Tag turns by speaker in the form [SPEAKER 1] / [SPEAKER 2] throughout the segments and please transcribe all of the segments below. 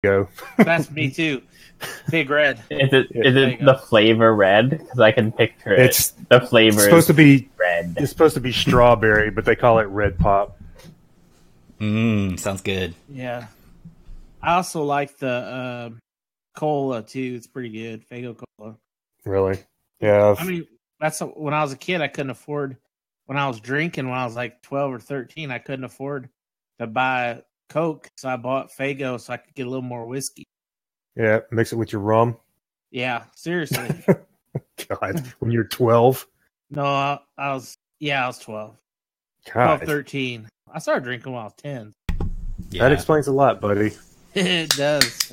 [SPEAKER 1] Go.
[SPEAKER 2] That's me too. Big red.
[SPEAKER 3] Is it
[SPEAKER 2] There you go.
[SPEAKER 3] the flavor red? Because I can picture it.
[SPEAKER 1] It's
[SPEAKER 3] The flavor
[SPEAKER 1] supposed to be
[SPEAKER 3] red.
[SPEAKER 1] It's supposed to be strawberry, but they call it red pop.
[SPEAKER 4] Sounds good.
[SPEAKER 2] Yeah. I also like the cola too. It's pretty good. Fago cola.
[SPEAKER 1] Really? Yeah.
[SPEAKER 2] I mean, when I was a kid, I couldn't afford. When I was drinking, when I was like 12 or 13, I couldn't afford to buy Coke, so I bought Fago so I could get a little more whiskey.
[SPEAKER 1] Yeah. Mix it with your rum.
[SPEAKER 2] Yeah, seriously.
[SPEAKER 1] God, when you're 12.
[SPEAKER 2] No, I was 12.
[SPEAKER 1] God,
[SPEAKER 2] 12, 13. I started drinking when I was 10.
[SPEAKER 4] Yeah.
[SPEAKER 1] that explains a lot, buddy.
[SPEAKER 2] It does.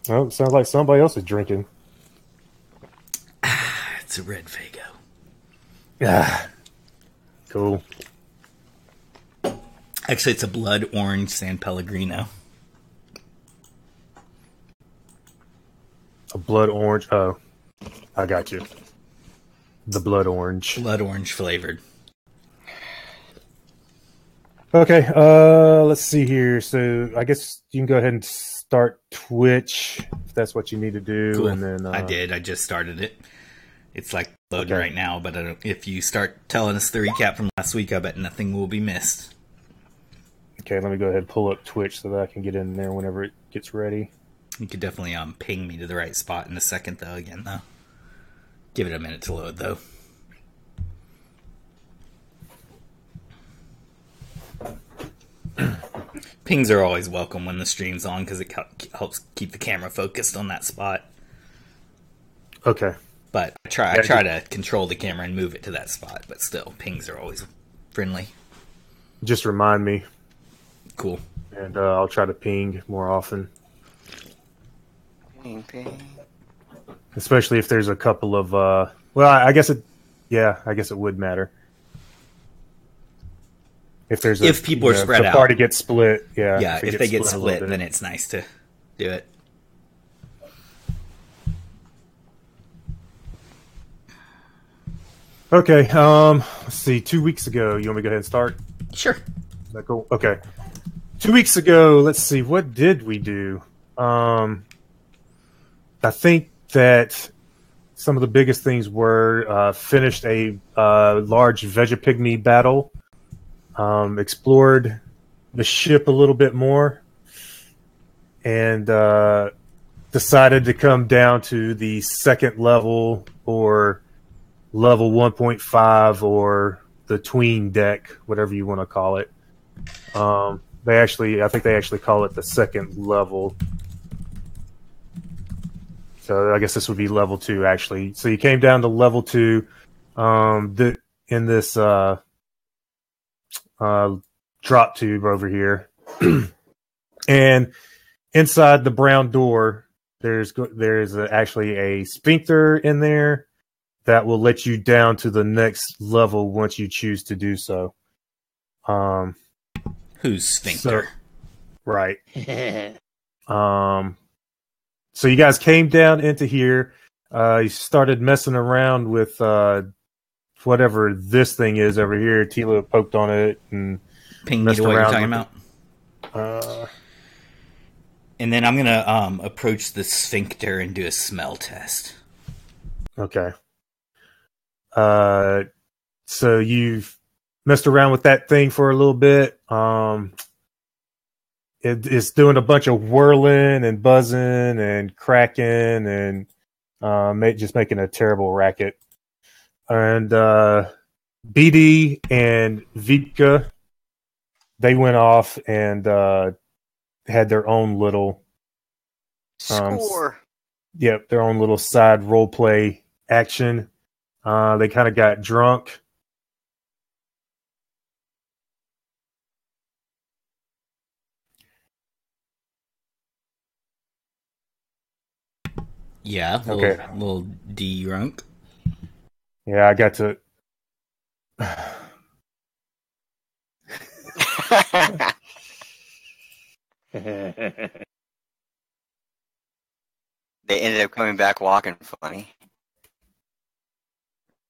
[SPEAKER 1] Well, it sounds like somebody else is drinking.
[SPEAKER 4] It's a red Fago.
[SPEAKER 1] Yeah. Cool.
[SPEAKER 4] Actually, it's a blood orange San Pellegrino.
[SPEAKER 1] A blood orange. Oh, I got you. The blood orange.
[SPEAKER 4] Blood orange flavored.
[SPEAKER 1] Okay, let's see here. So I guess you can go ahead and start Twitch if that's what you need to do.
[SPEAKER 4] Cool.
[SPEAKER 1] And then
[SPEAKER 4] I did. I just started it. It's like loading right now, but if you start telling us the recap from last week, I bet nothing will be missed.
[SPEAKER 1] Okay, let me go ahead and pull up Twitch so that I can get in there whenever it gets ready.
[SPEAKER 4] You could definitely ping me to the right spot in a second, though. Give it a minute to load, though. Pings are always welcome when the stream's on because it helps keep the camera focused on that spot.
[SPEAKER 1] Okay.
[SPEAKER 4] But I try to control the camera and move it to that spot, but still, pings are always friendly.
[SPEAKER 1] Just remind me.
[SPEAKER 4] Cool.
[SPEAKER 1] And I'll try to ping more often.
[SPEAKER 5] Ping.
[SPEAKER 1] Especially if there's a couple of... well, I guess it would matter. If
[SPEAKER 4] people are spread out.
[SPEAKER 1] the party gets split, yeah.
[SPEAKER 4] Yeah, if they get split, then it's nice to do it.
[SPEAKER 1] Okay, let's see. 2 weeks ago, you want me to go ahead and start?
[SPEAKER 4] Sure.
[SPEAKER 1] Is that cool? Okay. 2 weeks ago, let's see. What did we do? I think that some of the biggest things were finished a large Vegapygmy battle, explored the ship a little bit more, and decided to come down to the second level or level 1.5 or the tween deck, whatever you want to call it. I think they actually call it the second level. So I guess this would be level 2, actually. So you came down to level 2 in this drop tube over here. And inside the brown door, there's actually a sphincter in there that will let you down to the next level once you choose to do so.
[SPEAKER 4] Who's sphincter?
[SPEAKER 1] Right. So you guys came down into here. You started messing around with whatever this thing is over here. Tila poked on it and
[SPEAKER 4] ping me to what you're talking about. And then I'm gonna approach the sphincter and do a smell test.
[SPEAKER 1] Okay. So you've messed around with that thing for a little bit. It's doing a bunch of whirling and buzzing and cracking and just making a terrible racket. And BD and Vipka, they went off and had their own little
[SPEAKER 5] score.
[SPEAKER 1] Yep, their own little side role play action. They kind of got drunk.
[SPEAKER 4] Yeah, little drunk.
[SPEAKER 1] Yeah, I got to.
[SPEAKER 5] They ended up coming back walking funny.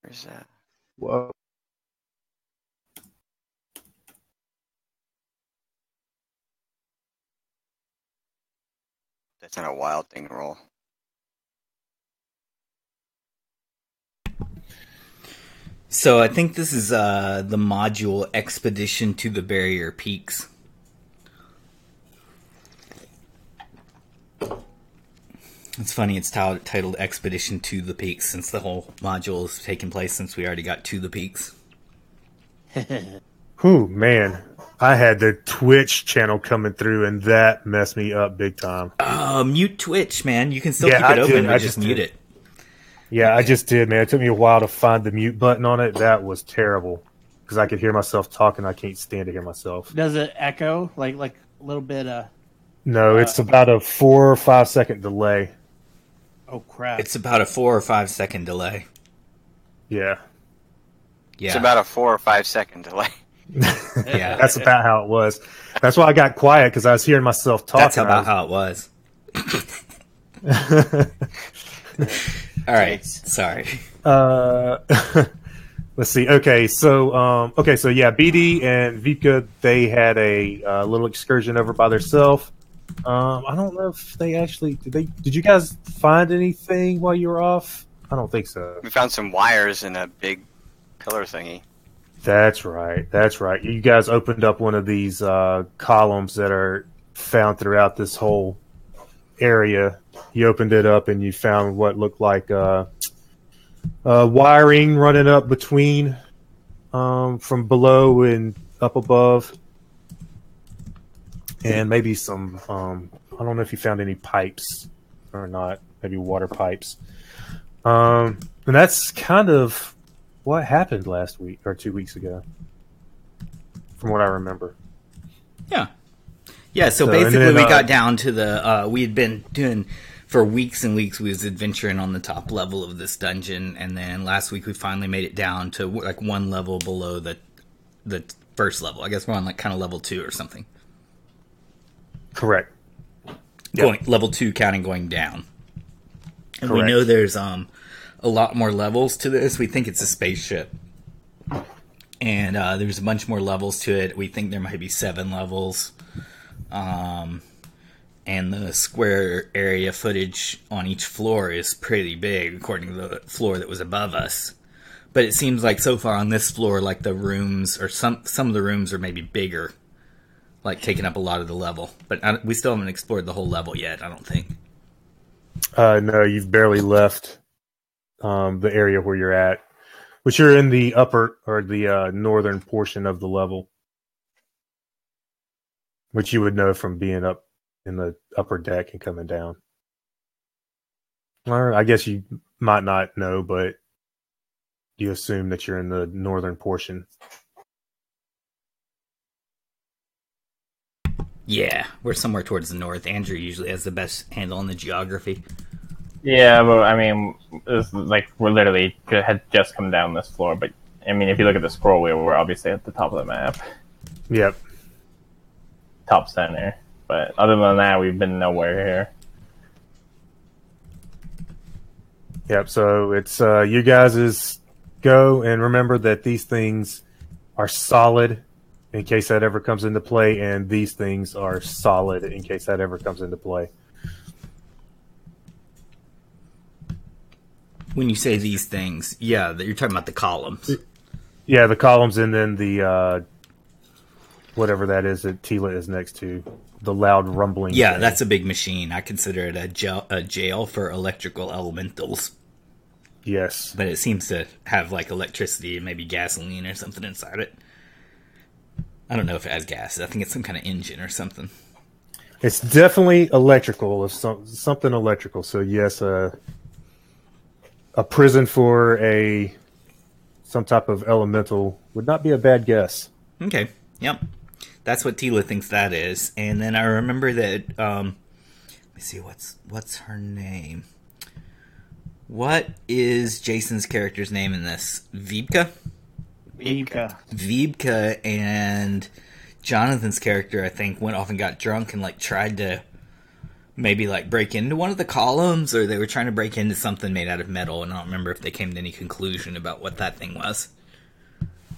[SPEAKER 5] Where's that?
[SPEAKER 1] Whoa.
[SPEAKER 5] That's not a wild thing to roll.
[SPEAKER 4] So I think this is the module Expedition to the Barrier Peaks. It's funny, it's titled Expedition to the Peaks, since the whole module is taking place since we already got to the peaks.
[SPEAKER 1] Whew, man. I had the Twitch channel coming through, and that messed me up big time.
[SPEAKER 4] Mute Twitch, man. You can still
[SPEAKER 1] Yeah,
[SPEAKER 4] keep it
[SPEAKER 1] I
[SPEAKER 4] open,
[SPEAKER 1] did.
[SPEAKER 4] but
[SPEAKER 1] I
[SPEAKER 4] just
[SPEAKER 1] just
[SPEAKER 4] mute
[SPEAKER 1] did.
[SPEAKER 4] it.
[SPEAKER 1] Yeah, I just did, man. It took me a while to find the mute button on it. That was terrible. Because I could hear myself talking. I can't stand to hear myself.
[SPEAKER 2] Does it echo like a little bit?
[SPEAKER 1] No, it's about a 4 or 5 second delay.
[SPEAKER 2] Oh crap!
[SPEAKER 4] It's about a 4 or 5 second delay.
[SPEAKER 1] Yeah.
[SPEAKER 4] Yeah.
[SPEAKER 5] It's about a 4 or 5 second delay.
[SPEAKER 4] Yeah.
[SPEAKER 1] That's about how it was. That's why I got quiet, because I was hearing myself talking.
[SPEAKER 4] That's about how it was. All right. Sorry.
[SPEAKER 1] Let's see. Okay, so yeah, BD and Vika, they had a little excursion over by themselves. I don't know if they actually did you guys find anything while you were off? I don't think so.
[SPEAKER 5] We found some wires in a big pillar thingy.
[SPEAKER 1] That's right. That's right. You guys opened up one of these columns that are found throughout this whole area. You opened it up and you found what looked like wiring running up between from below and up above, and maybe some I don't know if you found any pipes or not, maybe water pipes, and that's kind of what happened last week or 2 weeks ago from what I remember.
[SPEAKER 4] Yeah, so basically we got down to the we had been doing for weeks and weeks. We was adventuring on the top level of this dungeon, and then last week we finally made it down to like one level below the first level. I guess we're on like kind of level 2 or something.
[SPEAKER 1] Correct.
[SPEAKER 4] Level 2 counting going down. And
[SPEAKER 1] Correct.
[SPEAKER 4] we know there's a lot more levels to this. We think it's a spaceship. And there's a bunch more levels to it. We think there might be 7 levels. And the square area footage on each floor is pretty big, according to the floor that was above us. But it seems like so far on this floor, like the rooms, or some of the rooms are maybe bigger, like taking up a lot of the level. But we still haven't explored the whole level yet, I don't think.
[SPEAKER 1] No, you've barely left the area where you're at, which you're in the upper or the northern portion of the level, which you would know from being up in the upper deck and coming down. Or I guess you might not know, but you assume that you're in the northern portion.
[SPEAKER 4] Yeah, we're somewhere towards the north. Andrew usually has the best handle on the geography.
[SPEAKER 3] Yeah, but I mean, it's like we're literally had just come down this floor. But I mean, if you look at the scroll wheel, we're obviously at the top of the map,
[SPEAKER 1] Yep.
[SPEAKER 3] top center. But other than that, we've been nowhere here.
[SPEAKER 1] Yep. So it's you guys' go, and remember that these things are solid in case that ever comes into play, and these things are solid in case that ever comes into play.
[SPEAKER 4] When you say these things, yeah, you're talking about the columns.
[SPEAKER 1] Yeah, the columns, and then the whatever that is that Tila is next to, the loud rumbling.
[SPEAKER 4] Yeah,
[SPEAKER 1] thing.
[SPEAKER 4] that's a big machine. I consider it a jail for electrical elementals.
[SPEAKER 1] Yes.
[SPEAKER 4] But it seems to have like electricity and maybe gasoline or something inside it. I don't know if it has gas. I think it's some kind of engine or something.
[SPEAKER 1] It's definitely electrical, or something electrical. So yes, a prison for some type of elemental would not be a bad guess.
[SPEAKER 4] Okay. Yep. That's what Tila thinks that is. And then I remember that let me see, what's her name? What is Jason's character's name in this? Vibka? Vibka and Jonathan's character, I think, went off and got drunk and like tried to maybe like break into one of the columns, or they were trying to break into something made out of metal, and I don't remember if they came to any conclusion about what that thing was.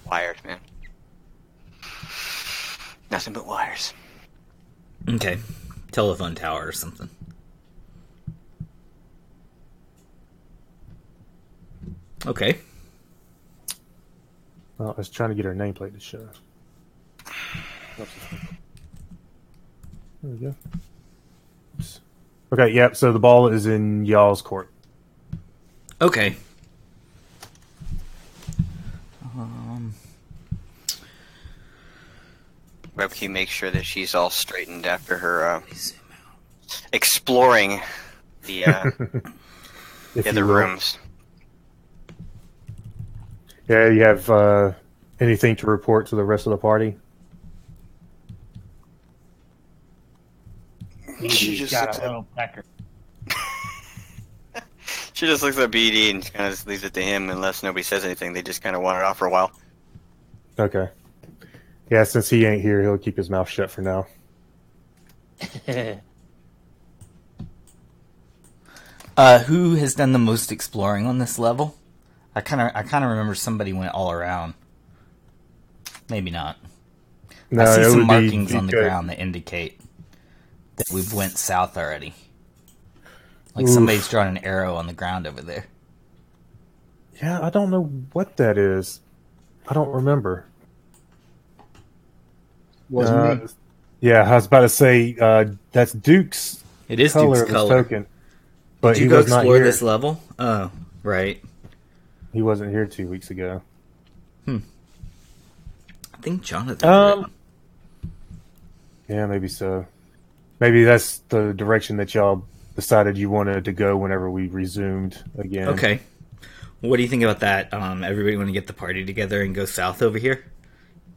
[SPEAKER 5] Wires, man. Nothing but wires.
[SPEAKER 4] Okay. Telephone tower or something. Okay.
[SPEAKER 1] Well, I was trying to get her nameplate to show. There we go. Oops. Okay, yep, so the ball is in y'all's court.
[SPEAKER 4] Okay.
[SPEAKER 5] Webkey makes sure that she's all straightened after her exploring the other rooms.
[SPEAKER 1] Yeah, you have anything to report to the rest of the party?
[SPEAKER 5] She just
[SPEAKER 2] got
[SPEAKER 5] looks
[SPEAKER 2] a little pecker.
[SPEAKER 5] She just looks at BD and kind of leaves it to him unless nobody says anything. They just kind of wander off for a while.
[SPEAKER 1] Okay. Yeah, since he ain't here, he'll keep his mouth shut for now.
[SPEAKER 4] Who has done the most exploring on this level? I kind of remember somebody went all around. Maybe not.
[SPEAKER 1] No,
[SPEAKER 4] I see
[SPEAKER 1] it
[SPEAKER 4] some
[SPEAKER 1] would
[SPEAKER 4] markings
[SPEAKER 1] be
[SPEAKER 4] on the ground that indicate that we've went south already. Like
[SPEAKER 1] Oof.
[SPEAKER 4] somebody's drawn an arrow on the ground over there.
[SPEAKER 1] Yeah, I don't know what that is. I don't remember.
[SPEAKER 6] Wasn't me.
[SPEAKER 1] Yeah, I was about to say that's Duke's.
[SPEAKER 4] It is
[SPEAKER 1] color
[SPEAKER 4] Duke's
[SPEAKER 1] of his
[SPEAKER 4] color.
[SPEAKER 1] token, but
[SPEAKER 4] Did
[SPEAKER 1] he
[SPEAKER 4] you go
[SPEAKER 1] was not
[SPEAKER 4] explore
[SPEAKER 1] here.
[SPEAKER 4] this level? Oh, right.
[SPEAKER 1] He wasn't here 2 weeks ago.
[SPEAKER 4] I think Jonathan did.
[SPEAKER 1] Yeah, maybe so. Maybe that's the direction that y'all decided you wanted to go whenever we resumed again.
[SPEAKER 4] Okay. What do you think about that? Everybody want to get the party together and go south over here?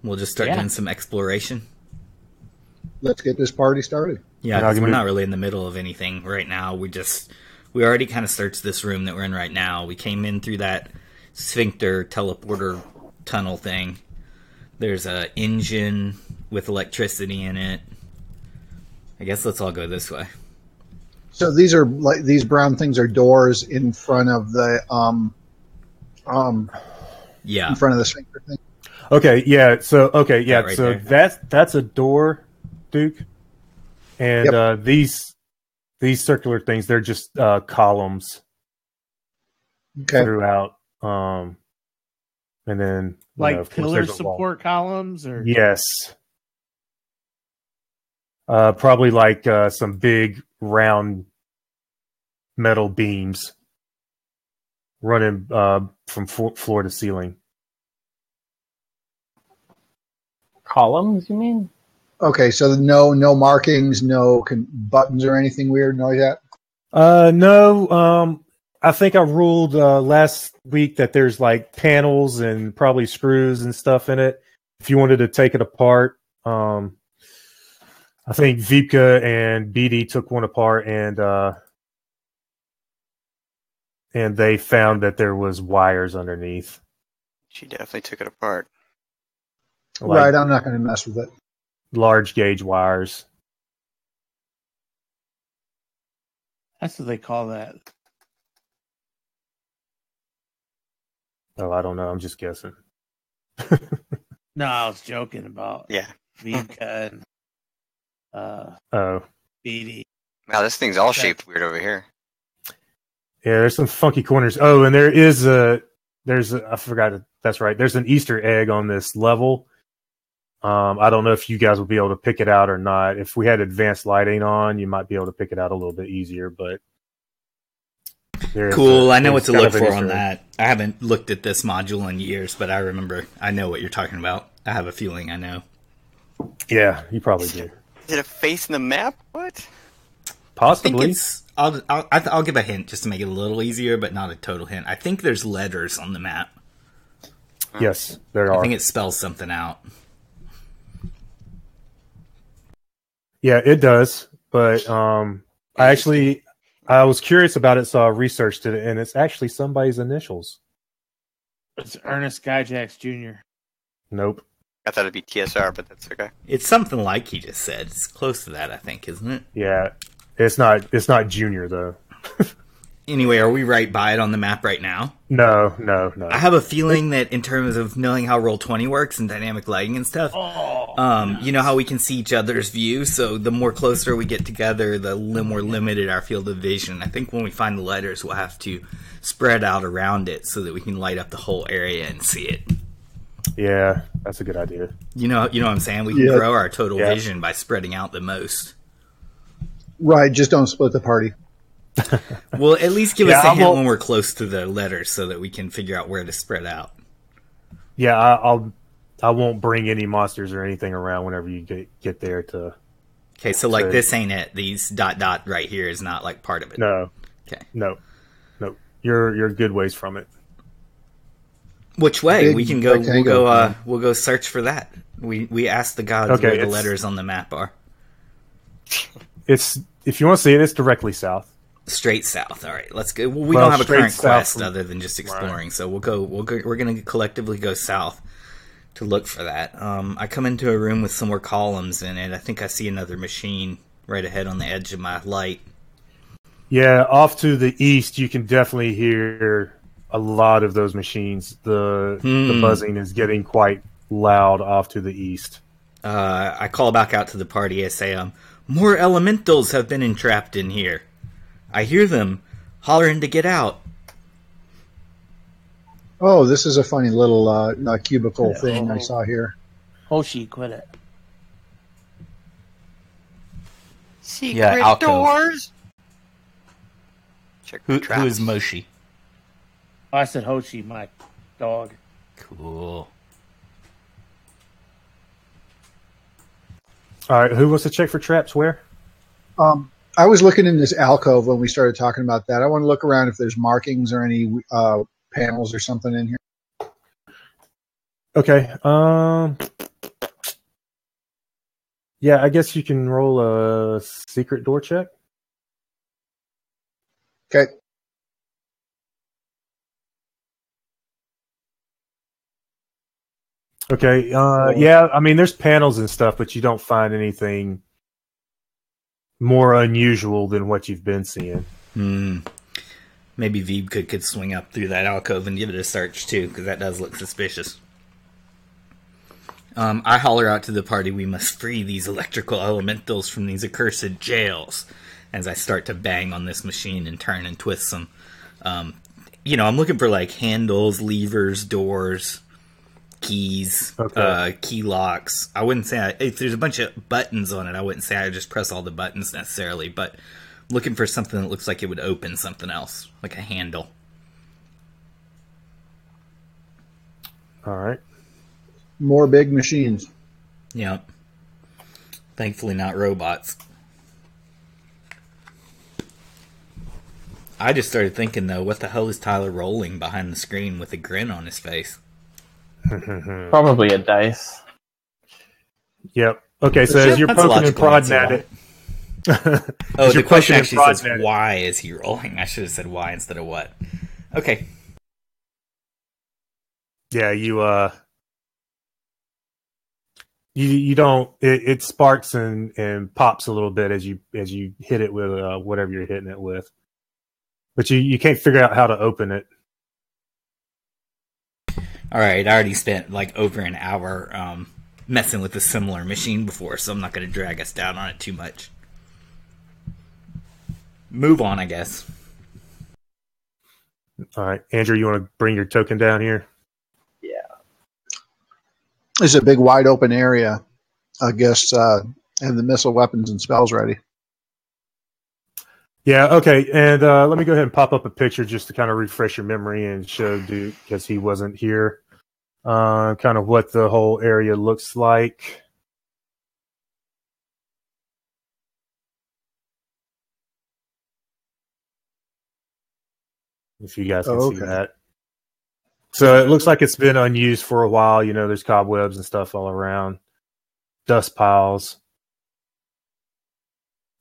[SPEAKER 4] We'll just start doing some exploration.
[SPEAKER 6] Let's get this party started.
[SPEAKER 4] Yeah, because we're not really in the middle of anything right now. We already kind of searched this room that we're in right now. We came in through that sphincter teleporter tunnel thing. There's a engine with electricity in it. I guess let's all go this way.
[SPEAKER 6] So these are like these brown things are doors in front of the in front of the sphincter thing.
[SPEAKER 1] Okay, yeah. So
[SPEAKER 4] Right
[SPEAKER 1] so
[SPEAKER 4] there.
[SPEAKER 1] that's a door, Duke, and these circular things, they're just columns throughout, and then
[SPEAKER 2] Like
[SPEAKER 1] of course,
[SPEAKER 2] pillar
[SPEAKER 1] there's a wall.
[SPEAKER 2] support columns, or
[SPEAKER 1] Yes. Probably like some big round metal beams running from floor to ceiling.
[SPEAKER 3] Columns, you mean?
[SPEAKER 6] Okay, so no markings, no buttons or anything weird like that.
[SPEAKER 1] No. I think I ruled last week that there's like panels and probably screws and stuff in it. If you wanted to take it apart, I think Vipka and BD took one apart, and they found that there was wires underneath.
[SPEAKER 5] She definitely took it apart.
[SPEAKER 1] Like
[SPEAKER 6] Right, I'm not going to mess with it.
[SPEAKER 1] large gauge wires.
[SPEAKER 2] that's what they call that.
[SPEAKER 1] Oh, I don't know. I'm just guessing.
[SPEAKER 2] No, I was joking about
[SPEAKER 5] Yeah.
[SPEAKER 2] Vika and
[SPEAKER 1] Oh,
[SPEAKER 2] BD.
[SPEAKER 5] Wow, this thing's all shaped weird over here.
[SPEAKER 1] yeah. There's some funky corners. Oh, and there's I forgot. That's right. There's an Easter egg on this level. I don't know if you guys will be able to pick it out or not. If we had advanced lighting on, you might be able to pick it out a little bit easier. But
[SPEAKER 4] Cool. I know what to
[SPEAKER 1] kind
[SPEAKER 4] look
[SPEAKER 1] of an
[SPEAKER 4] for
[SPEAKER 1] Easter
[SPEAKER 4] on
[SPEAKER 1] egg.
[SPEAKER 4] that. I haven't looked at this module in years, but I know what you're talking about. I have a feeling I know.
[SPEAKER 1] Yeah, you probably do.
[SPEAKER 5] Is it a face in the map? What?
[SPEAKER 4] I think
[SPEAKER 1] Possibly.
[SPEAKER 4] it's. I'll give a hint just to make it a little easier, but not a total hint. I think there's letters on the map.
[SPEAKER 1] Yes, there
[SPEAKER 4] I
[SPEAKER 1] are.
[SPEAKER 4] think it spells something out.
[SPEAKER 1] Yeah, it does. But I was curious about it, so I researched it, and it's actually somebody's initials.
[SPEAKER 2] It's Ernest Gyjax Jr.
[SPEAKER 1] Nope.
[SPEAKER 5] I thought it'd be TSR, but that's okay.
[SPEAKER 4] It's something like he just said. It's close to that, I think, isn't it?
[SPEAKER 1] Yeah, it's not. It's not Junior though.
[SPEAKER 4] Anyway, are we right by it on the map right now?
[SPEAKER 1] No.
[SPEAKER 4] I have a feeling that in terms of knowing how Roll20 works and dynamic lighting and stuff, you know how we can see each other's view, so the more closer we get together, the more limited our field of vision. I think when we find the letters, we'll have to spread out around it so that we can light up the whole area and see it.
[SPEAKER 1] Yeah, that's a good idea.
[SPEAKER 4] You know what I'm saying? We can grow our total vision by spreading out the most.
[SPEAKER 6] Right, just don't split the party.
[SPEAKER 4] Well, at least give us a hint when we're close to the letters so that we can figure out where to spread out.
[SPEAKER 1] Yeah, I won't bring any monsters or anything around whenever you get there to...
[SPEAKER 4] Okay, so like this ain't it. These ... right here is not like part of it.
[SPEAKER 1] No.
[SPEAKER 4] Okay.
[SPEAKER 1] No. You're good ways from it.
[SPEAKER 4] Which way? We can go we'll go search for that. We asked the gods where the letters on the map are.
[SPEAKER 1] If you want to see it, it's directly south.
[SPEAKER 4] Straight south. All right, let's go. Well, we don't have a current quest
[SPEAKER 1] from,
[SPEAKER 4] other than just exploring, so we'll go. We're going to collectively go south to look for that. I come into a room with some more columns in it. I think I see another machine right ahead on the edge of my light.
[SPEAKER 1] Yeah, off to the east, you can definitely hear a lot of those machines. The buzzing is getting quite loud off to the east.
[SPEAKER 4] I call back out to the party. I say, more elementals have been entrapped in here. I hear them hollering to get out.
[SPEAKER 6] Oh, this is a funny little cubicle thing I saw here.
[SPEAKER 2] Hoshi, quit it.
[SPEAKER 5] Secret doors? Check
[SPEAKER 4] Who is Moshi?
[SPEAKER 2] Oh, I said Hoshi, my dog.
[SPEAKER 4] Cool.
[SPEAKER 1] All right, who wants to check for traps where?
[SPEAKER 6] I was looking in this alcove when we started talking about that. I want to look around if there's markings or any panels or something in here.
[SPEAKER 1] Okay. Yeah, I guess you can roll a secret door check.
[SPEAKER 6] Okay.
[SPEAKER 1] Okay. Yeah, I mean, there's panels and stuff, but you don't find anything more unusual than what you've been seeing.
[SPEAKER 4] Maybe Veeb could swing up through that alcove and give it a search too, because that does look suspicious. I holler out to the party, we must free these electrical elementals from these accursed jails, as I start to bang on this machine and turn and twist some. I'm looking for like handles, levers, doors, keys, key locks. I wouldn't say if there's a bunch of buttons on it, I wouldn't say I just press all the buttons necessarily, but looking for something that looks like it would open something else, like a handle.
[SPEAKER 1] All right.
[SPEAKER 6] More big machines.
[SPEAKER 4] Yep. Thankfully not robots. I just started thinking, though, what the hell is Tyler rolling behind the screen with a grin on his face?
[SPEAKER 3] Probably a dice.
[SPEAKER 1] Yep. Okay, so as you're poking and prodding at it...
[SPEAKER 4] the question actually says, why is he rolling? I should have said why instead of what. Okay.
[SPEAKER 1] Yeah, you don't... It sparks and pops a little bit as you hit it with whatever you're hitting it with. But you can't figure out how to open it.
[SPEAKER 4] Alright, I already spent like over an hour messing with a similar machine before, so I'm not going to drag us down on it too much. Move on, I guess.
[SPEAKER 1] Alright, Andrew, you want to bring your token down here?
[SPEAKER 3] Yeah.
[SPEAKER 6] It's a big wide open area. I guess have the missile weapons and spells ready.
[SPEAKER 1] Yeah, okay, and let me go ahead and pop up a picture just to kind of refresh your memory and show Duke, because he wasn't here, kind of what the whole area looks like. If you guys can see that. So it looks like it's been unused for a while. There's cobwebs and stuff all around. Dust piles.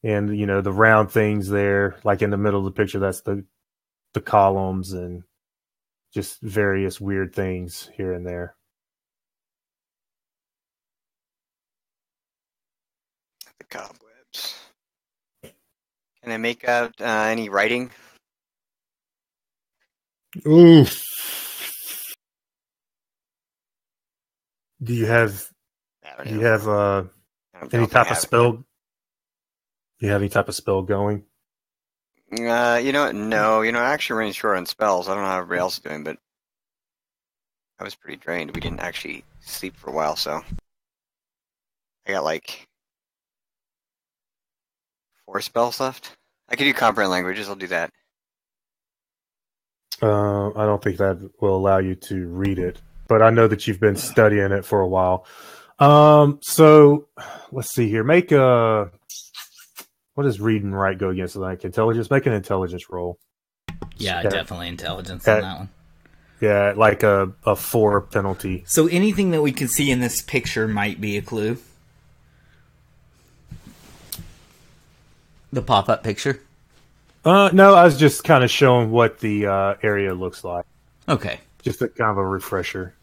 [SPEAKER 1] And, the round things there, like in the middle of the picture, that's the columns and just various weird things here and there.
[SPEAKER 5] The cobwebs. Can I make out any writing?
[SPEAKER 1] Oof. Do you have
[SPEAKER 5] I don't
[SPEAKER 1] do you
[SPEAKER 5] know.
[SPEAKER 1] have
[SPEAKER 5] I don't
[SPEAKER 1] any
[SPEAKER 5] think I
[SPEAKER 1] type of
[SPEAKER 5] have it.
[SPEAKER 1] spell? Do you have any type of spell going?
[SPEAKER 5] You know what? No. You know, I actually running short on spells. I don't know how everybody else is doing, but I was pretty drained. We didn't actually sleep for a while, so I got like 4 spells left. I can do comprehend languages. I'll do that.
[SPEAKER 1] I don't think that will allow you to read it, but I know that you've been studying it for a while. So let's see here. Make a what does read and write go against? Like intelligence. Make an intelligence roll.
[SPEAKER 4] Yeah,
[SPEAKER 1] Yeah.
[SPEAKER 4] definitely intelligence on that one.
[SPEAKER 1] Yeah, like a 4 penalty.
[SPEAKER 4] So anything that we can see in this picture might be a clue. The pop-up picture?
[SPEAKER 1] No, I was just kind of showing what the area looks like.
[SPEAKER 4] Okay.
[SPEAKER 1] Just a kind of a refresher.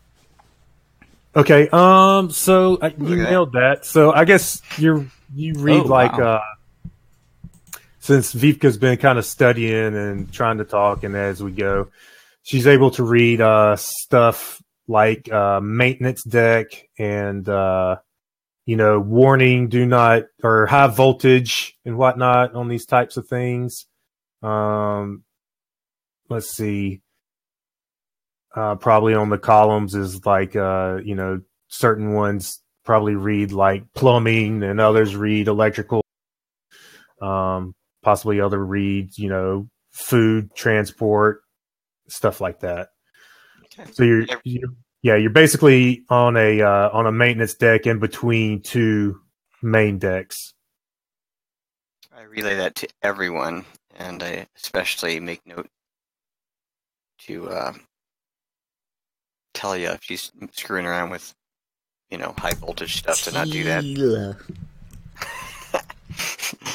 [SPEAKER 1] Okay, so you nailed that. So I guess you read
[SPEAKER 4] wow.
[SPEAKER 1] Since Vivka's been kind of studying and trying to talk, and as we go, she's able to read stuff like maintenance deck and warning, do not, or high voltage and whatnot on these types of things. Let's see. Probably on the columns is like certain ones probably read like plumbing and others read electrical. Possibly other reads, food, transport, stuff like that.
[SPEAKER 5] Okay.
[SPEAKER 1] So you're basically on a maintenance deck in between 2 main decks.
[SPEAKER 5] I relay that to everyone, and I especially make note to Talia if she's screwing around with, high voltage stuff to not do that.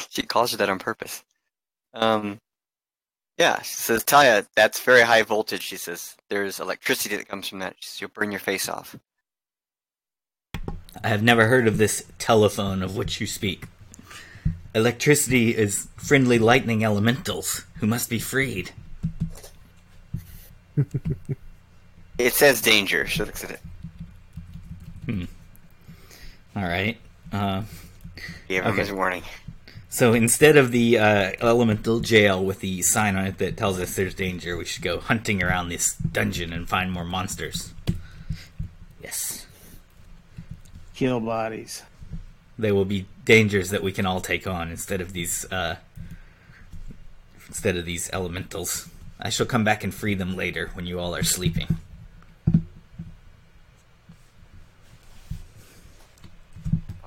[SPEAKER 5] She calls her that on purpose. Yeah, she says, Talia, that's very high voltage, she says. There's electricity that comes from that. She says, you'll burn your face off.
[SPEAKER 4] I have never heard of this telephone of which you speak. Electricity is friendly lightning elementals who must be freed.
[SPEAKER 5] It says danger. She looks at it.
[SPEAKER 4] All right.
[SPEAKER 5] Give him his warning.
[SPEAKER 4] So instead of the elemental jail with the sign on it that tells us there's danger, we should go hunting around this dungeon and find more monsters. Yes.
[SPEAKER 2] Kill bodies.
[SPEAKER 4] They will be dangers that we can all take on instead of these elementals. I shall come back and free them later when you all are sleeping.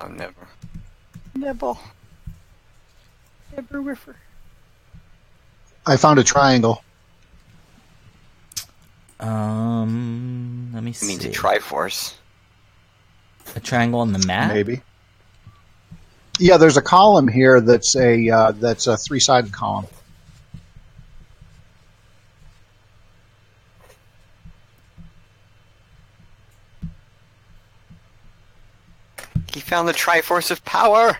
[SPEAKER 5] I'm never. Nibble. Never whiffer.
[SPEAKER 6] I found a triangle.
[SPEAKER 4] Let me see.
[SPEAKER 5] It means a Triforce.
[SPEAKER 4] A triangle on the map?
[SPEAKER 6] Maybe. Yeah, there's a column here that's a 3-sided column.
[SPEAKER 5] He found the Triforce of Power!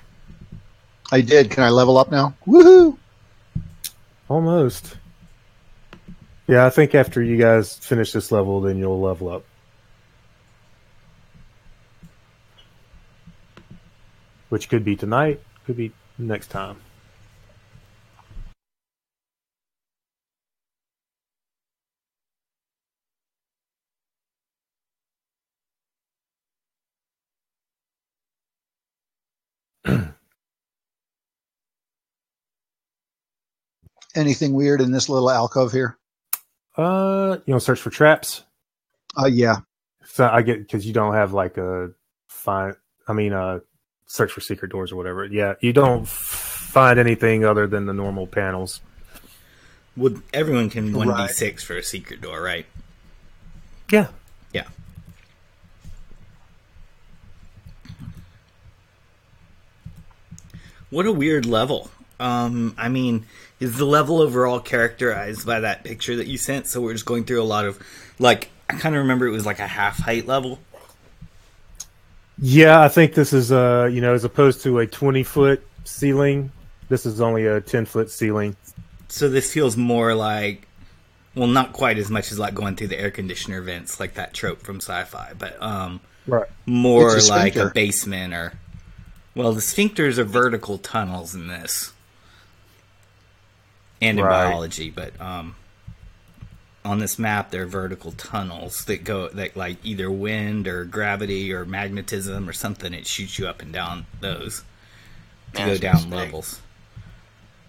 [SPEAKER 6] I did. Can I level up now? Woohoo!
[SPEAKER 1] Almost. Yeah, I think after you guys finish this level, then you'll level up. Which could be tonight, could be next time.
[SPEAKER 6] Anything weird in this little alcove here?
[SPEAKER 1] You want to search for traps?
[SPEAKER 6] Yeah.
[SPEAKER 1] So I get, because you don't have like search for secret doors or whatever. Yeah, you don't find anything other than the normal panels.
[SPEAKER 4] Would everyone can 1d6 for a secret door, right?
[SPEAKER 1] Yeah.
[SPEAKER 4] Yeah. What a weird level. Is the level overall characterized by that picture that you sent? So we're just going through a lot of, I kind of remember it was like a half-height level.
[SPEAKER 1] Yeah, I think this is, as opposed to a 20-foot ceiling, this is only a 10-foot ceiling.
[SPEAKER 4] So this feels more like, well, not quite as much as like going through the air conditioner vents, like that trope from sci-fi, but
[SPEAKER 1] Right.
[SPEAKER 4] more
[SPEAKER 6] It's a
[SPEAKER 4] like a
[SPEAKER 6] sphincter.
[SPEAKER 4] basement or. Well, the sphincters are vertical tunnels in this, and in
[SPEAKER 1] Right.
[SPEAKER 4] biology, but on this map, they're vertical tunnels that like either wind or gravity or magnetism or something. It shoots you up and down those to go down levels.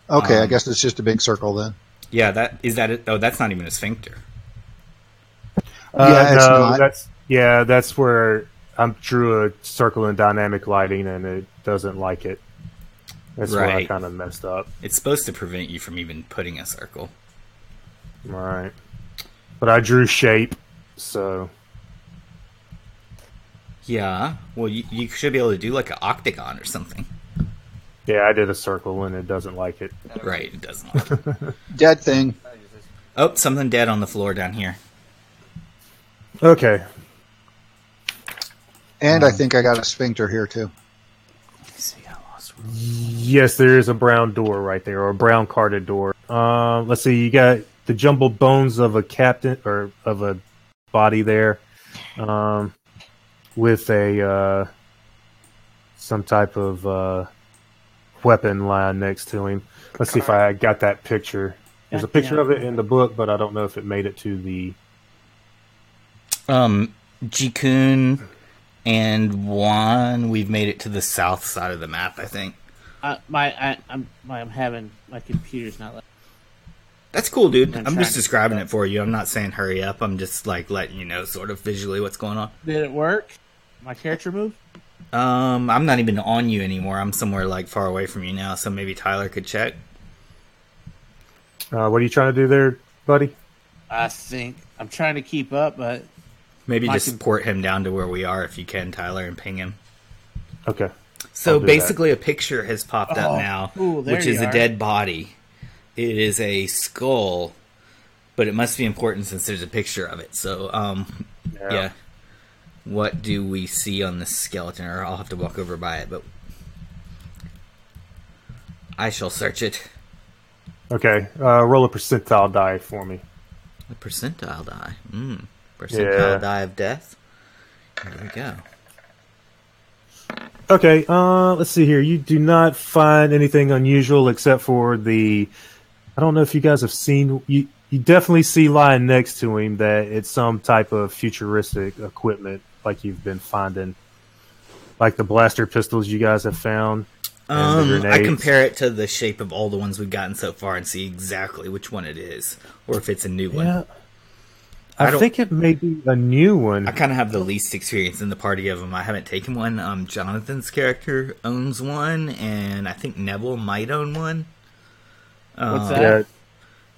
[SPEAKER 6] Okay, I guess it's just a big circle then.
[SPEAKER 4] Yeah, that's not even a sphincter.
[SPEAKER 6] Yeah, it's
[SPEAKER 1] no,
[SPEAKER 6] not.
[SPEAKER 1] that's where I drew a circle in dynamic lighting, and it doesn't like it. That's where I
[SPEAKER 4] Right.
[SPEAKER 1] kind of messed up.
[SPEAKER 4] It's supposed to prevent you from even putting a circle.
[SPEAKER 1] Right. But I drew shape, so
[SPEAKER 4] Yeah, well, you should be able to do like an octagon or something.
[SPEAKER 1] yeah, I did a circle, and it doesn't like it.
[SPEAKER 4] Right, it doesn't.
[SPEAKER 6] Dead thing.
[SPEAKER 4] Oh, something dead on the floor down here.
[SPEAKER 1] Okay.
[SPEAKER 6] And I think I got a sphincter here too.
[SPEAKER 4] See, I lost.
[SPEAKER 1] Yes, there is a brown door right there, or a brown carded door. Let's see. You got the jumbled bones of a captain or of a body there, with a some type of weapon lying next to him. Let's see if I got that picture. There's a picture of it in the book, but I don't know if it made it to the.
[SPEAKER 4] Jikun and Juan, we've made it to the south side of the map, I think.
[SPEAKER 2] I'm having my computer's not.
[SPEAKER 4] That's cool, dude.
[SPEAKER 2] I'm
[SPEAKER 4] I'm
[SPEAKER 2] trying
[SPEAKER 4] just
[SPEAKER 2] to-
[SPEAKER 4] describing it for you. I'm not saying hurry up. I'm just like letting you know sort of visually what's going on.
[SPEAKER 2] Did it work? My character move?
[SPEAKER 4] I'm not even on you anymore. I'm somewhere like far away from you now, so maybe Tyler could check.
[SPEAKER 1] What are you trying to do there, buddy?
[SPEAKER 2] I think I'm trying to keep up, but
[SPEAKER 4] Maybe
[SPEAKER 2] My
[SPEAKER 4] just port him down to where we are if you can, Tyler, and ping him.
[SPEAKER 1] Okay.
[SPEAKER 4] So
[SPEAKER 1] I'll do
[SPEAKER 4] basically, a picture has popped up
[SPEAKER 2] Oh,
[SPEAKER 4] now,
[SPEAKER 2] cool, there
[SPEAKER 4] which
[SPEAKER 2] you
[SPEAKER 4] is a
[SPEAKER 2] are.
[SPEAKER 4] dead body. It is a skull, but it must be important since there's a picture of it. So, yeah. What do we see on the skeleton? Or I'll have to walk over by it, but I shall search it.
[SPEAKER 1] Okay. Roll a percentile die for me.
[SPEAKER 4] A percentile die. Percentile
[SPEAKER 1] Yeah.
[SPEAKER 4] die of death. There we go.
[SPEAKER 1] Okay, let's see here. You do not find anything unusual except for the. I don't know if you guys have seen. You definitely see lying next to him that it's some type of futuristic equipment, like you've been finding, like the blaster pistols you guys have found. And the
[SPEAKER 4] I
[SPEAKER 1] grenades.
[SPEAKER 4] compare it to the shape of all the ones we've gotten so far and see exactly which one it is, or if it's a new one.
[SPEAKER 1] Yeah,
[SPEAKER 4] I
[SPEAKER 1] I
[SPEAKER 4] don't-
[SPEAKER 1] think it may be a new one.
[SPEAKER 4] I kind of have the least experience in the party of them. I haven't taken one. Jonathan's character owns one, and I think Neville might own one.
[SPEAKER 2] what's that?
[SPEAKER 1] Yeah,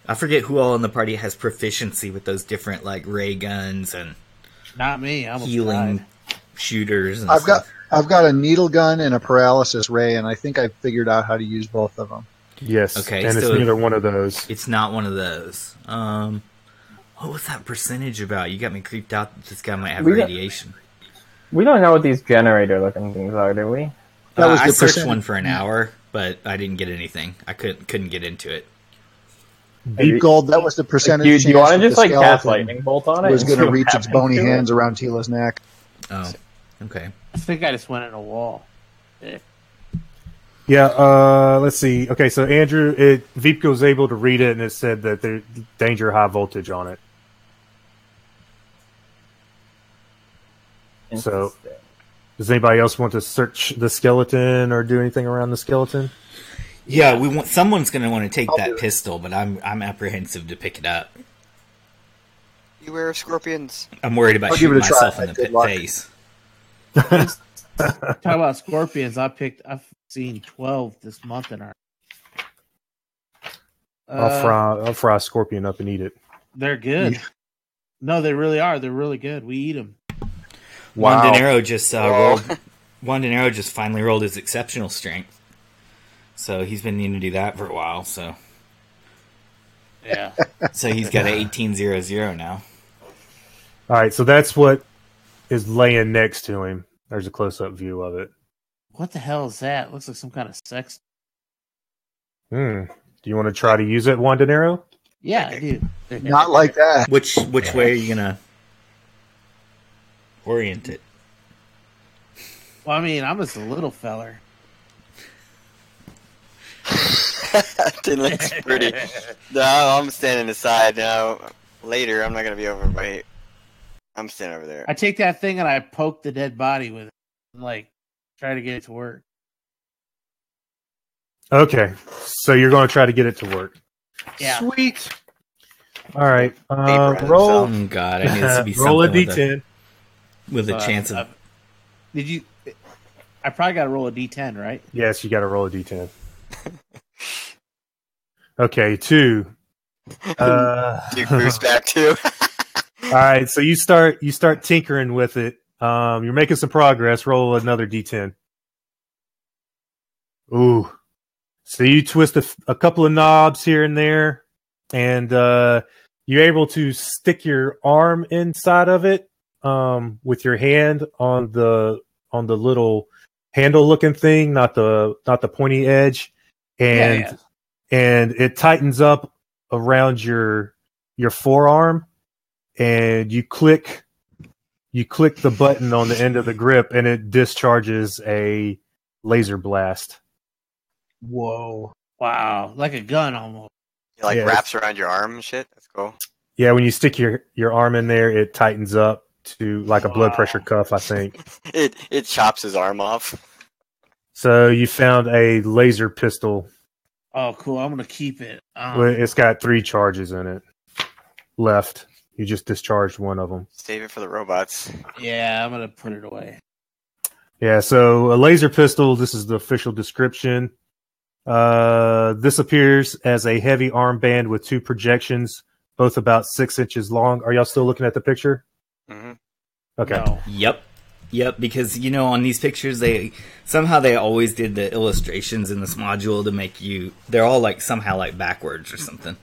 [SPEAKER 4] I forget who all in the party has proficiency with those different like ray guns and
[SPEAKER 2] Not me. I'm
[SPEAKER 4] healing shooters. And
[SPEAKER 6] I've got
[SPEAKER 4] stuff.
[SPEAKER 6] I've got a needle gun and a paralysis ray, and I think I figured out how to use both of them.
[SPEAKER 1] yes.
[SPEAKER 4] Okay,
[SPEAKER 1] and it's
[SPEAKER 4] so-
[SPEAKER 1] neither one of those.
[SPEAKER 4] It's not one of those. What was that percentage about? You got me creeped out that this guy might have
[SPEAKER 3] We got-
[SPEAKER 4] radiation.
[SPEAKER 3] We don't know what these generator looking things are, do we?
[SPEAKER 6] That was
[SPEAKER 4] I
[SPEAKER 6] the
[SPEAKER 4] searched
[SPEAKER 6] percent-
[SPEAKER 4] one for an hour, but I didn't get anything. I couldn't get into it.
[SPEAKER 6] Deep gold. That was the percentage.
[SPEAKER 3] Do you want to
[SPEAKER 6] chance
[SPEAKER 3] just
[SPEAKER 6] that the
[SPEAKER 3] like cast
[SPEAKER 6] skeleton
[SPEAKER 3] lightning bolt on it?
[SPEAKER 6] was
[SPEAKER 3] and
[SPEAKER 6] going
[SPEAKER 3] see
[SPEAKER 6] to
[SPEAKER 3] what
[SPEAKER 6] reach its
[SPEAKER 3] happens
[SPEAKER 6] bony
[SPEAKER 3] to it?
[SPEAKER 6] hands around Tila's neck.
[SPEAKER 4] Oh, okay.
[SPEAKER 2] I think I just went in a wall. Yeah.
[SPEAKER 1] Yeah, let's see. Okay, so Andrew, Veep was able to read it, and it said that there's danger high voltage on it. So-
[SPEAKER 3] Interesting.
[SPEAKER 1] Does anybody else want to search the skeleton or do anything around the skeleton?
[SPEAKER 4] Yeah, someone's going to want to take
[SPEAKER 6] I'll do
[SPEAKER 4] that
[SPEAKER 6] it.
[SPEAKER 4] pistol, but I'm apprehensive to pick it up.
[SPEAKER 5] Beware of scorpions.
[SPEAKER 4] I'm worried about
[SPEAKER 6] I'll give
[SPEAKER 4] shooting
[SPEAKER 6] it a try.
[SPEAKER 4] myself in the
[SPEAKER 6] Good luck.
[SPEAKER 4] face.
[SPEAKER 2] Talk about scorpions. I've seen 12 this month in our.
[SPEAKER 1] I'll fry a scorpion up and eat it.
[SPEAKER 2] They're good.
[SPEAKER 6] Yeah.
[SPEAKER 2] No, they really are. They're really good. We eat them.
[SPEAKER 1] Wow.
[SPEAKER 4] Juan De Niro just rolled. Juan De Niro just finally rolled his exceptional strength, so he's been needing to do that for a while. So
[SPEAKER 2] Yeah.
[SPEAKER 4] he's got an 1800 now.
[SPEAKER 1] All right, so that's what is laying next to him. There's a close-up view of it.
[SPEAKER 2] What the hell is that? Looks like some kind of sex.
[SPEAKER 1] Do you want to try to use it, Juan De Niro?
[SPEAKER 2] Yeah, dude.
[SPEAKER 6] Not like that.
[SPEAKER 4] Which way are you gonna orient it?
[SPEAKER 2] Well, I mean, I'm just a little feller.
[SPEAKER 5] Didn't look pretty. No, I'm standing aside now. Later, I'm not gonna be overweight. I'm standing over there.
[SPEAKER 2] I take that thing and I poke the dead body with it, like try to get it to work.
[SPEAKER 1] Okay, so you're going to try to get it to work.
[SPEAKER 2] Yeah.
[SPEAKER 1] Sweet. All right.
[SPEAKER 5] Vaporize
[SPEAKER 1] Roll.
[SPEAKER 5] himself.
[SPEAKER 4] Oh God, I need this to be
[SPEAKER 1] Roll a
[SPEAKER 4] something
[SPEAKER 1] d10.
[SPEAKER 4] with a chance of.
[SPEAKER 2] Did you? I probably got to roll a d10, right?
[SPEAKER 1] Yes, you got to roll a d10. Okay, 2.
[SPEAKER 5] Duke Bruce back too.
[SPEAKER 1] All right, so you start tinkering with it. You're making some progress. Roll another d10. Ooh. So you twist a couple of knobs here and there, and you're able to stick your arm inside of it with your hand on the little handle looking thing, not the pointy edge, and it tightens up around your forearm, and you click the button on the end of the grip, and it discharges a laser blast.
[SPEAKER 6] Whoa.
[SPEAKER 2] Wow, like a gun almost.
[SPEAKER 5] It like
[SPEAKER 1] Yeah,
[SPEAKER 5] wraps around your arm and shit. That's cool.
[SPEAKER 1] Yeah, when you stick your arm in there, it tightens up to like a blood pressure cuff, I think.
[SPEAKER 5] It chops his arm off.
[SPEAKER 1] So you found a laser pistol.
[SPEAKER 2] Oh, cool. I'm gonna keep it.
[SPEAKER 1] It's got 3 charges in it left. You just discharged one of them.
[SPEAKER 5] Save it for the robots.
[SPEAKER 2] Yeah, I'm gonna put it away.
[SPEAKER 1] Yeah, so a laser pistol, this is the official description. This appears as a heavy armband with 2 projections, both about 6 inches long. Are y'all still looking at the picture?
[SPEAKER 5] Mm-hmm.
[SPEAKER 1] Okay.
[SPEAKER 2] No.
[SPEAKER 4] Yep, because on these pictures they always did the illustrations in this module to make they're all like somehow like backwards or something.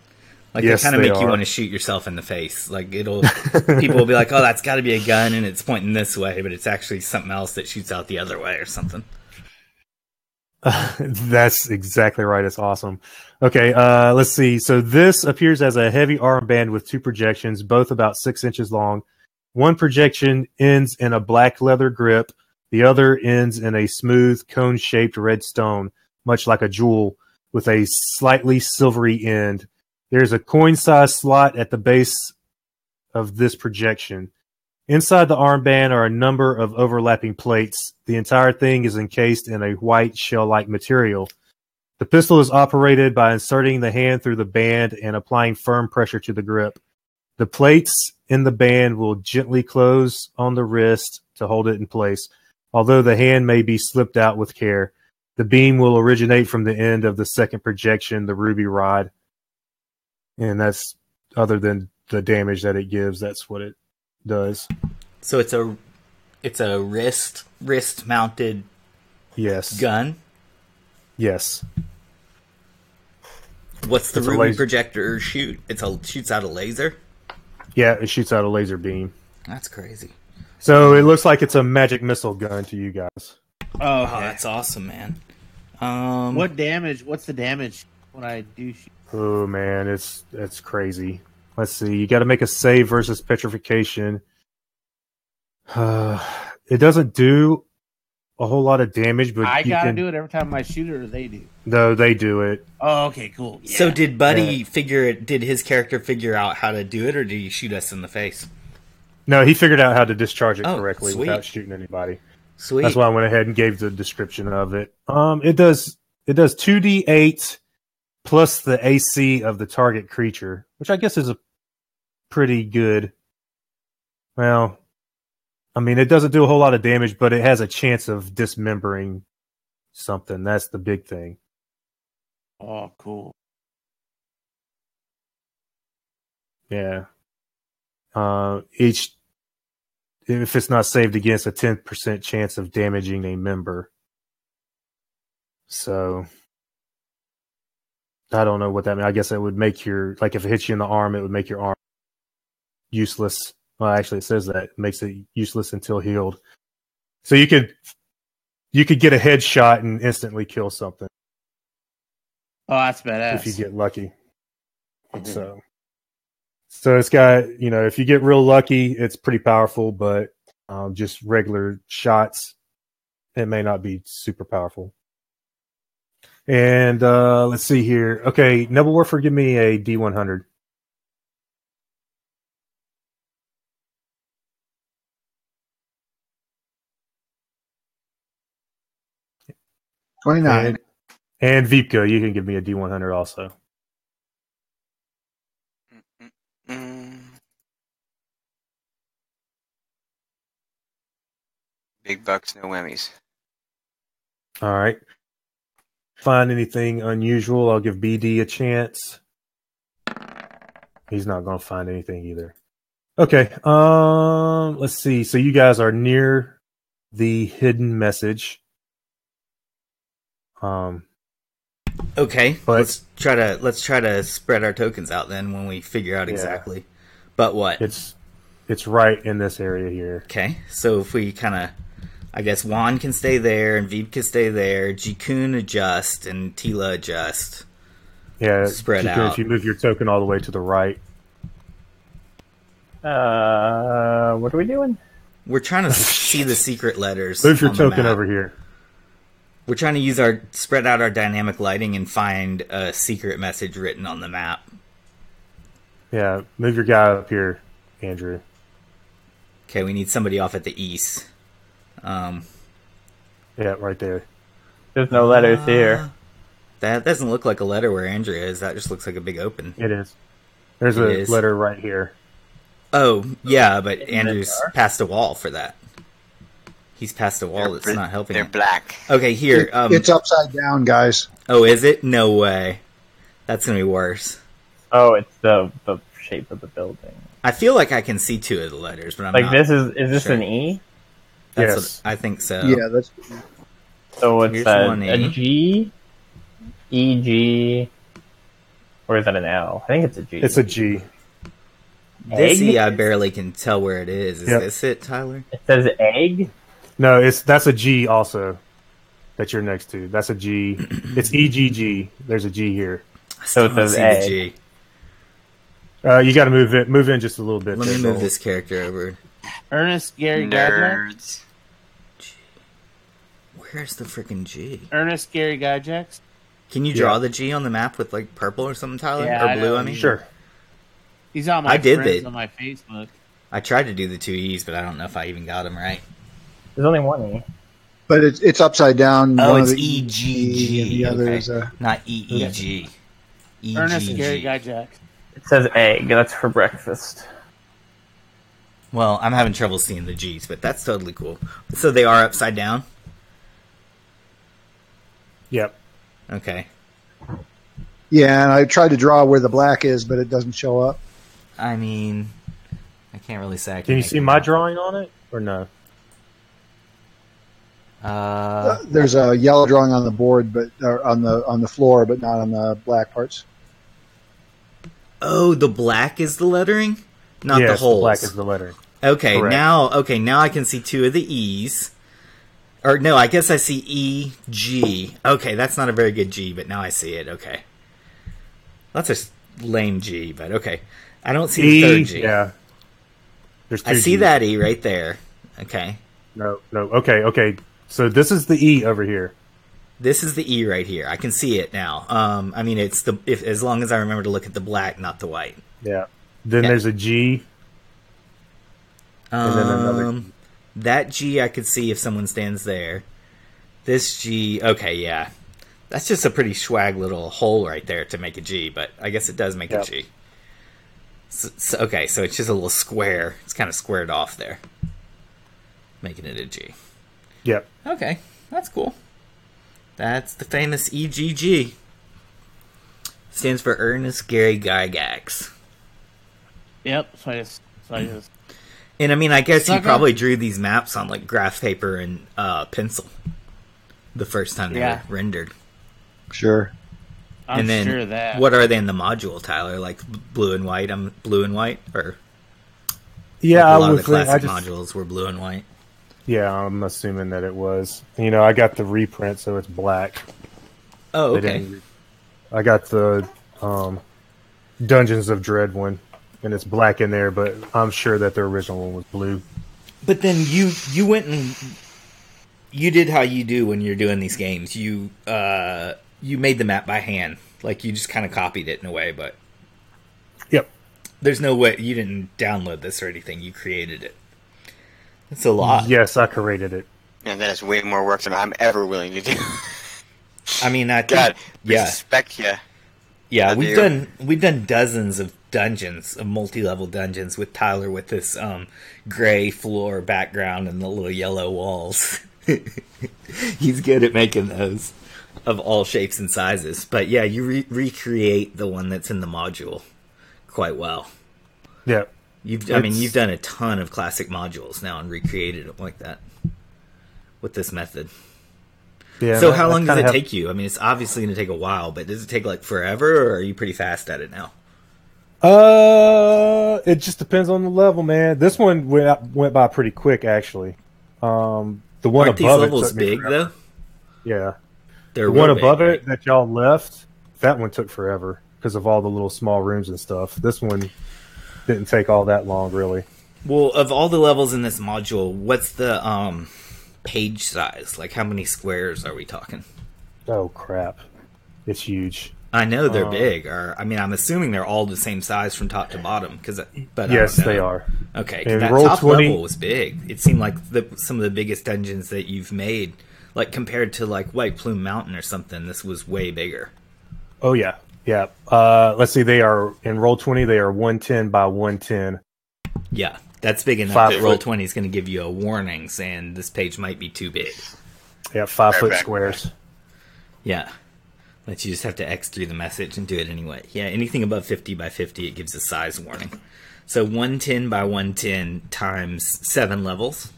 [SPEAKER 4] Like
[SPEAKER 1] Yes,
[SPEAKER 4] they kind of make you
[SPEAKER 1] are.
[SPEAKER 4] want to shoot yourself in the face. Like people will be like, "Oh, that's got to be a gun and it's pointing this way," but it's actually something else that shoots out the other way or something.
[SPEAKER 1] That's exactly right. It's awesome. Okay, let's see. So this appears as a heavy armband with 2 projections, both about 6 inches long. One projection ends in a black leather grip. The other ends in a smooth, cone-shaped red stone, much like a jewel, with a slightly silvery end. There's a coin-sized slot at the base of this projection. Inside the armband are a number of overlapping plates. The entire thing is encased in a white shell-like material. The pistol is operated by inserting the hand through the band and applying firm pressure to the grip. The plates in the band will gently close on the wrist to hold it in place, although the hand may be slipped out with care. The beam will originate from the end of the second projection, the ruby rod. And that's, other than the damage that it gives, that's what it does.
[SPEAKER 4] So it's a wrist mounted
[SPEAKER 1] Yes.
[SPEAKER 4] gun.
[SPEAKER 1] Yes.
[SPEAKER 4] What's the
[SPEAKER 1] It's a
[SPEAKER 4] ruby
[SPEAKER 1] laser.
[SPEAKER 4] projector shoot? Shoots out a laser?
[SPEAKER 1] Yeah, it shoots out a laser beam.
[SPEAKER 4] That's crazy.
[SPEAKER 1] So it looks like it's a magic missile gun to you guys.
[SPEAKER 2] Oh,
[SPEAKER 4] Oh, that's awesome, man.
[SPEAKER 2] What damage? What's the damage when I do shoot?
[SPEAKER 1] Oh man, it's crazy. Let's see. You got to make a save versus petrification. It doesn't do a whole lot of damage, but
[SPEAKER 2] I
[SPEAKER 1] you
[SPEAKER 2] gotta
[SPEAKER 1] can
[SPEAKER 2] do it every time I shoot it, or they do.
[SPEAKER 1] No, they do it.
[SPEAKER 2] Oh, okay, cool. Yeah.
[SPEAKER 4] So did Buddy did his character figure out how to do it, or did he shoot us in the face?
[SPEAKER 1] No, he figured out how to discharge it
[SPEAKER 4] Oh,
[SPEAKER 1] correctly
[SPEAKER 4] sweet.
[SPEAKER 1] without shooting anybody.
[SPEAKER 4] Sweet.
[SPEAKER 1] That's why I went ahead and gave the description of it. It does 2d8 plus the AC of the target creature, which I guess is a pretty good. Well, I mean, it doesn't do a whole lot of damage, but it has a chance of dismembering something. That's the big thing.
[SPEAKER 2] Oh, cool.
[SPEAKER 1] Yeah. Each, if it's not saved against, a 10% chance of damaging a member. So I don't know what that means. I guess it would make if it hits you in the arm, it would make your arm useless. Well, actually, it says that it makes it useless until healed. So you could get a headshot and instantly kill something
[SPEAKER 2] Oh, that's badass.
[SPEAKER 1] if you get lucky. So So it's got, if you get real lucky, it's pretty powerful, but just regular shots, it may not be super powerful. And let's see here. Okay, Noble Warfare, give me a D100.
[SPEAKER 6] $29.
[SPEAKER 1] And Vipka, you can give me a D100 also.
[SPEAKER 5] Big bucks, no whammies.
[SPEAKER 1] All right. Find anything unusual, I'll give BD a chance. He's not going to find anything either. Okay. Let's see. So you guys are near the hidden message.
[SPEAKER 4] Okay,
[SPEAKER 1] But-
[SPEAKER 4] let's try to spread our tokens out then when we figure out exactly. But what?
[SPEAKER 1] It's right in this area here.
[SPEAKER 4] Okay, so if we kind of, I guess Juan can stay there and Veeb can stay there, Jikun adjust and Tila adjust.
[SPEAKER 1] Yeah,
[SPEAKER 4] Spread
[SPEAKER 1] you can,
[SPEAKER 4] out.
[SPEAKER 1] if you move your token all the way to the right.
[SPEAKER 3] What are we doing?
[SPEAKER 4] We're trying to see the secret letters.
[SPEAKER 1] Move your
[SPEAKER 4] on the
[SPEAKER 1] token
[SPEAKER 4] map.
[SPEAKER 1] over here.
[SPEAKER 4] We're trying to spread out our dynamic lighting and find a secret message written on the map.
[SPEAKER 1] Yeah, move your guy up here, Andrew.
[SPEAKER 4] Okay, we need somebody off at the east.
[SPEAKER 1] Yeah, right there.
[SPEAKER 3] There's no letters here.
[SPEAKER 4] That doesn't look like a letter where Andrea is. That just looks like a big open.
[SPEAKER 1] It is. There's
[SPEAKER 4] It
[SPEAKER 1] a
[SPEAKER 4] is.
[SPEAKER 1] letter right here.
[SPEAKER 4] Oh, yeah, but Andrew's past a wall for that. He's past a wall that's not helping
[SPEAKER 5] They're
[SPEAKER 4] him.
[SPEAKER 5] black.
[SPEAKER 4] Okay, here.
[SPEAKER 6] It's upside down, guys.
[SPEAKER 4] Oh, is it? No way. That's going to be worse.
[SPEAKER 3] Oh, it's the shape of the building.
[SPEAKER 4] I feel like I can see two of the letters, but I'm
[SPEAKER 3] Like
[SPEAKER 4] not.
[SPEAKER 3] this is this
[SPEAKER 4] sure.
[SPEAKER 3] an E?
[SPEAKER 4] That's
[SPEAKER 1] Yes.
[SPEAKER 4] what I think so.
[SPEAKER 6] Yeah, that's
[SPEAKER 3] So it's
[SPEAKER 4] Here's
[SPEAKER 3] a
[SPEAKER 4] one E.
[SPEAKER 3] G, E, G, or is that an L? I think it's a G.
[SPEAKER 1] It's a G.
[SPEAKER 4] This
[SPEAKER 3] Egg?
[SPEAKER 4] E, I barely can tell where it is. Is
[SPEAKER 1] Yep.
[SPEAKER 4] this it, Tyler?
[SPEAKER 3] It says egg.
[SPEAKER 1] No, that's a G also that you're next to. That's a G. It's EGG. There's a G here.
[SPEAKER 3] So it
[SPEAKER 4] I don't
[SPEAKER 3] says
[SPEAKER 4] see
[SPEAKER 3] A.
[SPEAKER 4] the G.
[SPEAKER 1] You got to move in just a little bit.
[SPEAKER 4] Let me
[SPEAKER 1] there,
[SPEAKER 4] move
[SPEAKER 1] Joel.
[SPEAKER 4] this character over.
[SPEAKER 2] Ernest Gary Gajax.
[SPEAKER 5] Nerds.
[SPEAKER 4] Where's the freaking G?
[SPEAKER 2] Ernest Gary Gajax.
[SPEAKER 4] Can you draw
[SPEAKER 1] Yeah.
[SPEAKER 4] the G on the map with like purple or something, Tyler?
[SPEAKER 2] Yeah,
[SPEAKER 4] or
[SPEAKER 2] I
[SPEAKER 4] blue,
[SPEAKER 2] know.
[SPEAKER 4] I mean?
[SPEAKER 1] Sure.
[SPEAKER 2] He's on my
[SPEAKER 4] I did
[SPEAKER 2] friends
[SPEAKER 4] that.
[SPEAKER 2] on my Facebook.
[SPEAKER 4] I tried to do the two E's, but I don't know if I even got them right.
[SPEAKER 3] There's only one E.
[SPEAKER 6] but it's upside down.
[SPEAKER 4] Oh,
[SPEAKER 6] One
[SPEAKER 4] it's
[SPEAKER 6] of the
[SPEAKER 4] EGG.
[SPEAKER 6] and the other
[SPEAKER 4] Okay.
[SPEAKER 6] is
[SPEAKER 4] Not EEG.
[SPEAKER 2] Ernest Gary
[SPEAKER 4] EGG.
[SPEAKER 2] Gajax.
[SPEAKER 3] It says egg. That's for breakfast.
[SPEAKER 4] Well, I'm having trouble seeing the G's, but that's totally cool. So they are upside down?
[SPEAKER 1] Yep.
[SPEAKER 4] Okay.
[SPEAKER 6] Yeah, and I tried to draw where the black is, but it doesn't show up.
[SPEAKER 4] I mean, I can't really say I
[SPEAKER 1] Can you
[SPEAKER 4] make
[SPEAKER 1] see
[SPEAKER 4] it
[SPEAKER 1] my
[SPEAKER 4] out.
[SPEAKER 1] drawing on it or no?
[SPEAKER 6] There's a yellow drawing on the board, but on the floor, but not on the black parts.
[SPEAKER 4] Oh, the black is the lettering? Not
[SPEAKER 1] yes,
[SPEAKER 4] the holes.
[SPEAKER 1] black is the letter.
[SPEAKER 4] Okay,
[SPEAKER 1] Correct.
[SPEAKER 4] now I can see two of the E's. Or no, I guess I see E, G. Okay, that's not a very good G, but now I see it. Okay. That's a lame G, but okay. I don't see the third G.
[SPEAKER 1] Yeah. There's two
[SPEAKER 4] I see
[SPEAKER 1] Gs.
[SPEAKER 4] that E right there. Okay.
[SPEAKER 1] No. Okay. So this is the E over here.
[SPEAKER 4] This is the E right here. I can see it now. I mean, it's as long as I remember to look at the black, not the white.
[SPEAKER 1] Yeah. Then
[SPEAKER 4] Yeah.
[SPEAKER 1] there's a G. And then another G.
[SPEAKER 4] That G I could see if someone stands there. This G, okay, yeah. That's just a pretty swag little hole right there to make a G, but I guess it does make
[SPEAKER 1] Yep.
[SPEAKER 4] a G. Okay, so it's just a little square. It's kind of squared off there. Making it a G.
[SPEAKER 1] Yep.
[SPEAKER 4] Okay, that's cool. That's the famous EGG. Stands for Ernest Gary Gygax.
[SPEAKER 2] Yep. So I just
[SPEAKER 4] And I mean, I guess he
[SPEAKER 2] Sucker.
[SPEAKER 4] probably drew these maps on like graph paper and pencil the first time they
[SPEAKER 2] Yeah.
[SPEAKER 4] were rendered.
[SPEAKER 6] Sure.
[SPEAKER 2] I'm
[SPEAKER 4] and then
[SPEAKER 2] sure of that.
[SPEAKER 4] what are they in the module, Tyler? Like blue and white? I'm blue and white, or
[SPEAKER 1] Yeah,
[SPEAKER 4] like a
[SPEAKER 1] I
[SPEAKER 4] lot of
[SPEAKER 1] would
[SPEAKER 4] the
[SPEAKER 1] think.
[SPEAKER 4] classic
[SPEAKER 1] I just,
[SPEAKER 4] modules were blue and white.
[SPEAKER 1] yeah, I'm assuming that it was. I got the reprint, so it's black.
[SPEAKER 4] Oh,
[SPEAKER 1] They
[SPEAKER 4] okay.
[SPEAKER 1] didn't- I got the Dungeons of Dread one, and it's black in there, but I'm sure that the original one was blue.
[SPEAKER 4] But then you went and you did how you do when you're doing these games. You made the map by hand, like you just kind of copied it in a way. But
[SPEAKER 1] Yep.
[SPEAKER 4] there's no way you didn't download this or anything. You created it. It's a lot.
[SPEAKER 1] Yes, I created it.
[SPEAKER 5] And that is way more work than I'm ever willing to do.
[SPEAKER 4] I mean, I think,
[SPEAKER 5] God,
[SPEAKER 4] yeah,
[SPEAKER 5] respect you.
[SPEAKER 4] yeah.
[SPEAKER 5] I
[SPEAKER 4] We've
[SPEAKER 5] do.
[SPEAKER 4] done dozens of dungeons, of multi-level dungeons with Tyler with this gray floor background and the little yellow walls. He's good at making those of all shapes and sizes. But yeah, you recreate the one that's in the module quite well.
[SPEAKER 1] Yeah.
[SPEAKER 4] You've done a ton of classic modules now and recreated it like that with this method.
[SPEAKER 1] Yeah.
[SPEAKER 4] So how long does it take you? I mean, it's obviously going to take a while, but does it take like forever, or are you pretty fast at it now?
[SPEAKER 1] It just depends on the level, man. This one went by pretty quick, actually. The one
[SPEAKER 4] Aren't these
[SPEAKER 1] above it
[SPEAKER 4] levels
[SPEAKER 1] took me
[SPEAKER 4] big
[SPEAKER 1] forever.
[SPEAKER 4] though?
[SPEAKER 1] Yeah.
[SPEAKER 4] They're
[SPEAKER 1] The one
[SPEAKER 4] real big,
[SPEAKER 1] above
[SPEAKER 4] right?
[SPEAKER 1] it that y'all left, that one took forever because of all the little small rooms and stuff. This one didn't take all that long, really.
[SPEAKER 4] Well, of all the levels in this module, what's the page size? Like, how many squares are we talking?
[SPEAKER 1] Oh, crap. It's huge.
[SPEAKER 4] I know they're big. Or I mean, I'm assuming they're all the same size from top to bottom. But
[SPEAKER 1] Yes,
[SPEAKER 4] I don't know.
[SPEAKER 1] they are.
[SPEAKER 4] Okay, 'cause
[SPEAKER 1] And
[SPEAKER 4] that
[SPEAKER 1] Roll20
[SPEAKER 4] top level was big. It seemed like some of the biggest dungeons that you've made, like compared to like White Plume Mountain or something. This was way bigger.
[SPEAKER 1] Oh, yeah. Yeah. Let's see. They are, in Roll20, they are 110 by 110.
[SPEAKER 4] Yeah, that's big enough
[SPEAKER 1] 5
[SPEAKER 4] that
[SPEAKER 1] foot.
[SPEAKER 4] Roll20 is going to give you a warning saying this page might be too big.
[SPEAKER 1] Yeah, 5-foot
[SPEAKER 5] back.
[SPEAKER 1] squares.
[SPEAKER 4] Yeah. But you just have to X through the message and do it anyway. Yeah, anything above 50 by 50, it gives a size warning. So 110 by 110 times 7 levels?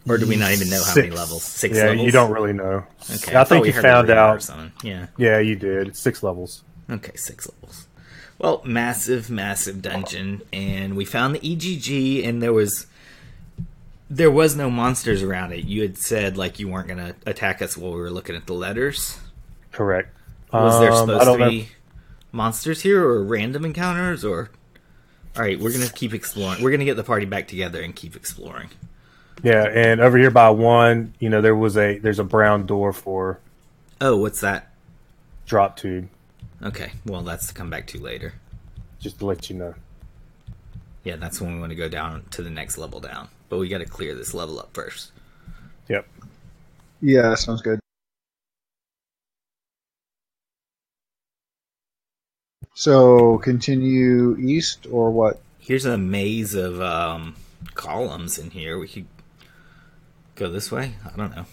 [SPEAKER 4] Or do we not even know how many
[SPEAKER 1] 6.
[SPEAKER 4] levels? 6
[SPEAKER 1] Yeah,
[SPEAKER 4] levels?
[SPEAKER 1] you don't really know.
[SPEAKER 4] Okay,
[SPEAKER 1] I
[SPEAKER 4] thought
[SPEAKER 1] think
[SPEAKER 4] we
[SPEAKER 1] you
[SPEAKER 4] heard
[SPEAKER 1] found
[SPEAKER 4] a rumor or
[SPEAKER 1] out.
[SPEAKER 4] something. Yeah.
[SPEAKER 1] Yeah, you did. It's 6 levels.
[SPEAKER 4] Okay, 6 levels. Well, massive, massive dungeon, and we found the EGG, and there was no monsters around it. You had said like you weren't going to attack us while we were looking at the letters.
[SPEAKER 1] Correct.
[SPEAKER 4] Was there
[SPEAKER 1] I
[SPEAKER 4] supposed
[SPEAKER 1] don't
[SPEAKER 4] to
[SPEAKER 1] know.
[SPEAKER 4] be monsters here, or random encounters, or? All right, we're gonna keep exploring. We're gonna get the party back together and keep exploring.
[SPEAKER 1] Yeah, and over here by 1, there's a brown door for
[SPEAKER 4] Oh, what's that?
[SPEAKER 1] drop tube,
[SPEAKER 4] Okay, well, that's to come back to later.
[SPEAKER 1] just to let you know.
[SPEAKER 4] Yeah, that's when we want to go down to the next level down. But we got to clear this level up first.
[SPEAKER 1] Yep.
[SPEAKER 6] Yeah, that sounds good. So continue east or what?
[SPEAKER 4] Here's a maze of columns in here. We could go this way. I don't know.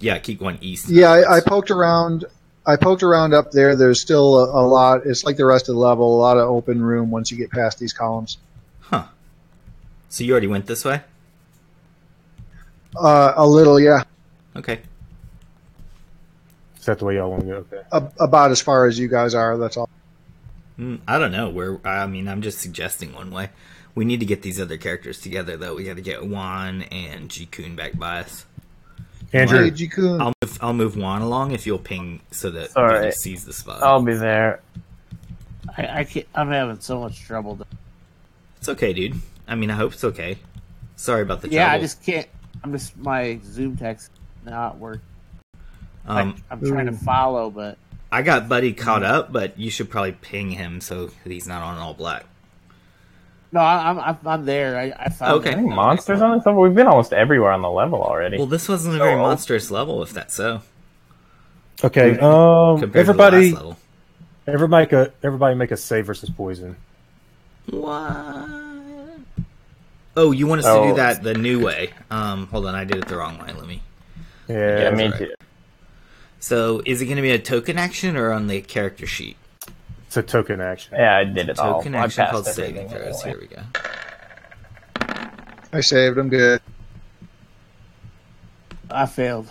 [SPEAKER 4] Yeah, keep going east.
[SPEAKER 6] Yeah, I poked around. I poked around up there. There's still a lot. It's like the rest of the level. A lot of open room once you get past these columns.
[SPEAKER 4] Huh. So you already went this way?
[SPEAKER 6] A little, yeah.
[SPEAKER 4] Okay.
[SPEAKER 1] Is that the way y'all want to go? Okay.
[SPEAKER 6] About as far as you guys are. That's all.
[SPEAKER 4] I don't know. I'm just suggesting one way. We need to get these other characters together, though. We got to get Juan and Ji-kun back by us.
[SPEAKER 1] Andrew,
[SPEAKER 6] Hey, Ji-kun.
[SPEAKER 4] I'll move Juan along if you'll ping so that
[SPEAKER 3] Sorry.
[SPEAKER 4] he sees the spot.
[SPEAKER 3] I'll be there.
[SPEAKER 2] I can't, I'm having so much trouble.
[SPEAKER 4] It's okay, dude. I mean, I hope it's okay. Sorry about the
[SPEAKER 2] Yeah,
[SPEAKER 4] trouble.
[SPEAKER 2] I just can't. My Zoom text not work.
[SPEAKER 4] Um,
[SPEAKER 2] I'm trying to follow, but
[SPEAKER 4] I got Buddy caught up, but you should probably ping him so he's not on all black.
[SPEAKER 2] no, I'm there. I found
[SPEAKER 4] Okay.
[SPEAKER 2] it.
[SPEAKER 3] Any monsters on this level? We've been almost everywhere on the level already.
[SPEAKER 4] Well, this wasn't a very monstrous level, if that's so.
[SPEAKER 1] okay.
[SPEAKER 4] Compared
[SPEAKER 1] Everybody,
[SPEAKER 4] to the last level.
[SPEAKER 1] everybody make a save versus poison.
[SPEAKER 4] What? Oh, you want us to
[SPEAKER 3] Oh.
[SPEAKER 4] do that the new way? Hold on, I did it the wrong way. Let me.
[SPEAKER 1] Yeah.
[SPEAKER 3] yeah, me
[SPEAKER 4] right.
[SPEAKER 3] too.
[SPEAKER 4] So, is it going to be a token action or on the character sheet?
[SPEAKER 1] It's a token action.
[SPEAKER 3] Yeah, I did it all.
[SPEAKER 4] Token
[SPEAKER 3] I
[SPEAKER 4] action
[SPEAKER 3] passed
[SPEAKER 4] called
[SPEAKER 3] everything
[SPEAKER 4] saving throws.
[SPEAKER 3] anyway.
[SPEAKER 4] Here we go.
[SPEAKER 6] I saved. I'm good.
[SPEAKER 2] I failed.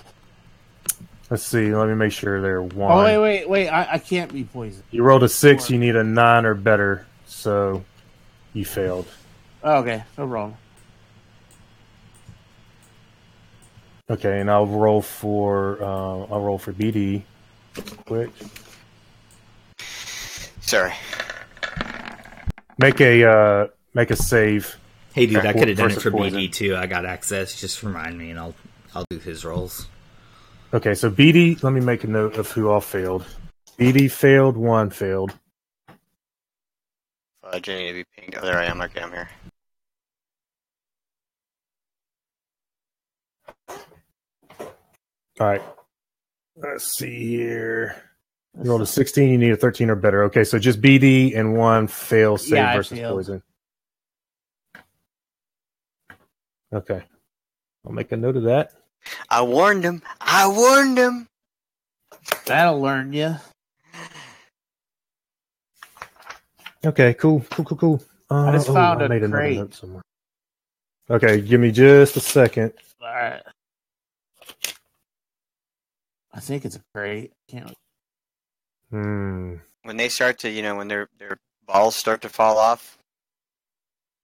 [SPEAKER 1] Let's see. Let me make sure they're 1.
[SPEAKER 2] Oh wait! I can't be poisoned.
[SPEAKER 1] You rolled a 6. You need a 9 or better. So you failed.
[SPEAKER 2] Oh, okay, no problem.
[SPEAKER 1] Okay, and I'll roll for BD. Quick.
[SPEAKER 5] Sorry.
[SPEAKER 1] Make a save.
[SPEAKER 4] Hey, dude, I
[SPEAKER 1] For-
[SPEAKER 4] could have done
[SPEAKER 1] for
[SPEAKER 4] it for
[SPEAKER 1] poison.
[SPEAKER 4] BD too. I got access. Just remind me, and I'll do his rolls.
[SPEAKER 1] Okay, so BD. Let me make a note of who all failed. BD failed. Juan failed.
[SPEAKER 5] Jenny to be pinged. Oh, there I am. Okay, I'm here.
[SPEAKER 1] All right. Let's see here. You rolled a 16. You need a 13 or better. Okay, so just BD and one fail save
[SPEAKER 2] Yeah, I
[SPEAKER 1] versus
[SPEAKER 2] failed.
[SPEAKER 1] poison. Okay, I'll make a note of that.
[SPEAKER 5] I warned him. I warned him.
[SPEAKER 2] That'll learn you.
[SPEAKER 1] Okay, cool.
[SPEAKER 2] I just found
[SPEAKER 1] I
[SPEAKER 2] a
[SPEAKER 1] made another
[SPEAKER 2] crate.
[SPEAKER 1] note somewhere. Okay, give me just a second.
[SPEAKER 2] All right. I think it's a crate. Can't.
[SPEAKER 5] When they start to, when their balls start to fall off,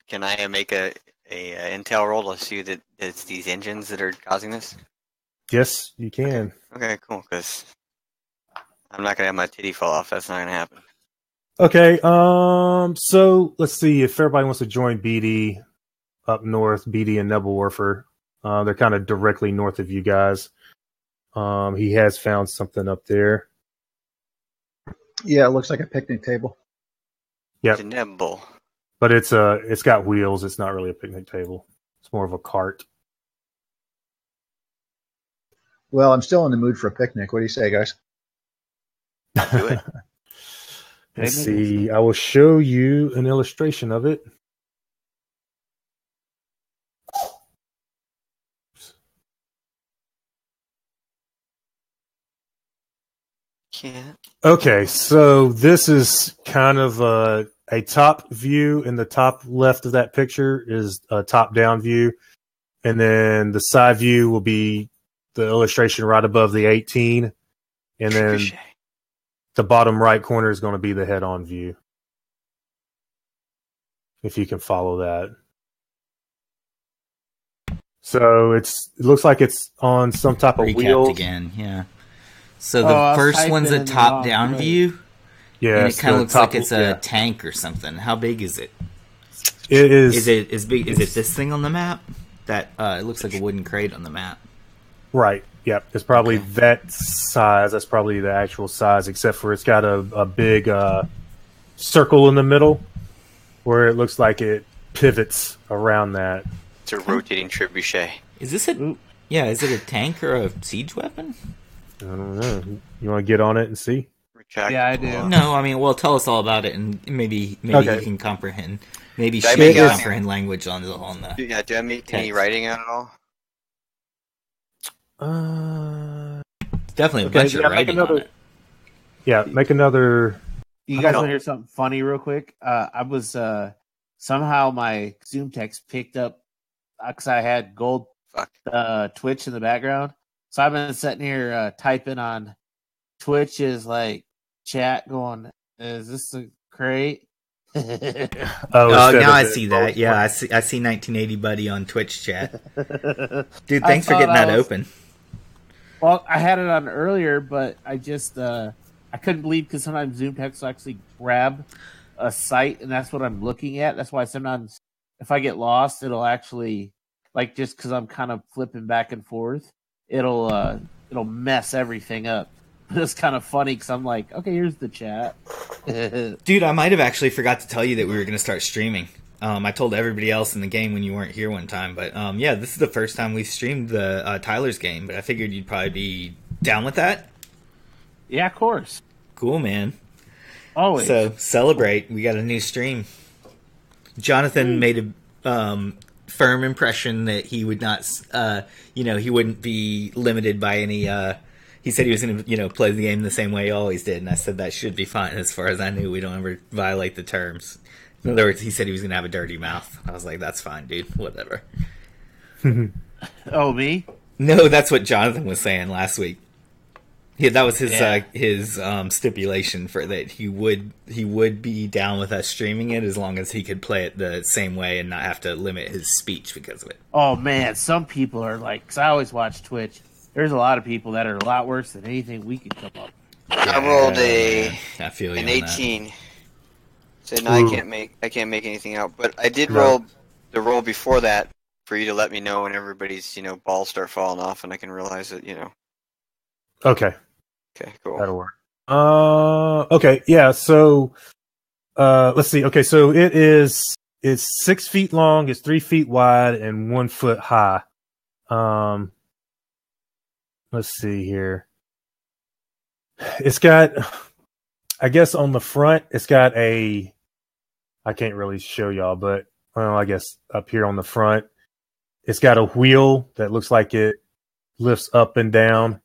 [SPEAKER 5] can I make a intel roll to see that it's these engines that are causing this?
[SPEAKER 1] Yes, you can.
[SPEAKER 5] Okay, cool. Because I'm not gonna have my titty fall off. That's not gonna happen.
[SPEAKER 1] Okay, so let's see if everybody wants to join BD up north. BD and Nebelwerfer. They're kind of directly north of you guys. He has found something up there.
[SPEAKER 6] Yeah, it looks like a picnic table.
[SPEAKER 1] Yep.
[SPEAKER 5] It's a nibble.
[SPEAKER 1] But it's got wheels. It's not really a picnic table. It's more of a cart.
[SPEAKER 6] Well, I'm still in the mood for a picnic. What do you say, guys?
[SPEAKER 5] Do it.
[SPEAKER 1] Let's see. I will show you an illustration of it.
[SPEAKER 5] Can't.
[SPEAKER 1] Okay, so this is kind of a top view. In the top left of that picture is a top-down view. And then the side view will be the illustration right above the 18. And then the bottom right corner is going to be the head-on view. If you can follow that. So it looks like it's on some type of
[SPEAKER 4] Recapped
[SPEAKER 1] wheel.
[SPEAKER 4] again, yeah. So the first one's a top-down view.
[SPEAKER 1] Yeah,
[SPEAKER 4] and it kind of looks like it's a tank or something. How big is it?
[SPEAKER 1] It is.
[SPEAKER 4] Is it as big? Is it this thing on the map? That it looks like a wooden crate on the map.
[SPEAKER 1] Right. Yep. It's probably that size. That's probably the actual size, except for it's got a big circle in the middle where it looks like it pivots around that.
[SPEAKER 5] It's a rotating trebuchet.
[SPEAKER 4] Is this a? Yeah. Is it a tank or a siege weapon?
[SPEAKER 1] I don't know. You want to get on it and see?
[SPEAKER 2] Yeah, I do.
[SPEAKER 4] No, I mean, well, tell us all about it, and maybe you can comprehend. Maybe
[SPEAKER 5] Do I
[SPEAKER 4] she
[SPEAKER 5] make
[SPEAKER 4] can
[SPEAKER 5] a-
[SPEAKER 4] comprehend language on the.
[SPEAKER 5] Yeah, do I make any
[SPEAKER 4] Text.
[SPEAKER 5] writing out at all?
[SPEAKER 4] Definitely a
[SPEAKER 1] Okay,
[SPEAKER 4] bunch of
[SPEAKER 1] yeah, make
[SPEAKER 4] writing on
[SPEAKER 1] another-
[SPEAKER 4] it.
[SPEAKER 1] Yeah. Make another.
[SPEAKER 2] You guys want to hear something funny real quick? I was somehow my Zoom text picked up because I had gold Twitch in the background. So I've been sitting here typing on Twitch's like chat, going, "Is this a crate?"
[SPEAKER 4] Oh, now I see that. Yeah, I see 1980 Buddy on Twitch chat. Dude, thanks for getting that open.
[SPEAKER 2] Well, I had it on earlier, but I just I couldn't believe because sometimes Zoom text will actually grab a site, and that's what I'm looking at. That's why sometimes if I get lost, it'll actually like just because I'm kind of flipping back and forth, it'll mess everything up. But it's kind of funny because I'm like, okay, here's the chat.
[SPEAKER 4] Dude, I might have actually forgot to tell you that we were going to start streaming. I told everybody else in the game when you weren't here one time, but yeah, this is the first time we've streamed the Tyler's game, but I figured you'd probably be down with that.
[SPEAKER 2] Yeah, of course.
[SPEAKER 4] Cool, man.
[SPEAKER 2] Always.
[SPEAKER 4] So, celebrate. We got a new stream. Jonathan made a firm impression that he would not, he wouldn't be limited by any, he said he was going to, play the game the same way he always did, and I said that should be fine. As far as I knew, we don't ever violate the terms. In other words, he said he was going to have a dirty mouth. I was like, that's fine, dude. Whatever.
[SPEAKER 2] Oh, me?
[SPEAKER 4] No, that's what Jonathan was saying last week. Yeah, that was his stipulation for that he would be down with us streaming it as long as he could play it the same way and not have to limit his speech because of it.
[SPEAKER 2] Oh man, some people are like, because I always watch Twitch. There's a lot of people that are a lot worse than anything we could come up with.
[SPEAKER 5] I rolled
[SPEAKER 4] I feel you
[SPEAKER 5] an
[SPEAKER 4] on that.
[SPEAKER 5] 18. So now I can't make anything out. But I did roll the roll before that for you to let me know when everybody's balls start falling off, and I can realize it.
[SPEAKER 1] Okay.
[SPEAKER 5] Okay, cool.
[SPEAKER 1] That'll work. Okay, yeah. So, let's see. Okay, so it's 6 feet long, it's 3 feet wide, and 1 foot high. Let's see here. It's got, I guess on the front, it's got I can't really show y'all, but I guess up here on the front, it's got a wheel that looks like it lifts up and down.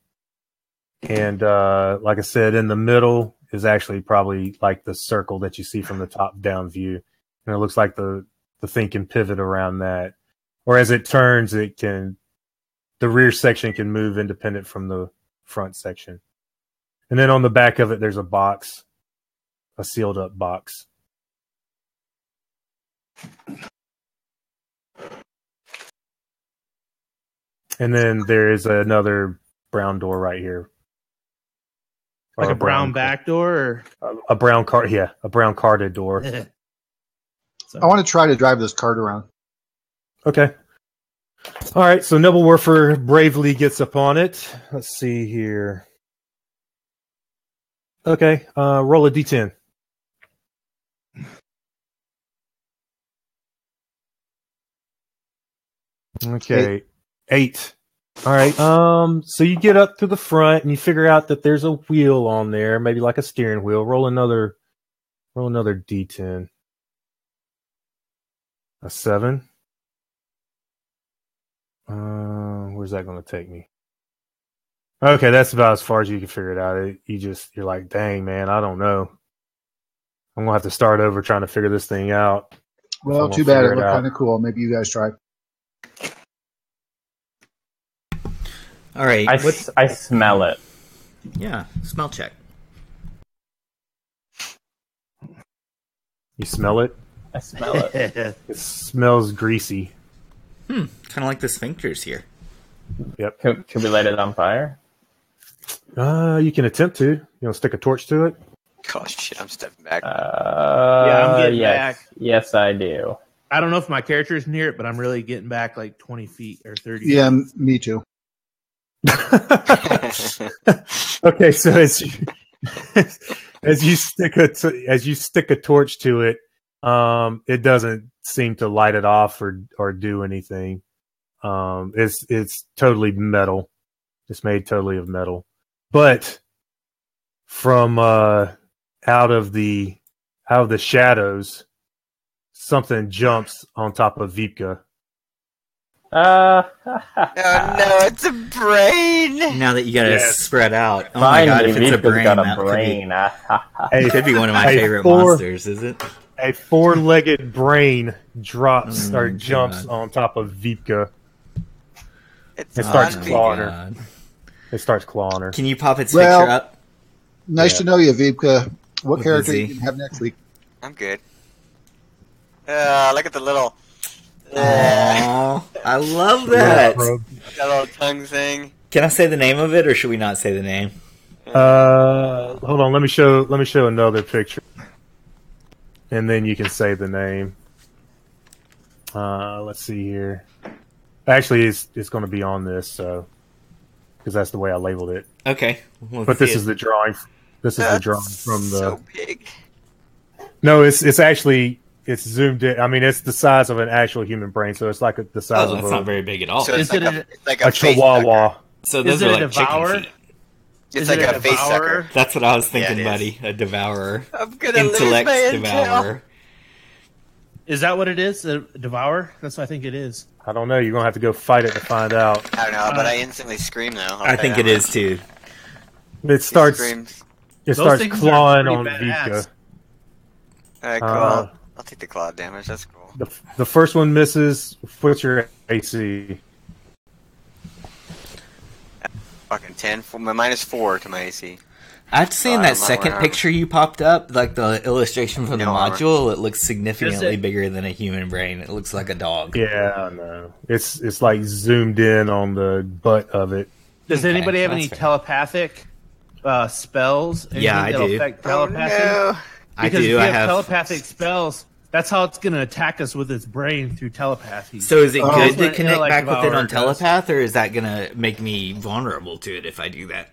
[SPEAKER 1] And like I said, in the middle is actually probably like the circle that you see from the top down view. And it looks like the thing can pivot around that. Or as it turns, the rear section can move independent from the front section. And then on the back of it, there's a box, a sealed up box. And then there is another brown door right here.
[SPEAKER 7] Like a brown back door?
[SPEAKER 1] Or a brown car, yeah, a brown carded door.
[SPEAKER 6] I want to try to drive this cart around.
[SPEAKER 1] Okay. All right, so Noble Warfer bravely gets upon it. Let's see here. Okay, roll a d10. Okay, 8. All right, so you get up to the front and you figure out that there's a wheel on there, maybe like a steering wheel. Roll another d10. A 7. Where's that going to take me? Okay, that's about as far as you can figure it out. You're like, dang, man, I don't know. I'm gonna have to start over trying to figure this thing out.
[SPEAKER 6] Well, too bad. It looked kind of cool. Maybe you guys try.
[SPEAKER 4] All right.
[SPEAKER 3] I smell it.
[SPEAKER 4] Yeah, smell check.
[SPEAKER 1] You smell it?
[SPEAKER 3] I smell it.
[SPEAKER 1] It smells greasy.
[SPEAKER 4] Kind of like the sphincters here.
[SPEAKER 1] Yep.
[SPEAKER 3] Could we light it on fire?
[SPEAKER 1] You can attempt to. Stick a torch to it.
[SPEAKER 5] Oh shit! I'm stepping back.
[SPEAKER 7] Yeah, I'm getting back.
[SPEAKER 3] Yes, I do.
[SPEAKER 7] I don't know if my character is near it, but I'm really getting back like 20 feet or 30
[SPEAKER 6] Yeah,
[SPEAKER 7] feet.
[SPEAKER 6] me too.
[SPEAKER 1] Okay, so as you stick a torch to it, it doesn't seem to light it off or do anything. It's totally metal. It's made totally of metal, but from out of the shadows, something jumps on top of Vipka.
[SPEAKER 5] Oh no, it's a brain!
[SPEAKER 4] Now that you got to spread out. Oh
[SPEAKER 3] Finally,
[SPEAKER 4] my god, if it's a
[SPEAKER 3] Vipka's
[SPEAKER 4] brain,
[SPEAKER 3] got a
[SPEAKER 4] that
[SPEAKER 3] brain.
[SPEAKER 4] could be one of my favorite monsters, is it?
[SPEAKER 1] A 4-legged brain drops or jumps on top of Vipka.
[SPEAKER 5] It's
[SPEAKER 1] It starts
[SPEAKER 5] on me.
[SPEAKER 1] clawing her. It starts clawing her.
[SPEAKER 4] Can you pop its
[SPEAKER 6] Well-
[SPEAKER 4] picture up?
[SPEAKER 6] Nice to know you, Vipka. What
[SPEAKER 4] Look
[SPEAKER 6] character
[SPEAKER 4] easy.
[SPEAKER 6] you can have next week?
[SPEAKER 5] I'm good. Look at the little,
[SPEAKER 4] Aww, I love that.
[SPEAKER 5] that little tongue thing.
[SPEAKER 4] Can I say the name of it, or should we not say the name?
[SPEAKER 1] Hold on. Let me show another picture, and then you can say the name. Let's see here. Actually, it's going to be on this, so because that's the way I labeled it.
[SPEAKER 4] Okay. We'll
[SPEAKER 1] But
[SPEAKER 4] see
[SPEAKER 1] this
[SPEAKER 4] it.
[SPEAKER 1] is the drawing. This is the drawing from the.
[SPEAKER 5] So big.
[SPEAKER 1] No, it's actually zoomed in. I mean, it's the size of an actual human brain, so it's like the size
[SPEAKER 4] Oh,
[SPEAKER 1] of
[SPEAKER 4] that's not very big at all.
[SPEAKER 5] So it's
[SPEAKER 7] Is
[SPEAKER 5] like,
[SPEAKER 7] it
[SPEAKER 5] it's like
[SPEAKER 1] a
[SPEAKER 5] face
[SPEAKER 1] chihuahua.
[SPEAKER 5] sucker.
[SPEAKER 4] So those
[SPEAKER 7] Is it
[SPEAKER 4] are
[SPEAKER 7] a
[SPEAKER 4] like chicken
[SPEAKER 7] devourer?
[SPEAKER 4] feet.
[SPEAKER 5] It's
[SPEAKER 7] Is
[SPEAKER 5] like
[SPEAKER 7] it
[SPEAKER 5] a face
[SPEAKER 7] devourer?
[SPEAKER 5] sucker.
[SPEAKER 4] That's what I was thinking,
[SPEAKER 5] Yeah, it
[SPEAKER 4] buddy. A devourer.
[SPEAKER 5] I'm gonna lose
[SPEAKER 4] Intellect
[SPEAKER 5] my intel.
[SPEAKER 4] devourer.
[SPEAKER 7] Is that what it is? A devourer? That's what I think it is.
[SPEAKER 1] I don't know. You're gonna have to go fight it to find out.
[SPEAKER 5] I don't know, but I instantly scream though.
[SPEAKER 4] I think it is too.
[SPEAKER 1] It starts.
[SPEAKER 5] Screams.
[SPEAKER 1] It
[SPEAKER 7] Those
[SPEAKER 1] starts
[SPEAKER 7] things are
[SPEAKER 1] clawing
[SPEAKER 7] pretty
[SPEAKER 1] on
[SPEAKER 7] badass.
[SPEAKER 1] Vika.
[SPEAKER 5] Alright, cool.
[SPEAKER 1] Uh,
[SPEAKER 5] I'll take the claw damage. That's cool.
[SPEAKER 1] The first one misses. What's your AC?
[SPEAKER 5] Fucking 10. My -4 to my AC.
[SPEAKER 4] I'd say in
[SPEAKER 5] I'm
[SPEAKER 4] that
[SPEAKER 5] not
[SPEAKER 4] second
[SPEAKER 5] wearing
[SPEAKER 4] picture you popped up, like the illustration from the
[SPEAKER 5] No armor.
[SPEAKER 4] module, it looks significantly
[SPEAKER 7] Is it-
[SPEAKER 4] bigger than a human brain. It looks like a dog.
[SPEAKER 1] Yeah, I know. It's like zoomed in on the butt of it.
[SPEAKER 7] Does
[SPEAKER 4] Okay,
[SPEAKER 7] anybody have
[SPEAKER 4] that's
[SPEAKER 7] any
[SPEAKER 4] fair.
[SPEAKER 7] telepathic spells? Anything
[SPEAKER 4] Yeah, I
[SPEAKER 7] that'll
[SPEAKER 4] do.
[SPEAKER 7] Affect
[SPEAKER 5] Oh
[SPEAKER 7] telepathy?
[SPEAKER 5] no.
[SPEAKER 4] I
[SPEAKER 7] Because if
[SPEAKER 4] do.
[SPEAKER 7] you
[SPEAKER 4] I
[SPEAKER 7] have
[SPEAKER 4] have
[SPEAKER 7] telepathic spells, that's how it's going to attack us with its brain through telepathy.
[SPEAKER 4] So is it good to
[SPEAKER 7] What
[SPEAKER 4] connect
[SPEAKER 7] Intellect
[SPEAKER 4] back with it
[SPEAKER 7] Devourer
[SPEAKER 4] on
[SPEAKER 7] does.
[SPEAKER 4] telepath, or is that gonna make me vulnerable to it if I do that?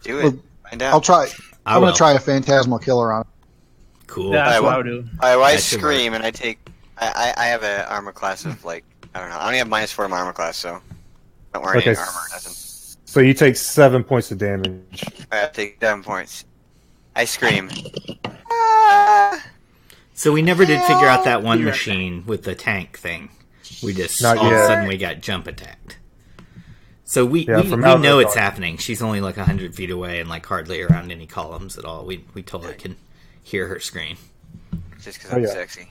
[SPEAKER 5] Do it.
[SPEAKER 6] Well,
[SPEAKER 5] Find out.
[SPEAKER 6] I'll try.
[SPEAKER 4] I
[SPEAKER 6] I'm
[SPEAKER 4] will.
[SPEAKER 6] going to try a phantasmal killer on it.
[SPEAKER 4] Cool.
[SPEAKER 7] Yeah, that's
[SPEAKER 5] Alright,
[SPEAKER 7] what I would do.
[SPEAKER 5] Alright, well, I
[SPEAKER 4] That should
[SPEAKER 5] scream and I take. I have an armor class of like I don't know. I only have -4 in my armor class, so don't wear
[SPEAKER 1] Okay.
[SPEAKER 5] any armor or nothing.
[SPEAKER 1] So you take 7 points of damage.
[SPEAKER 5] I take 7 points. I scream. Ah!
[SPEAKER 4] So we never did figure out that one
[SPEAKER 7] You're right.
[SPEAKER 4] machine with the tank thing. We just
[SPEAKER 1] Not
[SPEAKER 4] all of a
[SPEAKER 1] yet.
[SPEAKER 4] sudden we got jump attacked. So we
[SPEAKER 1] from
[SPEAKER 4] we
[SPEAKER 1] out
[SPEAKER 4] know
[SPEAKER 1] the
[SPEAKER 4] it's
[SPEAKER 1] dark.
[SPEAKER 4] happening. She's only like 100 feet away and like hardly around any columns at all. We totally can hear her scream.
[SPEAKER 5] Just because
[SPEAKER 1] Oh,
[SPEAKER 5] I'm
[SPEAKER 1] yeah.
[SPEAKER 5] sexy.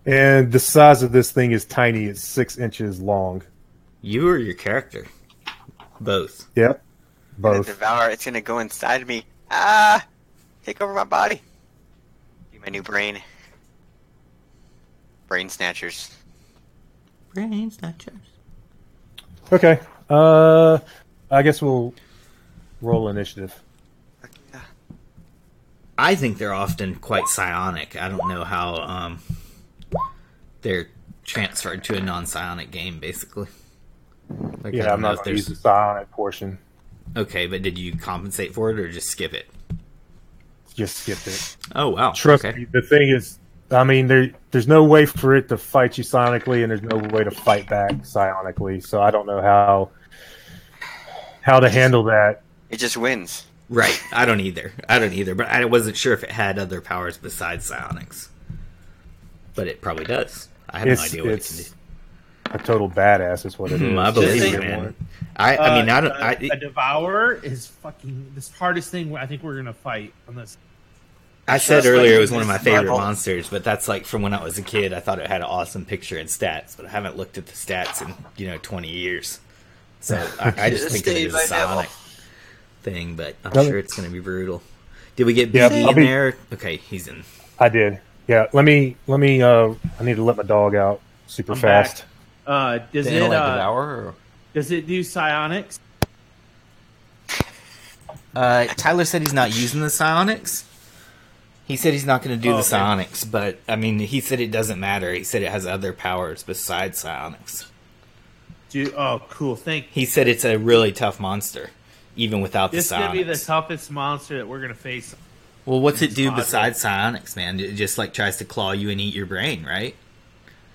[SPEAKER 1] And the size of this thing is tiny. It's 6 inches long.
[SPEAKER 4] You or your character? Both.
[SPEAKER 1] Yep.
[SPEAKER 5] The
[SPEAKER 1] Both.
[SPEAKER 5] Devourer, it's gonna go inside of me. Ah! Take over my body. Be my new brain. Brain snatchers.
[SPEAKER 4] Brain snatchers.
[SPEAKER 1] Okay. I guess we'll roll initiative.
[SPEAKER 4] I think they're often quite psionic. I don't know how they're transferred to a non-psionic game, basically. Like, I
[SPEAKER 1] Yeah,
[SPEAKER 4] don't
[SPEAKER 1] I'm
[SPEAKER 4] know
[SPEAKER 1] not
[SPEAKER 4] if
[SPEAKER 1] going to use
[SPEAKER 4] there's...
[SPEAKER 1] the psionic portion.
[SPEAKER 4] Okay, but did you compensate for it or just skip it?
[SPEAKER 1] Just skip it.
[SPEAKER 4] Oh, wow.
[SPEAKER 1] Trust
[SPEAKER 4] Okay.
[SPEAKER 1] me, the thing is, I mean, there's no way for it to fight you psionically, and there's no way to fight back psionically. So I don't know how to handle that.
[SPEAKER 5] It just wins.
[SPEAKER 4] Right. I don't either. But I wasn't sure if it had other powers besides psionics. But it probably does. I have no idea what it can do.
[SPEAKER 1] It's a total badass is what it is.
[SPEAKER 4] I believe
[SPEAKER 7] Just
[SPEAKER 4] you,
[SPEAKER 7] think-
[SPEAKER 4] man. I mean, I don't...
[SPEAKER 7] A Devourer is fucking the hardest thing I think we're going to fight on this.
[SPEAKER 4] I said
[SPEAKER 7] Just
[SPEAKER 4] earlier
[SPEAKER 7] like
[SPEAKER 4] it was one of my
[SPEAKER 7] this
[SPEAKER 4] favorite
[SPEAKER 7] level.
[SPEAKER 4] monsters, but that's like from when I was a kid. I thought it had an awesome picture and stats, but I haven't looked at the stats in 20 years. So I just think of it as a psionic thing, but I'm sure it's going to be brutal. Did we get
[SPEAKER 1] Yeah,
[SPEAKER 4] BD
[SPEAKER 1] I'll
[SPEAKER 4] in
[SPEAKER 1] be-
[SPEAKER 4] there? Okay, he's in.
[SPEAKER 1] I did. Yeah. Let me. I need to let my dog out super
[SPEAKER 7] I'm
[SPEAKER 1] fast.
[SPEAKER 7] back. Does
[SPEAKER 8] The
[SPEAKER 7] it
[SPEAKER 8] Intellect Devourer? Or...
[SPEAKER 7] does it do psionics?
[SPEAKER 4] Tyler said he's not using the psionics. He said he's not going to do the
[SPEAKER 7] okay.
[SPEAKER 4] psionics, but I mean, he said it doesn't matter. He said it has other powers besides psionics.
[SPEAKER 7] Oh, cool.
[SPEAKER 4] He said it's a really tough monster, even without the
[SPEAKER 7] This is going to be the
[SPEAKER 4] psionics.
[SPEAKER 7] toughest monster that we're going to face.
[SPEAKER 4] Well, what's it do
[SPEAKER 7] module.
[SPEAKER 4] besides psionics, man? It just like tries to claw you and eat your brain, right?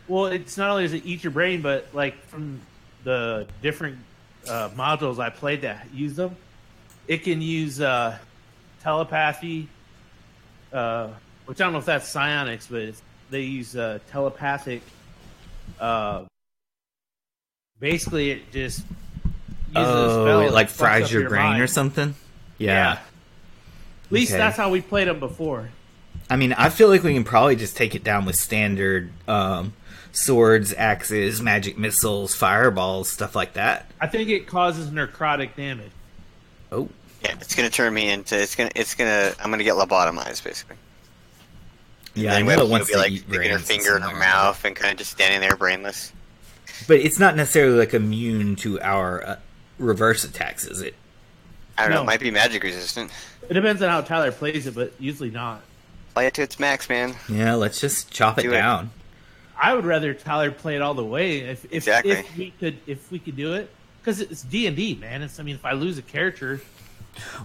[SPEAKER 7] Well, it's not only does it eat your brain, but like from the different modules I played that use them, it can use telepathy, which I don't know if that's psionics, but they use telepathic. Basically, it just uses a spell
[SPEAKER 4] it like
[SPEAKER 7] that fucks
[SPEAKER 4] fries
[SPEAKER 7] up
[SPEAKER 4] your brain
[SPEAKER 7] mind.
[SPEAKER 4] or something?
[SPEAKER 7] Yeah.
[SPEAKER 4] Yeah.
[SPEAKER 7] At least
[SPEAKER 4] Okay.
[SPEAKER 7] that's how we played them before.
[SPEAKER 4] I mean, I feel like we can probably just take it down with standard swords, axes, magic missiles, fireballs, stuff like that.
[SPEAKER 7] I think it causes necrotic damage.
[SPEAKER 4] Oh.
[SPEAKER 5] Yeah, it's gonna turn me into. I'm gonna get lobotomized, basically.
[SPEAKER 4] Yeah, I
[SPEAKER 5] And
[SPEAKER 4] know
[SPEAKER 5] then
[SPEAKER 4] it wants
[SPEAKER 5] be
[SPEAKER 4] to
[SPEAKER 5] like
[SPEAKER 4] eat
[SPEAKER 5] sticking her
[SPEAKER 4] brains
[SPEAKER 5] finger in her
[SPEAKER 4] somewhere.
[SPEAKER 5] mouth and kind of just standing there brainless.
[SPEAKER 4] But it's not necessarily like immune to our reverse attacks, is it?
[SPEAKER 5] I don't know.
[SPEAKER 7] No.
[SPEAKER 5] It might be magic resistant.
[SPEAKER 7] It depends on how Tyler plays it, but usually not.
[SPEAKER 5] Play it to its max, man.
[SPEAKER 4] Yeah, let's just chop it
[SPEAKER 5] Do it.
[SPEAKER 4] down.
[SPEAKER 7] I would rather Tyler play it all the way if
[SPEAKER 5] Exactly.
[SPEAKER 7] if we could do it, because it's D&D, man. I mean, if I lose a character,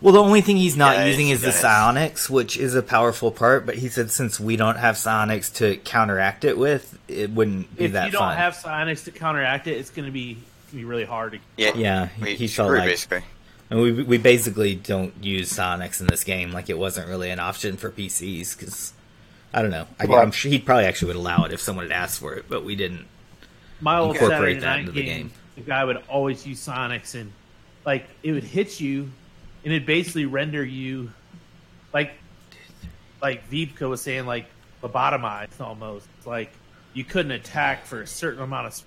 [SPEAKER 4] Well, the only thing he's not
[SPEAKER 5] Guys,
[SPEAKER 4] using is the
[SPEAKER 5] guys.
[SPEAKER 4] psionics, which is a powerful part, but he said since we don't have psionics to counteract it with, it wouldn't be
[SPEAKER 7] if
[SPEAKER 4] that
[SPEAKER 7] you don't
[SPEAKER 4] fun.
[SPEAKER 7] have psionics to counteract it, it's going to be really hard.
[SPEAKER 4] Yeah,
[SPEAKER 5] we
[SPEAKER 4] he felt
[SPEAKER 5] screwed,
[SPEAKER 4] like...
[SPEAKER 5] basically.
[SPEAKER 4] And we basically don't use psionics in this game. Like, it wasn't really an option for PCs, because, I don't know. I'm sure he probably actually would allow it if someone had asked for it, but we didn't.
[SPEAKER 7] My old
[SPEAKER 4] Incorporate
[SPEAKER 7] Saturday
[SPEAKER 4] that
[SPEAKER 7] night
[SPEAKER 4] into the
[SPEAKER 7] game,
[SPEAKER 4] game.
[SPEAKER 7] the guy would always use psionics, and like it would hit you, and it'd basically render you like Vipka was saying, like lobotomized almost. It's like you couldn't attack for a certain amount of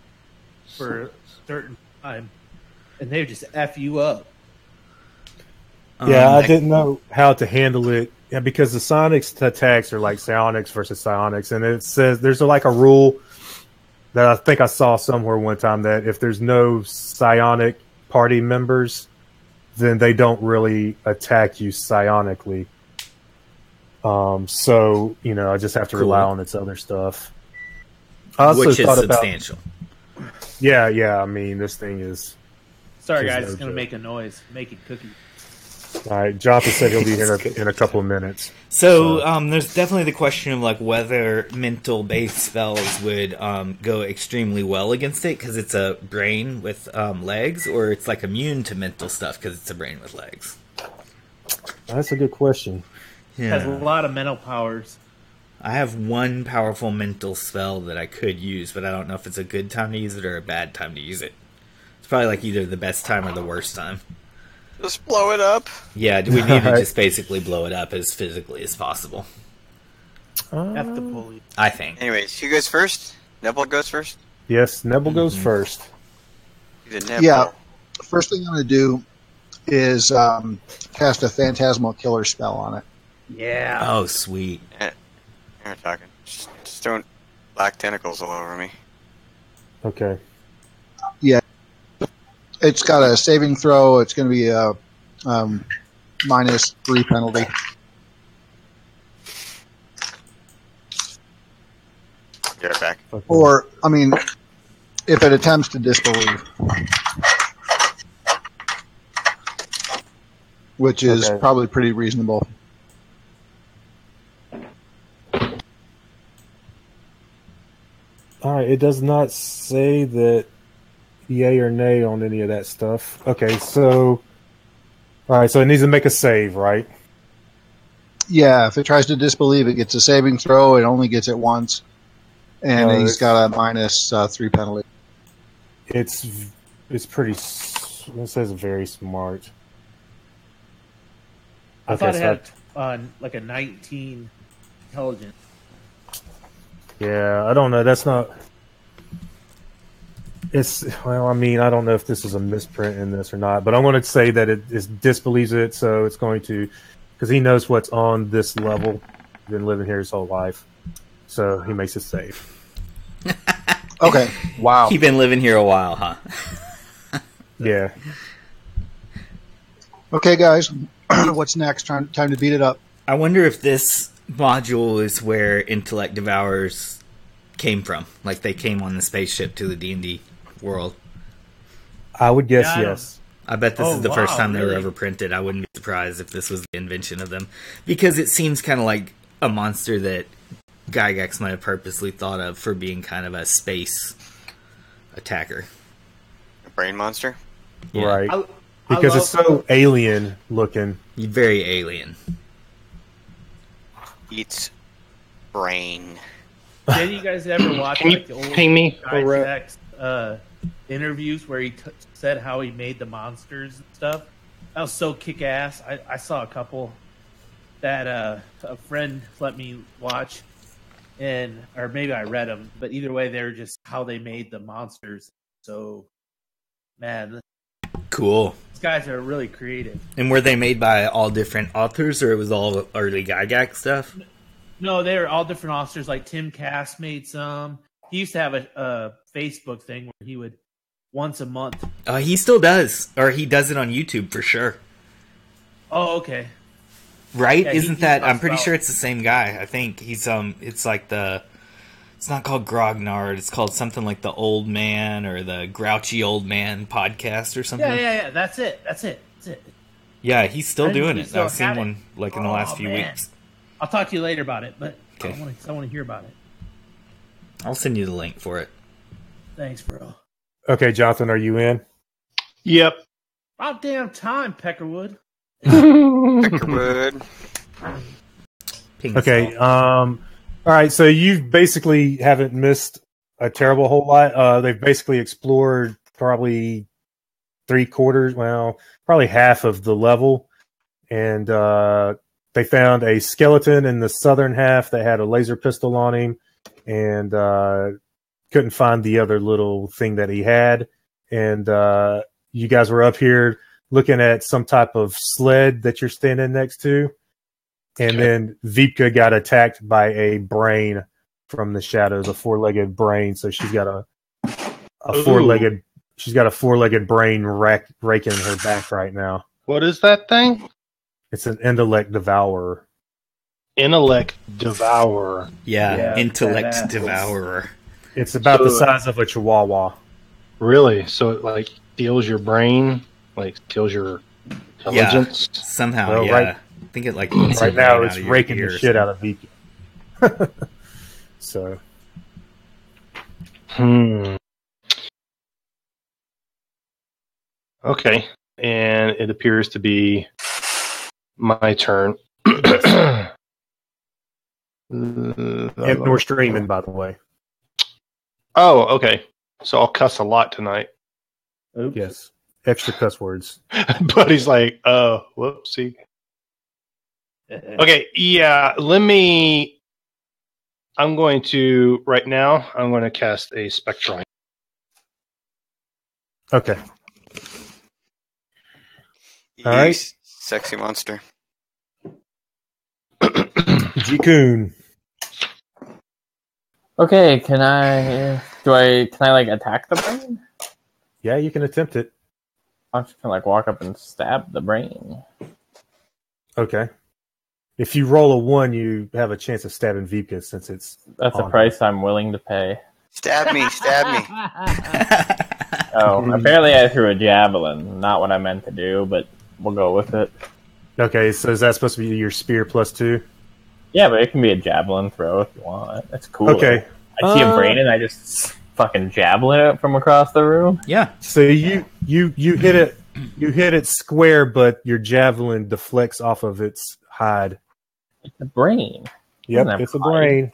[SPEAKER 7] for a certain time, and they would just f you up.
[SPEAKER 1] Yeah, I
[SPEAKER 4] Like-
[SPEAKER 1] didn't know how to handle it because the psionics attacks are like psionics versus psionics, and it says there's like a rule that I think I saw somewhere one time that if there's no psionic party members, then they don't really attack you psionically. So I just have to rely
[SPEAKER 4] Cool.
[SPEAKER 1] on its other stuff. I also
[SPEAKER 4] Which is
[SPEAKER 1] thought
[SPEAKER 4] substantial.
[SPEAKER 1] yeah. I mean, this thing is.
[SPEAKER 7] Sorry,
[SPEAKER 1] Just
[SPEAKER 7] guys,
[SPEAKER 1] no
[SPEAKER 7] it's gonna
[SPEAKER 1] joke.
[SPEAKER 7] make a noise, making cookies.
[SPEAKER 1] All right, Jonathan said he'll be here in a couple of minutes.
[SPEAKER 4] So there's definitely the question of like whether mental based spells would go extremely well against it because it's a brain with legs, or it's like immune to mental stuff because it's a brain with legs.
[SPEAKER 1] That's a good question.
[SPEAKER 7] Has a lot of mental powers.
[SPEAKER 4] I have one powerful mental spell that I could use, but I don't know if it's a good time to use it or a bad time to use it. It's probably like either the best time or the worst time.
[SPEAKER 5] Just blow it up.
[SPEAKER 4] Yeah, we need to just basically blow it up as physically as possible.
[SPEAKER 7] F the pulley.
[SPEAKER 4] I think.
[SPEAKER 5] Anyways, who goes first? Nebula goes first?
[SPEAKER 1] Yes, Nebel goes first.
[SPEAKER 5] He's a Nebula.
[SPEAKER 6] Yeah. First thing I'm going to do is cast a Phantasmal Killer spell on it.
[SPEAKER 7] Yeah.
[SPEAKER 4] Oh, sweet.
[SPEAKER 5] You're talking. Just don't black tentacles all over me.
[SPEAKER 1] Okay.
[SPEAKER 6] Yeah. It's got a saving throw. It's going to be a -3 penalty.
[SPEAKER 5] Get it back.
[SPEAKER 1] Okay.
[SPEAKER 6] Or, I mean, if it attempts to disbelieve. Which is
[SPEAKER 1] Okay.
[SPEAKER 6] probably pretty reasonable.
[SPEAKER 1] All right, it does not say that yay or nay on any of that stuff. Okay, so all right, so it needs to make a save, right?
[SPEAKER 6] Yeah, if it tries to disbelieve, it gets a saving throw. It only gets it once. And he's got a -3 penalty.
[SPEAKER 1] It's pretty. It says very smart.
[SPEAKER 7] I thought it
[SPEAKER 1] so
[SPEAKER 7] had like a 19 intelligence.
[SPEAKER 1] yeah, I don't know. That's not. It's well, I mean, I don't know if this is a misprint in this or not, but I'm going to say that it disbelieves it, so it's going to, because he knows what's on this level. He's been living here his whole life, so he makes it safe.
[SPEAKER 6] Okay. Wow.
[SPEAKER 4] You've been living here a while, huh?
[SPEAKER 1] Yeah.
[SPEAKER 6] Okay, guys. What's next? Time to beat it up.
[SPEAKER 4] I wonder if this module is where Intellect Devourers came from. Like they came on the spaceship to the D&D world.
[SPEAKER 1] I would guess
[SPEAKER 7] Yeah,
[SPEAKER 1] yes.
[SPEAKER 4] I bet this
[SPEAKER 7] Oh,
[SPEAKER 4] is the first
[SPEAKER 7] wow,
[SPEAKER 4] time they were
[SPEAKER 7] really?
[SPEAKER 4] ever printed. I wouldn't be surprised if this was the invention of them. Because it seems kind of like a monster that Gygax might have purposely thought of for being kind of a space attacker.
[SPEAKER 5] A brain monster?
[SPEAKER 4] Yeah.
[SPEAKER 1] Right.
[SPEAKER 7] I
[SPEAKER 1] Because
[SPEAKER 7] love-
[SPEAKER 1] it's so alien looking.
[SPEAKER 4] Very alien.
[SPEAKER 5] Eats brain.
[SPEAKER 7] Did you guys ever watch
[SPEAKER 8] Can you
[SPEAKER 7] like the old
[SPEAKER 8] ping me?
[SPEAKER 7] Gygax interviews where he said how he made the monsters and stuff? That was so kick ass. I saw a couple that a friend let me watch, or maybe I read them, but either way, they're just how they made the monsters. So, man,
[SPEAKER 4] Cool.
[SPEAKER 7] these guys are really creative.
[SPEAKER 4] And were they made by all different authors, or it was all early Gygax stuff?
[SPEAKER 7] No, they're all different authors. Like Tim Cass made some. He used to have a Facebook thing where he would once a month.
[SPEAKER 4] He still does. Or he does it on YouTube for sure.
[SPEAKER 7] Oh, okay.
[SPEAKER 4] Right?
[SPEAKER 7] Yeah,
[SPEAKER 4] Isn't
[SPEAKER 7] he
[SPEAKER 4] that...
[SPEAKER 7] talks
[SPEAKER 4] I'm pretty
[SPEAKER 7] about-
[SPEAKER 4] sure it's the same guy. I think he's... It's like the... It's not called Grognard. It's called something like the Old Man or the Grouchy Old Man podcast or something.
[SPEAKER 7] Yeah. That's it.
[SPEAKER 4] Yeah, he's still
[SPEAKER 7] I didn't
[SPEAKER 4] doing
[SPEAKER 7] know
[SPEAKER 4] it.
[SPEAKER 7] he still
[SPEAKER 4] I've seen
[SPEAKER 7] had it.
[SPEAKER 4] one like in the
[SPEAKER 7] Oh,
[SPEAKER 4] last few
[SPEAKER 7] man.
[SPEAKER 4] weeks.
[SPEAKER 7] I'll talk to you later about it, but
[SPEAKER 4] Okay.
[SPEAKER 7] I want to hear about it.
[SPEAKER 4] I'll send you the link for it.
[SPEAKER 7] Thanks, bro.
[SPEAKER 1] Okay, Jonathan, are you in?
[SPEAKER 8] Yep.
[SPEAKER 7] About damn time, Peckerwood.
[SPEAKER 5] Peckerwood.
[SPEAKER 4] Ping
[SPEAKER 1] Okay.
[SPEAKER 4] Saul.
[SPEAKER 1] All right. So you basically haven't missed a terrible whole lot. They've basically explored probably 3/4, well, probably half of the level, and they found a skeleton in the southern half that had a laser pistol on him, and couldn't find the other little thing that he had. And you guys were up here looking at some type of sled that you're standing next to. And then Vipka got attacked by a brain from the shadows, a 4-legged brain. So she's got a four-legged brain raking her back right now.
[SPEAKER 8] What is that thing?
[SPEAKER 1] It's an intellect devourer.
[SPEAKER 8] Intellect Devourer.
[SPEAKER 4] Yeah, intellect
[SPEAKER 7] badass.
[SPEAKER 4] devourer.
[SPEAKER 1] It's about the
[SPEAKER 8] So-
[SPEAKER 1] size of a chihuahua.
[SPEAKER 8] Really? So it like steals your brain, like steals your intelligence.
[SPEAKER 4] Somehow,
[SPEAKER 1] Well,
[SPEAKER 4] yeah.
[SPEAKER 1] right-
[SPEAKER 4] I think it like eats
[SPEAKER 1] Right
[SPEAKER 4] your
[SPEAKER 1] now,
[SPEAKER 4] brain
[SPEAKER 1] it's
[SPEAKER 4] out of your
[SPEAKER 1] raking the
[SPEAKER 4] ear or
[SPEAKER 1] shit out
[SPEAKER 4] something.
[SPEAKER 1] of Vika. So,
[SPEAKER 8] Okay, and it appears to be my turn.
[SPEAKER 1] and we're streaming, by the way.
[SPEAKER 8] Oh, okay. So I'll cuss a lot tonight.
[SPEAKER 7] Oops.
[SPEAKER 1] Yes, extra cuss words.
[SPEAKER 8] But he's like, whoopsie. Okay, yeah, I'm going to cast a Spectrum.
[SPEAKER 1] Okay.
[SPEAKER 5] You
[SPEAKER 1] All right.
[SPEAKER 5] sexy monster.
[SPEAKER 1] Jikun.
[SPEAKER 3] Okay, can I like attack the brain?
[SPEAKER 1] Yeah, you can attempt it.
[SPEAKER 3] I'm just gonna like walk up and stab the brain.
[SPEAKER 1] Okay. If you roll a 1, you have a chance of stabbing Vika since it's.
[SPEAKER 3] That's a
[SPEAKER 1] on
[SPEAKER 3] price I'm willing to pay.
[SPEAKER 5] Stab me, stab me.
[SPEAKER 3] Oh, apparently I threw a javelin. Not what I meant to do, but we'll go with it.
[SPEAKER 1] Okay, so is that supposed to be your spear +2?
[SPEAKER 3] Yeah, but it can be a javelin throw if you want. That's cool.
[SPEAKER 1] Okay.
[SPEAKER 3] I see a brain and I just fucking javelin it from across the room.
[SPEAKER 4] Yeah.
[SPEAKER 1] So you hit it. You hit it square, but your javelin deflects off of its hide.
[SPEAKER 3] It's a brain.
[SPEAKER 1] Yep,
[SPEAKER 3] Doesn't have
[SPEAKER 1] it's a
[SPEAKER 3] hide.
[SPEAKER 1] brain.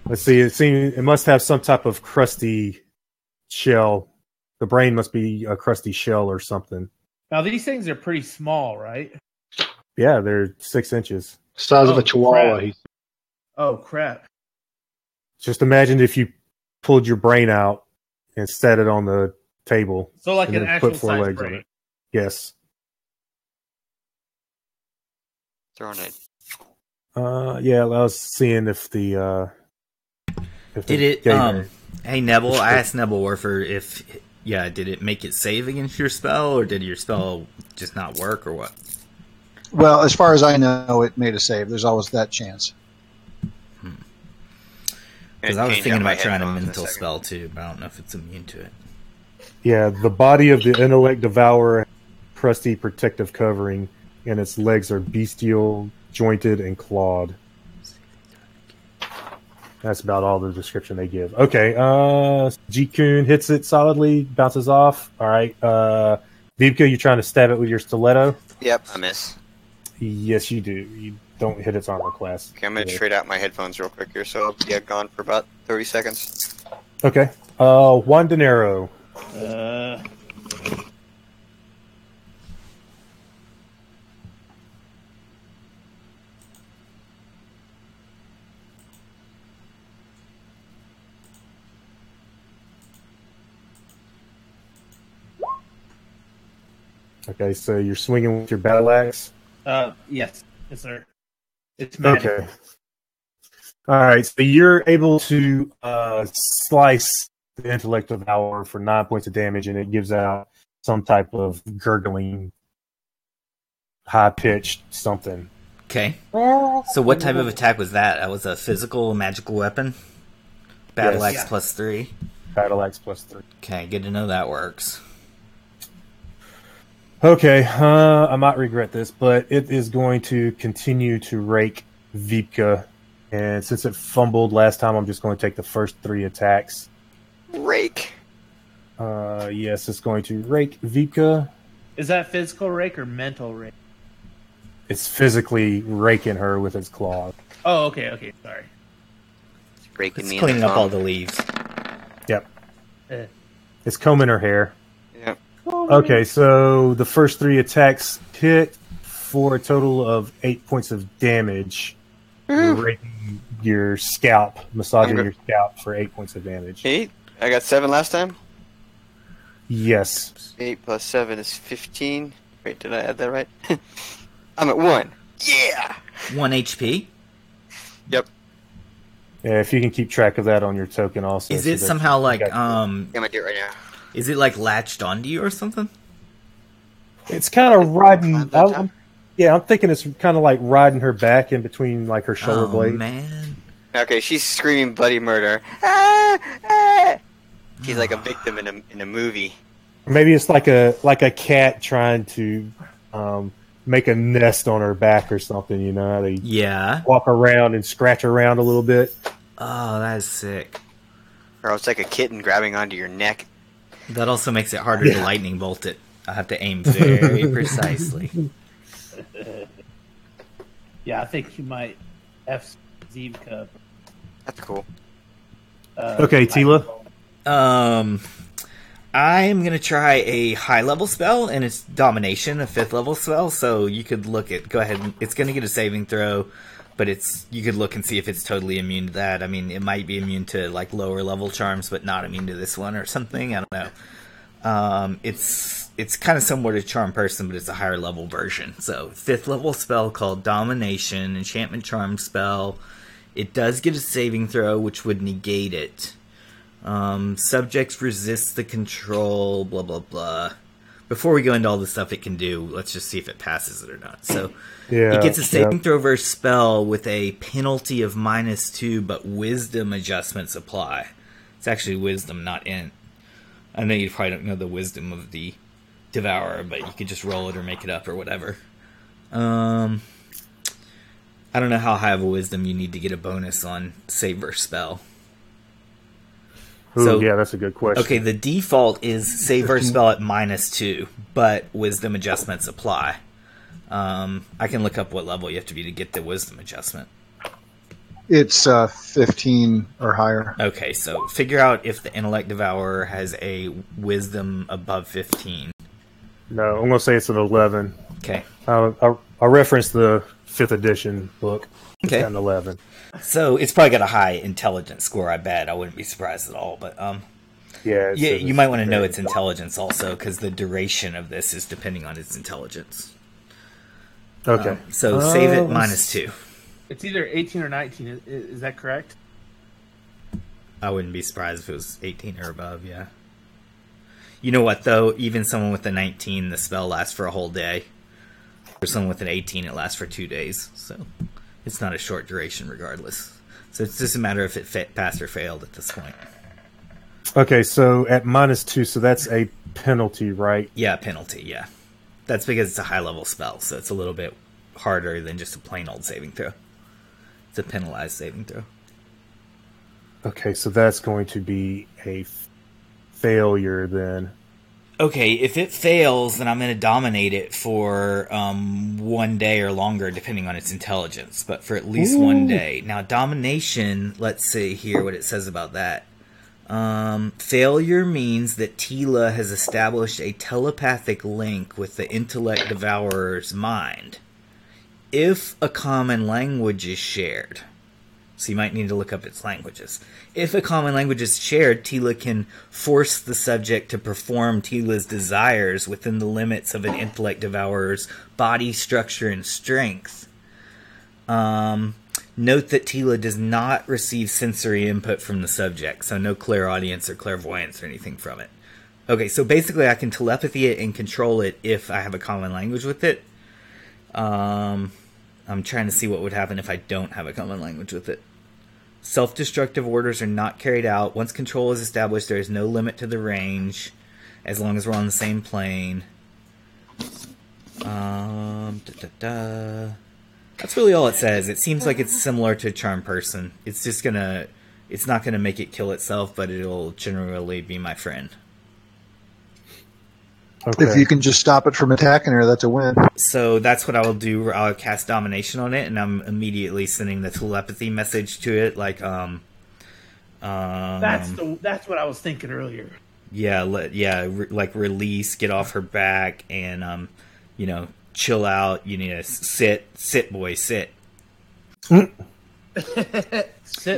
[SPEAKER 1] Let's see. It must have some type of crusty shell. The brain must be a crusty shell or something.
[SPEAKER 7] Now these things are pretty small, right?
[SPEAKER 1] Yeah, they're 6 inches.
[SPEAKER 8] Size of
[SPEAKER 7] Oh,
[SPEAKER 8] a chihuahua.
[SPEAKER 7] crap. Oh crap!
[SPEAKER 1] Just imagine if you pulled your brain out and set it on the table.
[SPEAKER 7] So like
[SPEAKER 1] and
[SPEAKER 7] an
[SPEAKER 1] then
[SPEAKER 7] actual
[SPEAKER 1] put 4
[SPEAKER 7] size
[SPEAKER 1] legs on
[SPEAKER 7] brain.
[SPEAKER 1] it. Yes.
[SPEAKER 5] Throwing it.
[SPEAKER 1] Yeah, I was seeing if the
[SPEAKER 4] Did it?
[SPEAKER 1] gamer-
[SPEAKER 4] Hey Nebel, I asked Nebelwerfer if did it make it save against your spell, or did your spell just not work, or what?
[SPEAKER 6] Well, as far as I know, it made a save. There's always that chance.
[SPEAKER 4] Because I was
[SPEAKER 5] Change
[SPEAKER 4] thinking
[SPEAKER 5] out my
[SPEAKER 4] about trying a
[SPEAKER 5] headphones in
[SPEAKER 4] mental
[SPEAKER 5] second.
[SPEAKER 4] spell too, but I don't know if it's immune to it.
[SPEAKER 1] Yeah, the body of the intellect devourer, crusty protective covering, and its legs are bestial, jointed, and clawed. That's about all the description they give. Okay, Jikun hits it solidly, bounces off. All right, Vibka, you trying to stab it with your stiletto?
[SPEAKER 5] Yep, I miss.
[SPEAKER 1] Yes, you do. You don't hit its armor class.
[SPEAKER 5] Okay, I'm gonna trade out my headphones real quick here, so I'll be gone for about 30 seconds.
[SPEAKER 1] Okay, Juan Dinero. Okay, so you're swinging with your battle axe.
[SPEAKER 7] Yes, sir. It's magic.
[SPEAKER 1] Okay. All right, so you're able to slice the intellect devourer for 9 points of damage, and it gives out some type of gurgling, high-pitched something.
[SPEAKER 4] Okay. So what type of attack was that? That was a physical magical weapon? Battle
[SPEAKER 1] Yes.
[SPEAKER 4] axe +3?
[SPEAKER 1] Battle axe +3.
[SPEAKER 4] Okay, good to know that works.
[SPEAKER 1] Okay, I might regret this, but it is going to continue to rake Vipka, and since it fumbled last time, I'm just going to take the first 3 attacks.
[SPEAKER 5] Rake.
[SPEAKER 1] Yes, it's going to rake Vipka.
[SPEAKER 7] Is that physical rake or mental rake?
[SPEAKER 1] It's physically raking her with its claws.
[SPEAKER 7] Oh, okay, sorry.
[SPEAKER 5] Raking
[SPEAKER 4] It's
[SPEAKER 5] me in
[SPEAKER 4] cleaning
[SPEAKER 5] the
[SPEAKER 4] up all
[SPEAKER 5] thumb.
[SPEAKER 4] the leaves.
[SPEAKER 1] Yep.
[SPEAKER 7] Eh.
[SPEAKER 1] It's combing her hair.
[SPEAKER 5] Yep.
[SPEAKER 1] Okay, so the first 3 attacks hit for a total of 8 points of damage. Raking your scalp, massaging
[SPEAKER 5] I'm
[SPEAKER 1] your scalp for 8 points of damage.
[SPEAKER 5] 8? I got 7 last time?
[SPEAKER 1] Yes.
[SPEAKER 5] 8 plus 7 is 15. Wait, did I add that right? I'm at 1. Yeah!
[SPEAKER 4] 1 HP?
[SPEAKER 5] Yep.
[SPEAKER 1] Yeah, if you can keep track of that on your token also.
[SPEAKER 4] Is
[SPEAKER 1] so
[SPEAKER 4] it
[SPEAKER 1] that
[SPEAKER 4] somehow
[SPEAKER 1] you
[SPEAKER 4] like,
[SPEAKER 1] got-
[SPEAKER 5] I'm gonna do it right now.
[SPEAKER 4] is it like latched onto you or something?
[SPEAKER 1] It's kind of riding... Yeah, I'm thinking it's kind of like riding her back in between like her shoulder blades.
[SPEAKER 4] Man.
[SPEAKER 5] Okay, she's screaming bloody murder. Ah, ah. She's like a victim in a movie.
[SPEAKER 1] Maybe it's like a cat trying to make a nest on her back or something. You know, they walk around and scratch around a little bit.
[SPEAKER 4] Oh, that is sick.
[SPEAKER 5] Or it's like a kitten grabbing onto your neck.
[SPEAKER 4] That also makes it harder to lightning bolt it. I have to aim very precisely.
[SPEAKER 7] Yeah, I think you might F Zivka.
[SPEAKER 5] That's cool.
[SPEAKER 1] Okay, Tila.
[SPEAKER 4] I'm going to try a high-level spell, and it's Domination, a 5th-level spell, so you could look at... Go ahead. It's going to get a saving throw, but you could look and see if it's totally immune to that. I mean, it might be immune to, like, lower-level charms, but not immune to this one or something. I don't know. It's kind of similar to Charm Person, but it's a higher-level version. So, 5th-level spell called Domination, enchantment charm spell. It does get a saving throw, which would negate it. Subjects resist the control, blah, blah, blah. Before we go into all the stuff it can do, let's just see if it passes it or not. So, it gets a saving throw versus spell with a penalty of -2, but wisdom adjustments apply. It's actually wisdom, not int. I know you probably don't know the wisdom of the Devourer, but you could just roll it or make it up or whatever. I don't know how high of a wisdom you need to get a bonus on save versus spell.
[SPEAKER 1] Ooh,
[SPEAKER 4] So,
[SPEAKER 1] yeah, that's a good question.
[SPEAKER 4] Okay, the default is save versus spell at -2, but wisdom adjustments apply. I can look up what level you have to be to get the wisdom adjustment.
[SPEAKER 6] It's 15 or higher.
[SPEAKER 4] Okay, so figure out if the Intellect Devourer has a wisdom above 15.
[SPEAKER 1] No, I'm going to say it's an 11.
[SPEAKER 4] Okay.
[SPEAKER 1] I referenced the 5th edition book. It's
[SPEAKER 4] Okay.
[SPEAKER 1] got an 11.
[SPEAKER 4] So it's probably got a high intelligence score, I bet. I wouldn't be surprised at all. But
[SPEAKER 1] Yeah,
[SPEAKER 4] you might want to know its intelligence also, because the duration of this is depending on its intelligence.
[SPEAKER 1] Okay.
[SPEAKER 4] So save it -2.
[SPEAKER 7] It's either 18 or 19. Is that correct?
[SPEAKER 4] I wouldn't be surprised if it was 18 or above, yeah. You know what, though? Even someone with a 19, the spell lasts for a whole day. For someone with an 18, it lasts for 2 days. So it's not a short duration regardless. So it's just a matter if it passed or failed at this point.
[SPEAKER 1] Okay, so at -2, so that's a penalty, right?
[SPEAKER 4] Yeah, penalty, yeah. That's because it's a high-level spell, so it's a little bit harder than just a plain old saving throw. It's a penalized saving throw.
[SPEAKER 1] Okay, so that's going to be a failure then.
[SPEAKER 4] Okay, if it fails, then I'm going to dominate it for 1 day or longer, depending on its intelligence, but for at least 1 day. Now, domination, let's see here what it says about that. Failure means that Tila has established a telepathic link with the Intellect Devourer's mind. If a common language is shared, so you might need to look up its languages. If a common language is shared, Tila can force the subject to perform Tila's desires within the limits of an Intellect Devourer's body structure and strength. Note that Tila does not receive sensory input from the subject, so no clairaudience or clairvoyance or anything from it. Okay, so basically I can telepathy it and control it if I have a common language with it. I'm trying to see what would happen if I don't have a common language with it. Self-destructive orders are not carried out. Once control is established, there is no limit to the range, as long as we're on the same plane. That's really all it says. It seems like it's similar to Charm Person. It's not gonna make it kill itself, but it'll generally be my friend.
[SPEAKER 1] Okay.
[SPEAKER 6] If you can just stop it from attacking her, that's a win.
[SPEAKER 4] So that's what I will do. I'll cast Domination on it, and I'm immediately sending the telepathy message to it, like
[SPEAKER 7] That's what I was thinking earlier.
[SPEAKER 4] yeah, like release, get off her back, and chill out. You need to sit, boy, sit.
[SPEAKER 7] Sit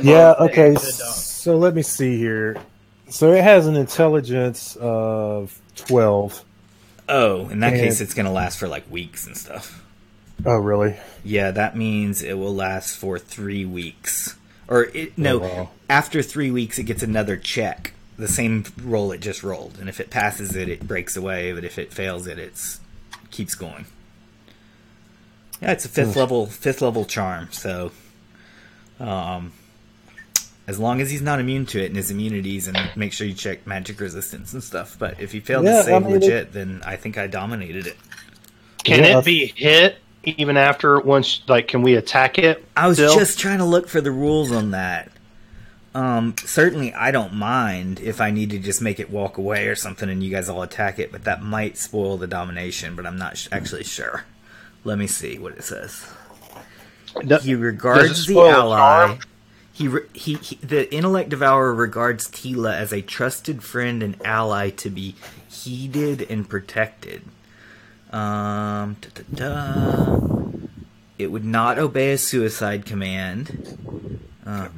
[SPEAKER 1] Yeah,
[SPEAKER 7] on the
[SPEAKER 1] okay.
[SPEAKER 7] good dog.
[SPEAKER 1] So let me see here. So it has an intelligence of 12.
[SPEAKER 4] Oh, in that case, it's going to last for like weeks and stuff.
[SPEAKER 1] Oh, really?
[SPEAKER 4] Yeah, that means it will last for 3 weeks. Or,
[SPEAKER 1] wow.
[SPEAKER 4] After 3 weeks, it gets another check. The same roll it just rolled. And if it passes it, it breaks away. But if it fails it, keeps going. Yeah, it's a fifth level charm. So, as long as he's not immune to it and his immunities, and make sure you check magic resistance and stuff. But if he failed to save legit, then I think I dominated it.
[SPEAKER 8] Can it be hit even after once? Like, can we attack it?
[SPEAKER 4] I was
[SPEAKER 8] still?
[SPEAKER 4] just trying to look for the rules on that. Certainly, I don't mind if I need to just make it walk away or something, and you guys all attack it. But that might spoil the domination. But I'm not actually sure. Let me see what it says. He regards the ally. The Intellect Devourer regards Tila as a trusted friend and ally to be heeded and protected. It would not obey a suicide command. What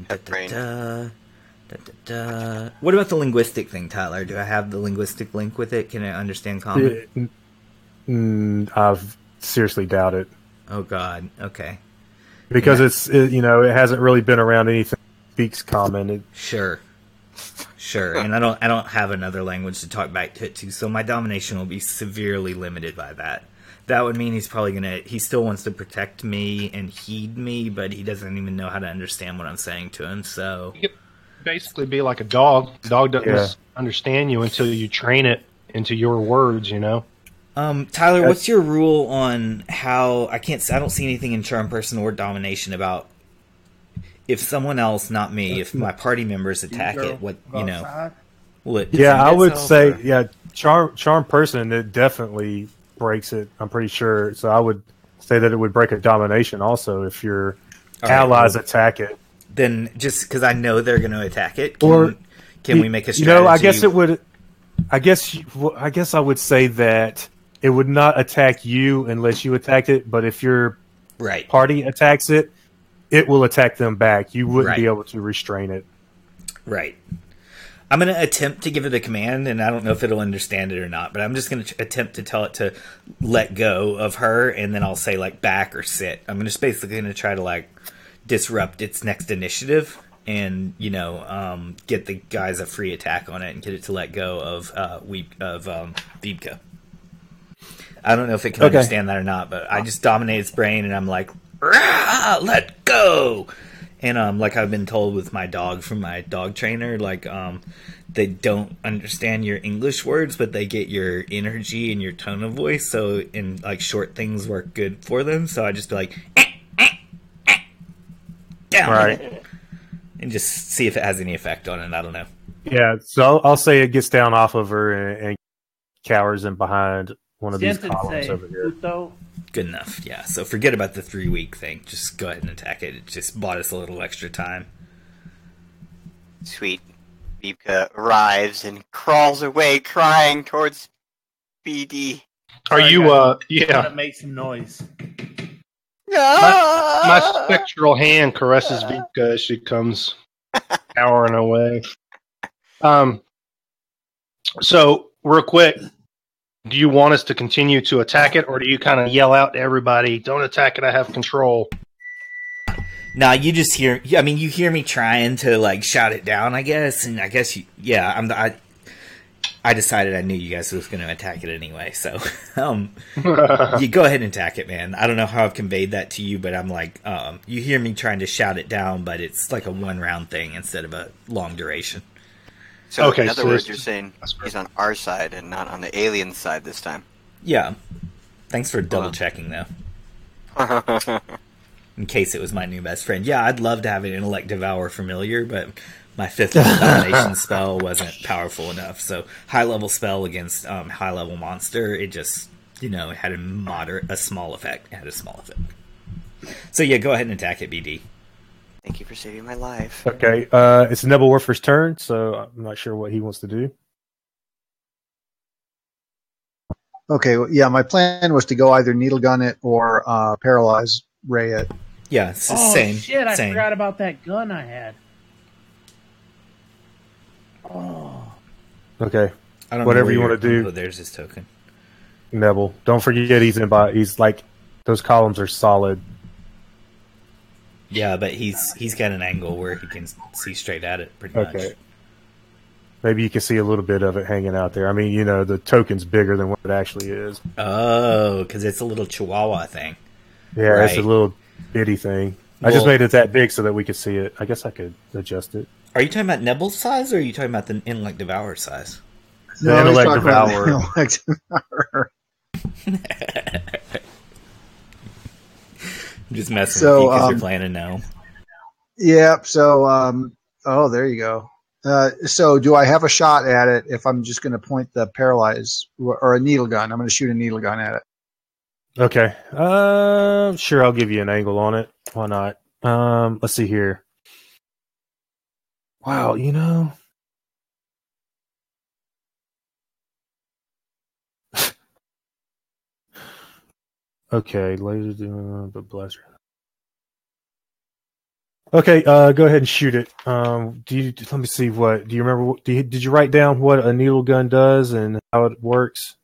[SPEAKER 4] about the linguistic thing, Tyler? Do I have the linguistic link with it? Can I understand common?
[SPEAKER 1] I seriously doubt it.
[SPEAKER 4] Oh God. Okay.
[SPEAKER 1] Because it hasn't really been around anything that speaks common.
[SPEAKER 4] Sure, and I don't have another language to talk back to it to, so my domination will be severely limited by that. That would mean he still wants to protect me and heed me, but he doesn't even know how to understand what I'm saying to him. So
[SPEAKER 8] you could basically be like a dog. The dog doesn't understand you until you train it into your words.
[SPEAKER 4] Tyler, what's your rule on how I don't see anything in charm person or domination about if someone else, not me, if my party members attack it, what will it?
[SPEAKER 1] Yeah, I would say charm person, it definitely breaks it. I'm pretty sure. So I would say that it would break a domination also if your allies attack it.
[SPEAKER 4] Then just because I know they're going to attack it, can we make a strategy?
[SPEAKER 1] I guess it would. I guess I would say that it would not attack you unless you attacked it, but if your party attacks it, it will attack them back. You wouldn't be able to restrain it.
[SPEAKER 4] Right. I'm going to attempt to give it a command, and I don't know if it'll understand it or not, but I'm just going to attempt to tell it to let go of her, and then I'll say, back or sit. I'm just basically going to try to, disrupt its next initiative and, get the guys a free attack on it and get it to let go of Vibka. I don't know if it can understand that or not, but I just dominate its brain, and I'm like, let go! And like I've been told with my dog from my dog trainer, they don't understand your English words, but they get your energy and your tone of voice. So in short things work good for them. So I just be like, down,
[SPEAKER 1] right,
[SPEAKER 4] and just see if it has any effect on it. I don't know.
[SPEAKER 1] Yeah, so I'll say it gets down off of her and cowers in behind one of these columns over here.
[SPEAKER 4] Good enough, yeah. So forget about the 3-week thing. Just go ahead and attack it. It just bought us a little extra time.
[SPEAKER 5] Sweet. Vibka arrives and crawls away crying towards BD.
[SPEAKER 8] Are you,
[SPEAKER 7] Gotta make some noise.
[SPEAKER 8] My spectral hand caresses Vibka as she comes cowering away. So, real quick, do you want us to continue to attack it, or do you kind of yell out to everybody, don't attack it, I have control?
[SPEAKER 4] Nah, you just hear... I mean, you hear me trying to, shout it down, I guess, and I guess I decided I knew you guys was going to attack it anyway, so... you go ahead and attack it, man. I don't know how I've conveyed that to you, but I'm you hear me trying to shout it down, but it's like a one-round thing instead of a long duration.
[SPEAKER 5] So, in other words, you're saying he's on our side and not on the alien side this time.
[SPEAKER 4] Yeah. Thanks for double-checking, though. In case it was my new best friend. Yeah, I'd love to have an Intellect Devour familiar, but my 5th level domination spell wasn't powerful enough. So, high-level spell against high-level monster, it just, it had a small effect. It had a small effect. So, yeah, go ahead and attack it, BD.
[SPEAKER 5] Thank you for saving my life.
[SPEAKER 1] Okay, it's Nebelwerfer's turn, so I'm not sure what he wants to do.
[SPEAKER 6] Okay, well, yeah, my plan was to go either needle gun it or paralyze Ray it.
[SPEAKER 4] Yeah, it's the same.
[SPEAKER 7] Shit, I
[SPEAKER 4] same.
[SPEAKER 7] forgot about that gun I had. Oh.
[SPEAKER 1] Okay,
[SPEAKER 4] I don't
[SPEAKER 1] whatever
[SPEAKER 4] know
[SPEAKER 1] you want to do.
[SPEAKER 4] Oh, there's his token.
[SPEAKER 1] Nebel, don't forget he's those columns are solid.
[SPEAKER 4] Yeah, but he's got an angle where he can see straight at it, pretty much.
[SPEAKER 1] Maybe you can see a little bit of it hanging out there. I mean, the token's bigger than what it actually is.
[SPEAKER 4] Oh, because it's a little chihuahua thing.
[SPEAKER 1] Yeah, it's a
[SPEAKER 4] Right.
[SPEAKER 1] little bitty thing. I just
[SPEAKER 4] Well-
[SPEAKER 1] made it that big so that we could see it. I guess I could adjust it.
[SPEAKER 4] Are you talking about Nebble's size, or are you talking about the Intellect Devour size?
[SPEAKER 1] The
[SPEAKER 6] No, he's
[SPEAKER 1] Intellect
[SPEAKER 6] talking about
[SPEAKER 1] Devourer.
[SPEAKER 6] the Intellect Devourer.
[SPEAKER 4] I'm just messing
[SPEAKER 6] So,
[SPEAKER 4] with you because you're planning now.
[SPEAKER 6] Yeah. So, oh, there you go. So, do I have a shot at it if I'm just going to point the paralyze or a needle gun? I'm going to shoot a needle gun at it.
[SPEAKER 1] Okay. Sure, I'll give you an angle on it. Why not? Let's see here. Wow, you know. Okay, laser the blaster. Okay, go ahead and shoot it. Let me see what. Do you remember? Did you write down what a needle gun does and how it works?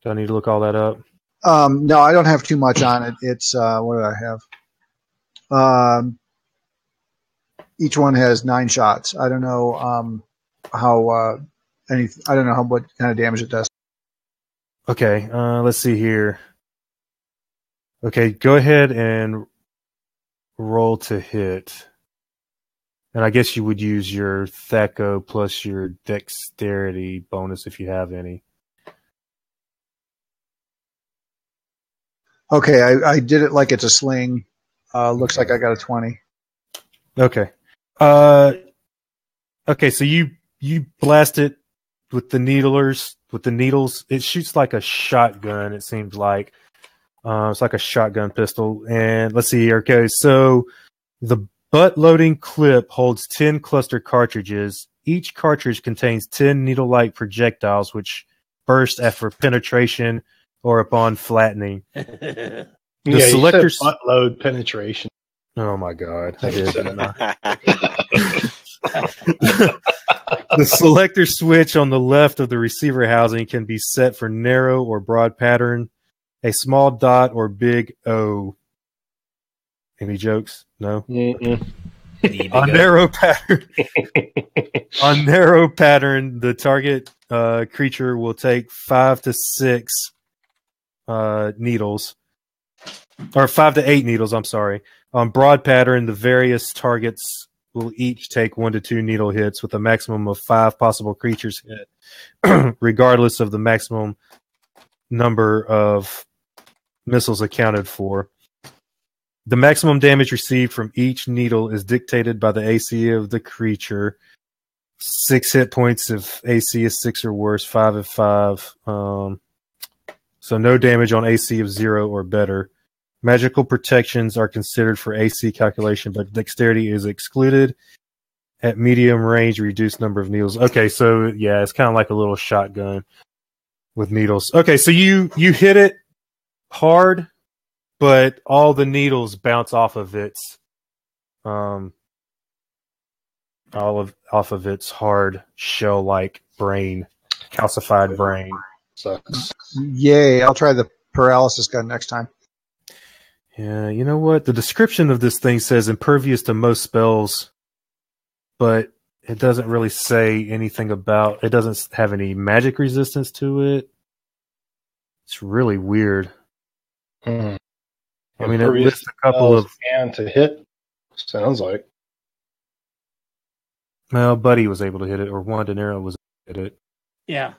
[SPEAKER 1] Do I need to look all that up?
[SPEAKER 6] No, I don't have too much on it. It's what did I have? Each one has 9 shots. I don't know how I don't know what kind of damage it does.
[SPEAKER 1] Okay, let's see here. Okay, go ahead and roll to hit. And I guess you would use your Thaco plus your dexterity bonus if you have any.
[SPEAKER 6] Okay, I did it like it's a sling. Looks like I got a 20.
[SPEAKER 1] Okay. Okay, so you blast it with the needles. It shoots like a shotgun, it seems like. It's like a shotgun pistol. And let's see here. Okay, so the butt-loading clip holds 10 cluster cartridges. Each cartridge contains 10 needle-like projectiles, which burst after penetration or upon flattening.
[SPEAKER 8] Yeah,
[SPEAKER 1] selector
[SPEAKER 8] you said butt load penetration.
[SPEAKER 1] Oh my god, I did, didn't I? The selector switch on the left of the receiver housing can be set for narrow or broad pattern, a small dot, or big O. Any jokes? No? On narrow pattern, the target creature will take 5 to 6 needles. Or 5 to 8 needles, I'm sorry. On broad pattern, the various targets will each take 1 to 2 needle hits with a maximum of 5 possible creatures hit, regardless of the maximum number of missiles accounted for. The maximum damage received from each needle is dictated by the AC of the creature. 6 hit points if AC is 6 or worse, 5 if 5. So no damage on AC of 0 or better. Magical protections are considered for AC calculation, but dexterity is excluded. At medium range, reduced number of needles. Okay, so yeah, it's kind of like a little shotgun with needles. Okay, so you hit it hard, but all the needles bounce off of its off of its hard shell-like brain, calcified brain.
[SPEAKER 8] Sucks.
[SPEAKER 6] Yay! I'll try the paralysis gun next time.
[SPEAKER 1] Yeah, you know what? The description of this thing says impervious to most spells, but it doesn't really say anything about. It doesn't have any magic resistance to it. It's really weird. I mean, it lists a couple of
[SPEAKER 8] and to hit. Sounds like.
[SPEAKER 1] Well, Buddy was able to hit it, or Juan De Niro was able to hit it.
[SPEAKER 2] Yeah.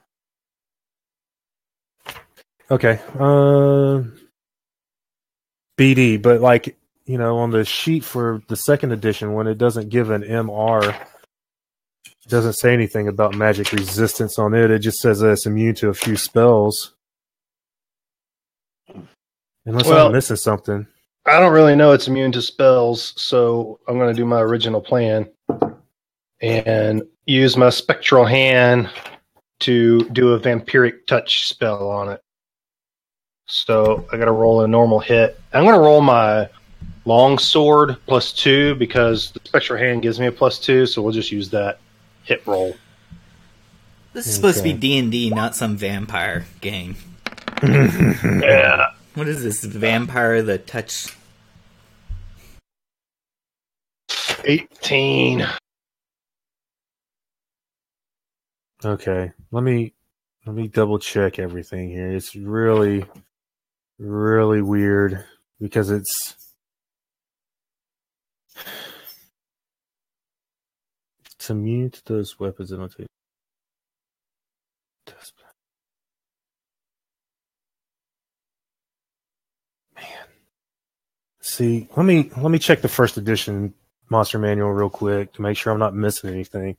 [SPEAKER 1] Okay. BD, but like, you know, on the sheet for the second edition, when it doesn't give an MR, it doesn't say anything about magic resistance on it. It just says that it's immune to a few spells. Unless I'm missing something.
[SPEAKER 8] I don't really know it's immune to spells, so I'm going to do my original plan and use my spectral hand to do a vampiric touch spell on it. So I got to roll a normal hit. I'm going to roll my long sword +2 because the spectral hand gives me a +2, so we'll just use that hit roll.
[SPEAKER 4] This is supposed to be D&D, not some vampire game.
[SPEAKER 8] Yeah.
[SPEAKER 4] What is this? Vampire the touch?
[SPEAKER 8] 18.
[SPEAKER 1] Okay. Let me double check everything here. It's really really weird because it's immune to those weapons and take. Man, see, let me check the first edition monster manual real quick to make sure I'm not missing anything.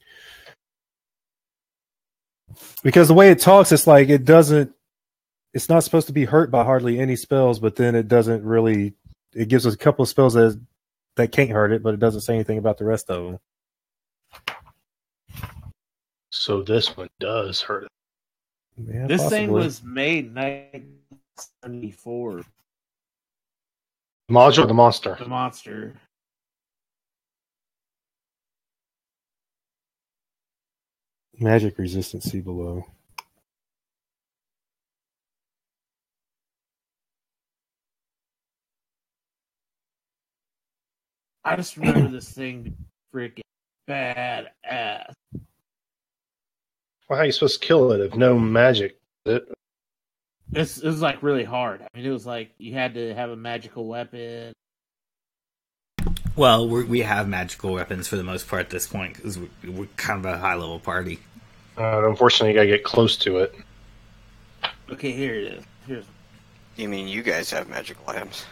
[SPEAKER 1] Because the way it talks, it's like it's not supposed to be hurt by hardly any spells, but then it doesn't really. It gives us a couple of spells that can't hurt it, but it doesn't say anything about the rest of them.
[SPEAKER 8] So this one does hurt it.
[SPEAKER 1] Yeah,
[SPEAKER 2] This
[SPEAKER 1] possibly.
[SPEAKER 2] thing was made in 1974.
[SPEAKER 8] Module or the monster?
[SPEAKER 2] The monster.
[SPEAKER 1] Magic resistance, see below.
[SPEAKER 2] I just remember this thing being freaking badass.
[SPEAKER 8] Well, how are you supposed to kill it if no magic? It
[SPEAKER 2] It was like really hard. I mean, it was like you had to have a magical weapon.
[SPEAKER 4] Well, we have magical weapons for the most part at this point because we're kind of a high level party.
[SPEAKER 8] unfortunately, you gotta get close to it.
[SPEAKER 2] Okay, here it is. Here's
[SPEAKER 5] You mean you guys have magical items?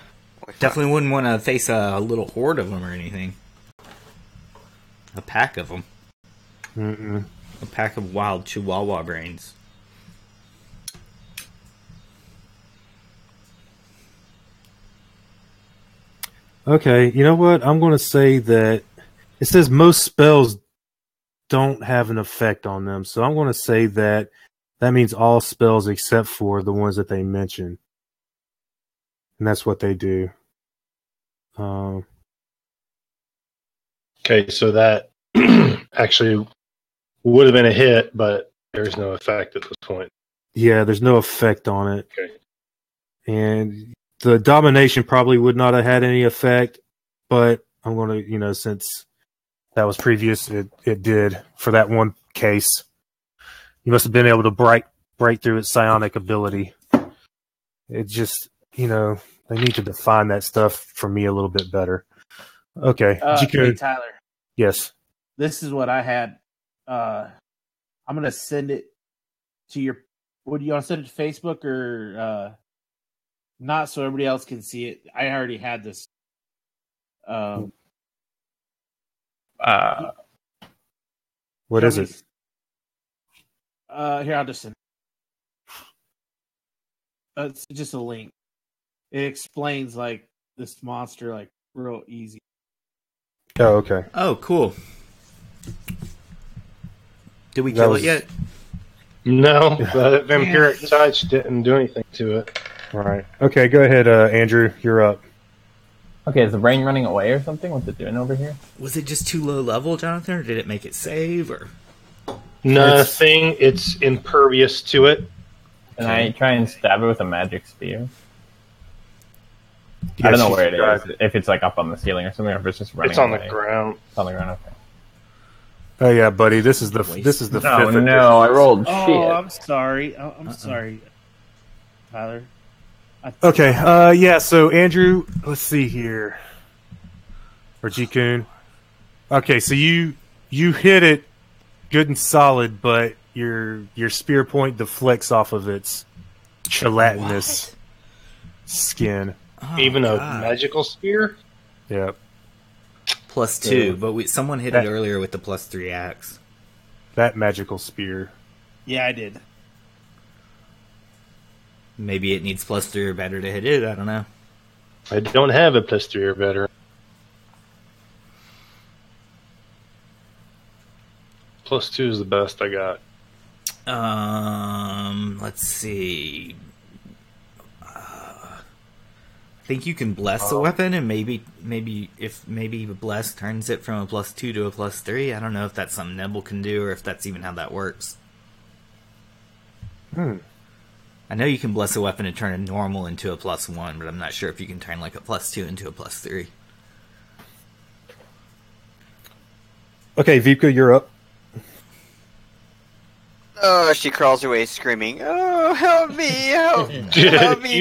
[SPEAKER 4] Definitely wouldn't want to face a little horde of them or anything. A pack of them.
[SPEAKER 1] Mm-mm.
[SPEAKER 4] A pack of wild chihuahua brains.
[SPEAKER 1] Okay, you know what? I'm going to say that it says most spells don't have an effect on them, so I'm going to say that means all spells except for the ones that they mention, and that's what they do.
[SPEAKER 8] Okay, so that actually would have been a hit, but there's no effect at this point.
[SPEAKER 1] Yeah, there's no effect on it.
[SPEAKER 8] Okay.
[SPEAKER 1] And the domination probably would not have had any effect, but I'm going to, since that was previous, it did for that one case. You must have been able to break through its psionic ability. It just, they need to define that stuff for me a little bit better. Okay.
[SPEAKER 2] hey, Tyler.
[SPEAKER 1] Yes.
[SPEAKER 2] This is what I had. I'm gonna send it to your. Would you want to send it to Facebook or not so everybody else can see it? I already had this.
[SPEAKER 1] What
[SPEAKER 2] Show
[SPEAKER 1] is
[SPEAKER 2] me-
[SPEAKER 1] it?
[SPEAKER 2] Here, I'll just send it. It's just a link. It explains like this monster like real easy.
[SPEAKER 1] Oh, okay.
[SPEAKER 4] Oh, cool. Did we kill it yet?
[SPEAKER 8] No, the vampiric touch didn't do anything to it.
[SPEAKER 1] All right. Okay, go ahead, Andrew. You're up.
[SPEAKER 3] Okay, is the rain running away or something? What's it doing over here?
[SPEAKER 4] Was it just too low level, Jonathan, or did it make it save? Or
[SPEAKER 8] Nothing. It's impervious to it.
[SPEAKER 3] Can I try and stab it with a magic spear? I
[SPEAKER 1] Yes,
[SPEAKER 3] don't know
[SPEAKER 1] you
[SPEAKER 3] where
[SPEAKER 1] can
[SPEAKER 3] it
[SPEAKER 1] try.
[SPEAKER 3] is. If it's like up on the ceiling or something, or if it's just running
[SPEAKER 8] It's on
[SPEAKER 3] away.
[SPEAKER 8] the ground.
[SPEAKER 3] It's on the ground, okay.
[SPEAKER 1] Oh yeah, buddy. This is the
[SPEAKER 3] No,
[SPEAKER 1] fifth
[SPEAKER 3] no,
[SPEAKER 1] edition.
[SPEAKER 3] I rolled
[SPEAKER 2] Oh,
[SPEAKER 3] shit.
[SPEAKER 2] I'm sorry. I'm sorry, Tyler.
[SPEAKER 1] Okay. Yeah. So Andrew, let's see here. Or G-Kun. Okay. So you hit it good and solid, but your spear point deflects off of its gelatinous skin.
[SPEAKER 4] Oh,
[SPEAKER 8] Even a
[SPEAKER 4] God.
[SPEAKER 8] magical spear?
[SPEAKER 1] Yep.
[SPEAKER 4] +2, but someone hit
[SPEAKER 1] That-
[SPEAKER 4] it earlier with the +3 axe.
[SPEAKER 1] That magical spear.
[SPEAKER 2] Yeah, I did.
[SPEAKER 4] Maybe it needs +3 or better to hit it. I don't know.
[SPEAKER 8] I don't have a +3 or better. +2 is the best I got.
[SPEAKER 4] Let's see. I think you can bless a weapon, and maybe bless turns it from a +2 to a +3. I don't know if that's something Nebel can do, or if that's even how that works. I know you can bless a weapon and turn a normal into a +1, but I'm not sure if you can turn like a +2 into a +3.
[SPEAKER 1] Okay, Vipka, you're up.
[SPEAKER 5] Oh, she crawls away screaming, "Oh, help me! Help me!
[SPEAKER 8] Do you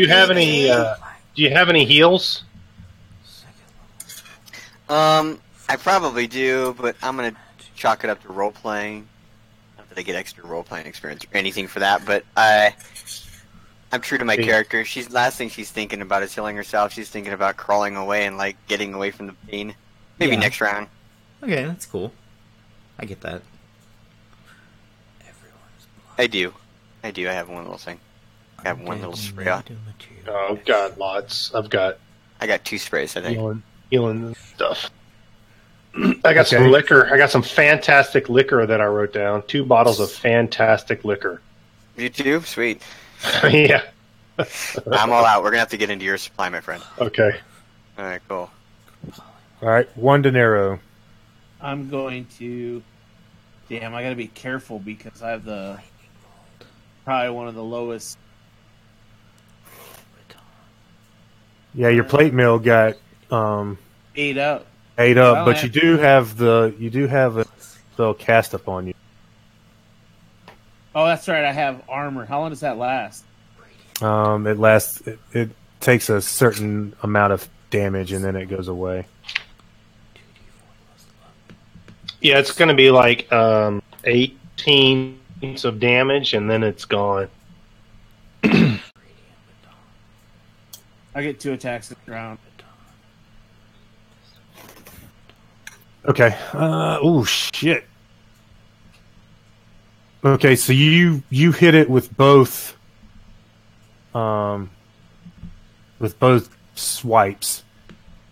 [SPEAKER 8] have any? Do you have any heals?
[SPEAKER 5] I probably do, but I'm gonna chalk it up to role playing. Not that I get extra role playing experience or anything for that, but I'm true to my character. Last thing she's thinking about is healing herself. She's thinking about crawling away and like getting away from the pain. Maybe next round.
[SPEAKER 4] Okay, that's cool. I get that.
[SPEAKER 5] I do. I have one little thing. I have one little spray on.
[SPEAKER 8] Oh, I've got lots. I
[SPEAKER 5] got 2 sprays, I think.
[SPEAKER 8] healing stuff. I got some liquor. I got some fantastic liquor that I wrote down. 2 bottles of fantastic liquor.
[SPEAKER 5] You too? Sweet.
[SPEAKER 8] Yeah.
[SPEAKER 5] I'm all out. We're gonna have to get into your supply, my friend.
[SPEAKER 8] Okay.
[SPEAKER 5] All right, cool.
[SPEAKER 1] All right, 1 dinero.
[SPEAKER 2] I'm going to. Damn, I got to be careful because I have probably one of the lowest.
[SPEAKER 1] Yeah, your plate mill got
[SPEAKER 2] 8 up.
[SPEAKER 1] 8 up, but you do have a little cast up on you.
[SPEAKER 2] Oh, that's right. I have armor. How long does that last?
[SPEAKER 1] It lasts. It takes a certain amount of damage and then it goes away.
[SPEAKER 8] Yeah, it's going to be like 18 of damage, and then it's gone.
[SPEAKER 2] I get 2 attacks this round.
[SPEAKER 1] Okay. Oh shit. Okay, so you hit it with both swipes.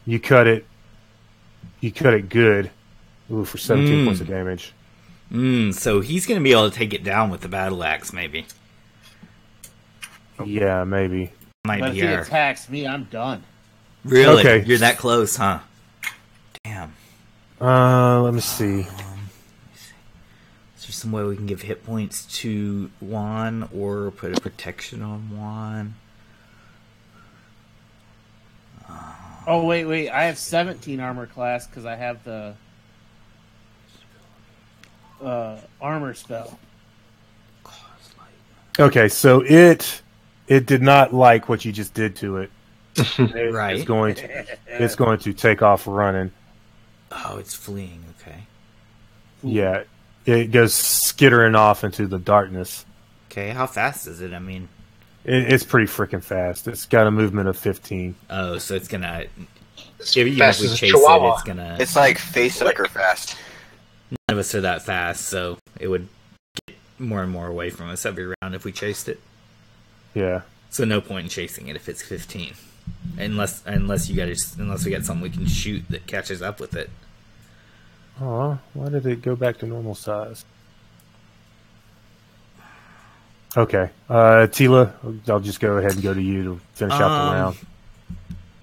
[SPEAKER 1] You cut it good. Ooh, for 17 points of damage.
[SPEAKER 4] So he's going to be able to take it down with the battle axe, maybe.
[SPEAKER 1] Yeah, maybe.
[SPEAKER 2] But if he attacks me, I'm done.
[SPEAKER 4] Really?
[SPEAKER 1] Okay.
[SPEAKER 4] You're that close, huh? Damn.
[SPEAKER 1] Let me see.
[SPEAKER 4] Is there some way we can give hit points to Juan or put a protection on Juan?
[SPEAKER 2] Oh, wait. I have 17 armor class because I have the armor spell.
[SPEAKER 1] Okay, so it did not like what you just did to it.
[SPEAKER 4] Right.
[SPEAKER 1] It's going to take off running.
[SPEAKER 4] Oh, it's fleeing. Okay.
[SPEAKER 1] Yeah, it goes skittering off into the darkness.
[SPEAKER 4] Okay, how fast is it? I mean,
[SPEAKER 1] it's pretty freaking fast. It's got a movement of 15.
[SPEAKER 4] Oh, so it's gonna.
[SPEAKER 8] It's
[SPEAKER 4] Even
[SPEAKER 8] fast
[SPEAKER 4] if we
[SPEAKER 8] as a
[SPEAKER 4] chase
[SPEAKER 8] chihuahua.
[SPEAKER 4] it, it's gonna.
[SPEAKER 5] It's like face sucker fast.
[SPEAKER 4] None of us are that fast, so it would get more and more away from us every round if we chased it.
[SPEAKER 1] Yeah.
[SPEAKER 4] So no point in chasing it if it's 15, unless we get something we can shoot that catches up with it.
[SPEAKER 1] Oh, why did it go back to normal size? Okay, Tila, I'll just go ahead and go to you to finish out the round.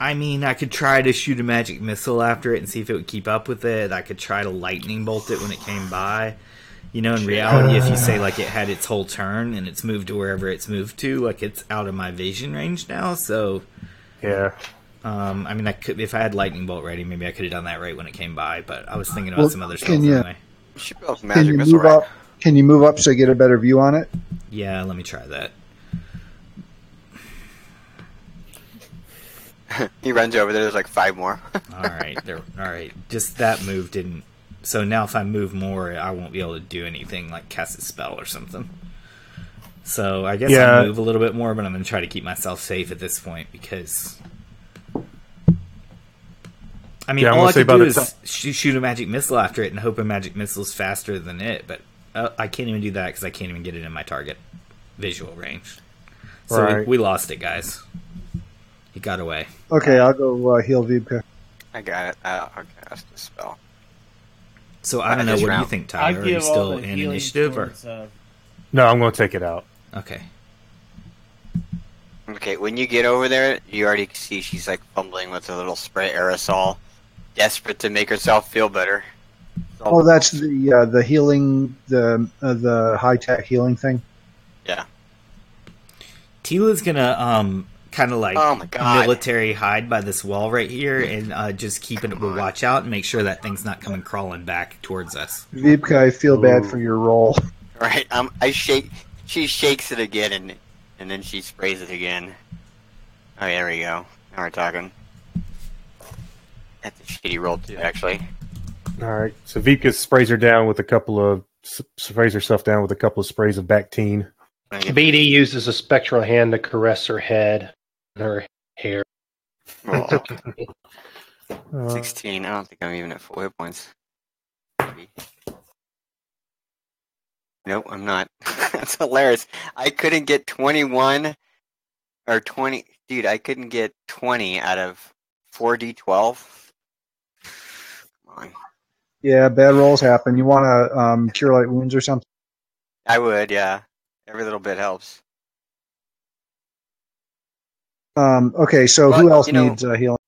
[SPEAKER 4] I mean, I could try to shoot a magic missile after it and see if it would keep up with it. I could try to lightning bolt it when it came by. You know, in reality, if you say, like, it had its whole turn and it's moved to wherever it's moved to, like, it's out of my vision range now, so...
[SPEAKER 1] Yeah.
[SPEAKER 4] I mean, I could, if I had lightning bolt ready, maybe I could have done that right when it came by, but I was thinking about some other stuff anyway.
[SPEAKER 6] Can you move up so you get a better view on it?
[SPEAKER 4] Yeah, let me try that.
[SPEAKER 5] He runs over there. There's like 5 more.
[SPEAKER 4] All right. Just that move didn't. So now if I move more, I won't be able to do anything like cast a spell or something. So I guess I'll move a little bit more, but I'm going to try to keep myself safe at this point because. I mean, all I could do is shoot a magic missile after it and hope a magic missile is faster than it, but I can't even do that because I can't even get it in my target visual range. So we lost it, guys. He got away.
[SPEAKER 6] Okay, I'll go heal Vibka.
[SPEAKER 5] I got it. I'll cast the spell.
[SPEAKER 4] So I don't know. What do you think, Tyler? Are you still in initiative? Or?
[SPEAKER 1] No, I'm going to take it out.
[SPEAKER 4] Okay.
[SPEAKER 5] Okay, when you get over there, you already see she's like fumbling with a little spray aerosol, desperate to make herself feel better.
[SPEAKER 6] Oh, that's the healing, the high tech healing thing.
[SPEAKER 5] Yeah.
[SPEAKER 4] Tila's gonna kind of like military hide by this wall right here and just keep it. We'll watch out and make sure that thing's not coming crawling back towards us.
[SPEAKER 6] Vibka, I feel bad for your roll.
[SPEAKER 5] Right. I shake. She shakes it again, and then she sprays it again. Oh, yeah, there we go. Now we're talking. That's a shitty roll too, actually.
[SPEAKER 1] All right. So Vika sprays herself down with a couple of sprays of Bactine.
[SPEAKER 8] BD uses a spectral hand to caress her head and her hair.
[SPEAKER 5] Oh, 16. I don't think I'm even at full hit points. Maybe. Nope, I'm not. That's hilarious. I couldn't get 21 or 20. Dude, I couldn't get 20 out of 4d12. Come on.
[SPEAKER 6] Yeah, bad rolls happen. You want to cure light wounds or something?
[SPEAKER 5] I would, yeah. Every little bit helps.
[SPEAKER 6] Okay, so
[SPEAKER 5] Well,
[SPEAKER 6] who else
[SPEAKER 5] you know-
[SPEAKER 6] needs healing?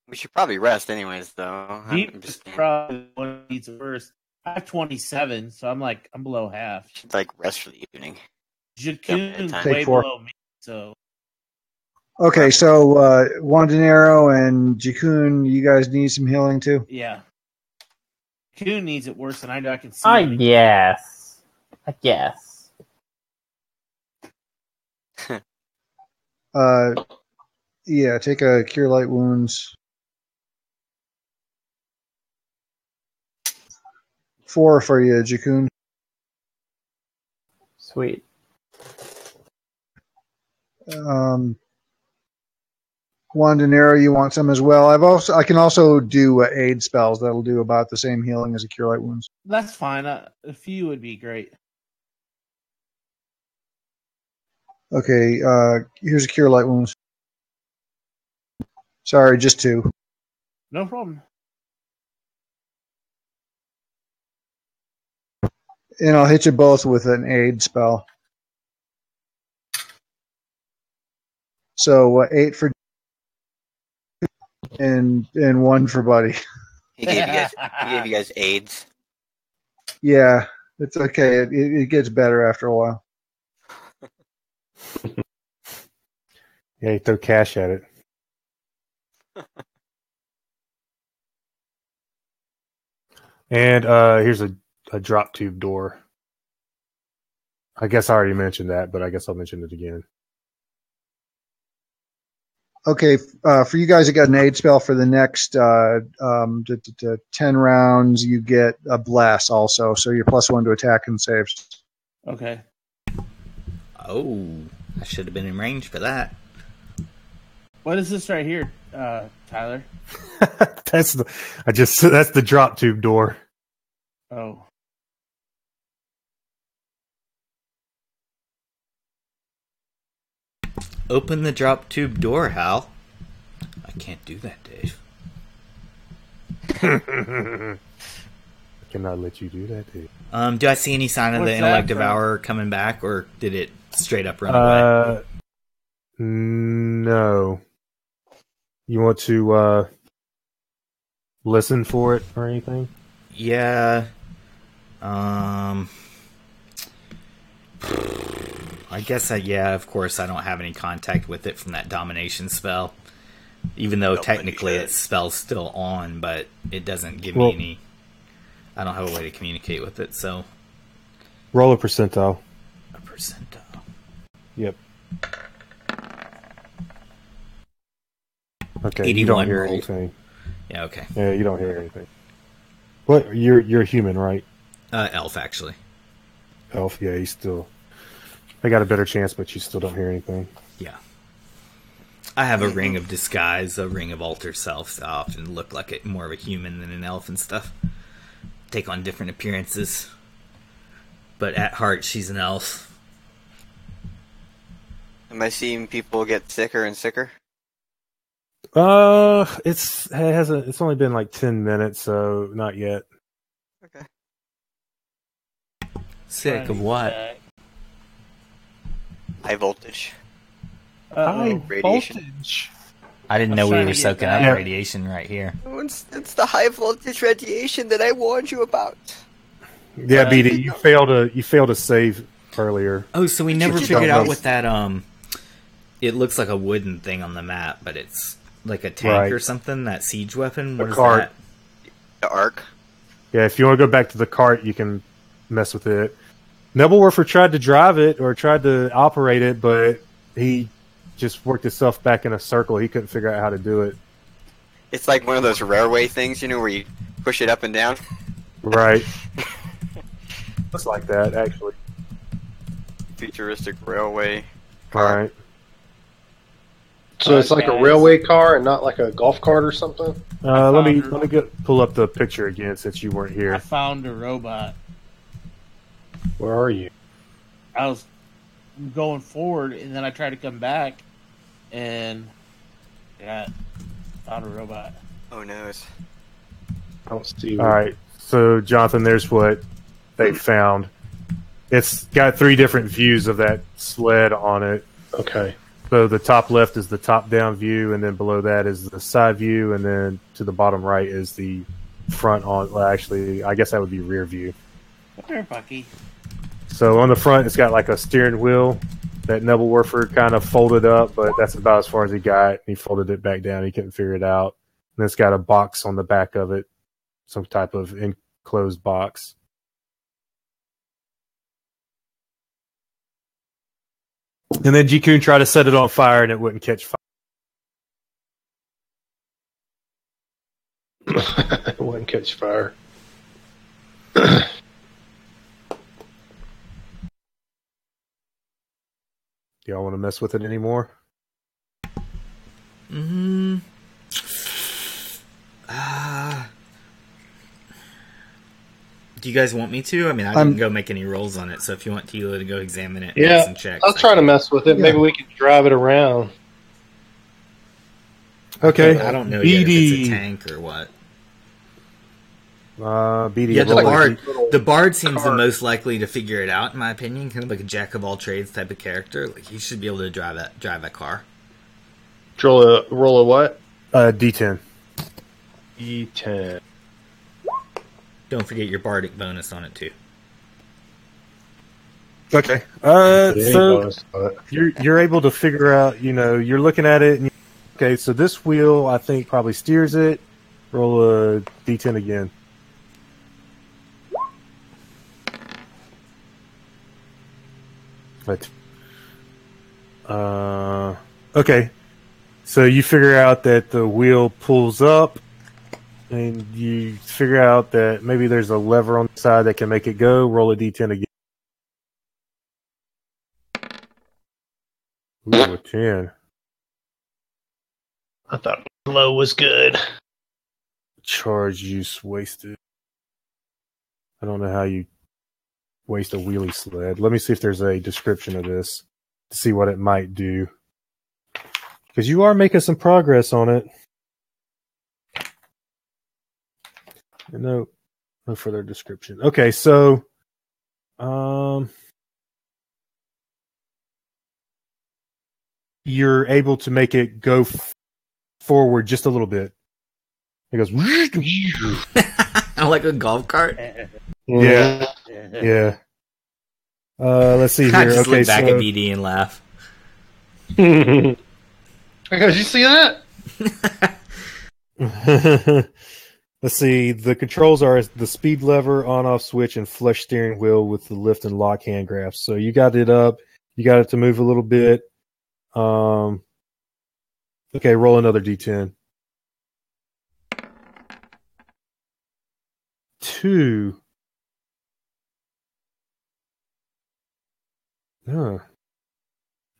[SPEAKER 5] We should probably rest anyways, though.
[SPEAKER 7] Deep
[SPEAKER 5] I'm
[SPEAKER 7] is
[SPEAKER 5] just
[SPEAKER 7] probably one who needs it first. I have 27, so I'm below half.
[SPEAKER 5] should like rest for the evening.
[SPEAKER 7] Jakun's
[SPEAKER 5] Take
[SPEAKER 7] way
[SPEAKER 6] 4.
[SPEAKER 7] below me, so
[SPEAKER 6] Okay, so Wandanero and Jakun, you guys need some healing too?
[SPEAKER 7] yeah. Jakun needs it worse than I do. I can see him.
[SPEAKER 3] Yes. I guess.
[SPEAKER 6] Yeah, take a cure light wounds. 4 for you, Jakun.
[SPEAKER 3] Sweet.
[SPEAKER 6] Wandanero, you want some as well? I can also do aid spells that'll do about the same healing as a cure light wounds.
[SPEAKER 7] That's fine. A few would be great.
[SPEAKER 6] Okay, here's a cure light wounds. Sorry, just 2.
[SPEAKER 7] No problem.
[SPEAKER 6] And I'll hit you both with an aid spell. So 8 for and 1 for Buddy.
[SPEAKER 5] He gave you guys AIDS.
[SPEAKER 6] Yeah, it's okay. It gets better after a while.
[SPEAKER 1] Yeah, you throw cash at it. And here's a drop tube door. I guess I already mentioned that, but I guess I'll mention it again.
[SPEAKER 6] Okay, for you guys that got an aid spell for the next 10 rounds, you get a bless also. So you're +1 to attack and saves.
[SPEAKER 7] Okay.
[SPEAKER 4] Oh, I should have been in range for that.
[SPEAKER 7] What is this right here, Tyler?
[SPEAKER 1] That's the drop tube door.
[SPEAKER 7] Oh.
[SPEAKER 4] Open the drop tube door, Hal. I can't do that, Dave.
[SPEAKER 1] I cannot let you do that, Dave.
[SPEAKER 4] Do I see any sign of
[SPEAKER 7] What's
[SPEAKER 4] the
[SPEAKER 7] that
[SPEAKER 4] intellect
[SPEAKER 7] from?
[SPEAKER 4] devourer coming back, or did it straight up run away?
[SPEAKER 1] No. You want to listen for it or anything?
[SPEAKER 4] Yeah. I guess of course I don't have any contact with it from that domination spell. Even though technically its spell's still on, but it doesn't give me any... I don't have a way to communicate with it, so...
[SPEAKER 1] Roll a percentile.
[SPEAKER 4] A percentile.
[SPEAKER 1] Yep. Okay, you don't hear anything.
[SPEAKER 4] Yeah, okay.
[SPEAKER 1] Yeah, you don't hear anything. What? You're a human, right?
[SPEAKER 4] Elf, actually.
[SPEAKER 1] Elf, yeah, he's still... I got a better chance, but you still don't hear anything.
[SPEAKER 4] Yeah. I have a ring of disguise, a ring of alter self, so I often look like more of a human than an elf and stuff. Take on different appearances. But at heart, she's an elf.
[SPEAKER 5] Am I seeing people get sicker and sicker?
[SPEAKER 1] It's only been like 10 minutes, so not yet.
[SPEAKER 5] Okay.
[SPEAKER 4] Sick of what?
[SPEAKER 5] High voltage.
[SPEAKER 1] High
[SPEAKER 5] Radiation.
[SPEAKER 1] voltage.
[SPEAKER 4] I didn't know we
[SPEAKER 7] trying
[SPEAKER 4] were
[SPEAKER 7] to get
[SPEAKER 4] soaking
[SPEAKER 7] back.
[SPEAKER 4] up radiation right here.
[SPEAKER 5] It's the high voltage radiation that I warned you about.
[SPEAKER 1] Yeah, BD, you failed to save earlier.
[SPEAKER 4] Oh, so we never
[SPEAKER 1] you
[SPEAKER 4] figured
[SPEAKER 1] don't
[SPEAKER 4] out
[SPEAKER 1] know.
[SPEAKER 4] what that, it looks like a wooden thing on the map, but it's like a tank
[SPEAKER 1] Right.
[SPEAKER 4] or something, that siege weapon? What is
[SPEAKER 1] cart.
[SPEAKER 4] that?
[SPEAKER 5] The arc.
[SPEAKER 1] Yeah, if you want to go back to the cart, you can mess with it. Nebelwerfer tried to drive it or tried to operate it, but he just worked himself back in a circle. He couldn't figure out how to do it.
[SPEAKER 5] It's like one of those railway things, where you push it up and down.
[SPEAKER 1] Right. Looks like that, actually.
[SPEAKER 5] Futuristic railway
[SPEAKER 1] All
[SPEAKER 5] car.
[SPEAKER 1] right.
[SPEAKER 8] So it's like a railway car and not like a golf cart or something?
[SPEAKER 1] Let me pull up the picture again since you weren't
[SPEAKER 2] I
[SPEAKER 1] here.
[SPEAKER 2] found a robot.
[SPEAKER 8] Where are you?
[SPEAKER 2] I was going forward, and then I tried to come back, and found a robot.
[SPEAKER 5] Oh no!
[SPEAKER 8] I don't see.
[SPEAKER 1] All right. So, Jonathan, there's what they found. It's got 3 different views of that sled on it.
[SPEAKER 8] Okay.
[SPEAKER 1] So the top left is the top-down view, and then below that is the side view, and then to the bottom right is the front on. Well, actually, I guess that would be rear view.
[SPEAKER 2] Come here, Bucky.
[SPEAKER 1] So on the front, it's got like a steering wheel that Nebelwerfer kind of folded up, but that's about as far as he got. He folded it back down. He couldn't figure it out. And it's got a box on the back of it, some type of enclosed box. And then G-Kun tried to set it on fire, and it wouldn't catch fire.
[SPEAKER 8] It wouldn't catch fire.
[SPEAKER 1] Do y'all want to mess with it anymore?
[SPEAKER 4] Do you guys want me to? I mean, I didn't go make any rolls on it, so if you want Tila to go examine it,
[SPEAKER 8] Yeah,
[SPEAKER 4] make some checks.
[SPEAKER 8] I'll try to mess with it. Yeah. Maybe we can drive it around.
[SPEAKER 1] Okay.
[SPEAKER 4] I don't know yet if it's a tank or what.
[SPEAKER 1] BD.
[SPEAKER 4] Yeah, the bard seems the most likely to figure it out, in my opinion. Kind of like a jack of all trades type of character. Like he should be able to drive that car.
[SPEAKER 8] Roll a what?
[SPEAKER 1] D10.
[SPEAKER 8] D10.
[SPEAKER 4] Don't forget your bardic bonus on it too.
[SPEAKER 1] Okay. So you're able to figure out. You're looking at it. And okay, so this wheel I think probably steers it. Roll a D10 again. Okay. So you figure out that the wheel pulls up, and you figure out that maybe there's a lever on the side that can make it go. Roll a D10 again. Ooh, a 10.
[SPEAKER 8] I thought low was good.
[SPEAKER 1] Charge use wasted. I don't know how you waste a wheelie sled. Let me see if there's a description of this to see what it might do. Because you are making some progress on it. No further description. Okay, so you're able to make it go forward just a little bit. It goes.
[SPEAKER 4] Like a golf cart.
[SPEAKER 1] Yeah. Let's see here.
[SPEAKER 4] I just look back at BD and laugh.
[SPEAKER 8] Because you see that?
[SPEAKER 1] Let's see. The controls are the speed lever, on-off switch, and flush steering wheel with the lift and lock hand grabs. So you got it up. You got it to move a little bit. Okay, roll another D10. 2. Huh.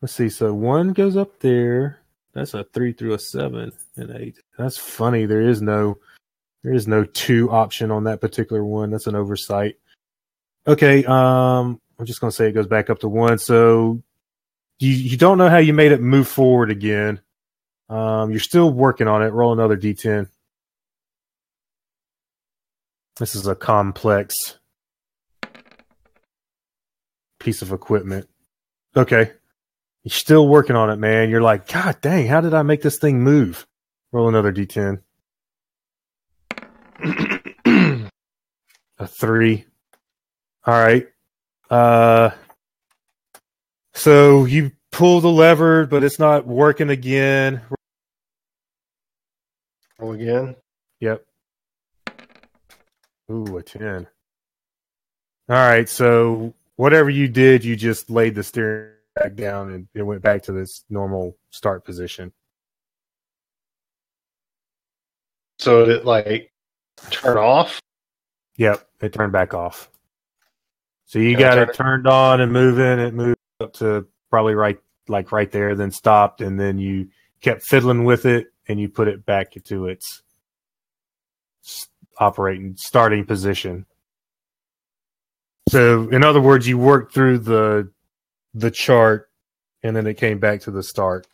[SPEAKER 1] Let's see. So 1 goes up there. That's a 3 through a 7 and 8. That's funny. There is no 2 option on that particular one. That's an oversight. Okay. I'm just gonna say it goes back up to 1. So you don't know how you made it move forward again. You're still working on it. Roll another D10. This is a complex piece of equipment. Okay. You're still working on it, man. You're like, God dang, how did I make this thing move? Roll another D10. A 3. All right. So you pull the lever, but it's not working again.
[SPEAKER 8] Roll again.
[SPEAKER 1] Yep. Ooh, a 10. All right, so whatever you did, you just laid the steering back down and it went back to this normal start position.
[SPEAKER 8] So did it like turn off?
[SPEAKER 1] Yep, it turned back off. So you
[SPEAKER 8] Can I
[SPEAKER 1] got
[SPEAKER 8] turn
[SPEAKER 1] it turned on and moving. It moved up to probably right there, then stopped, and then you kept fiddling with it, and you put it back into its starting position. So, in other words, you worked through the chart, and then it came back to the start.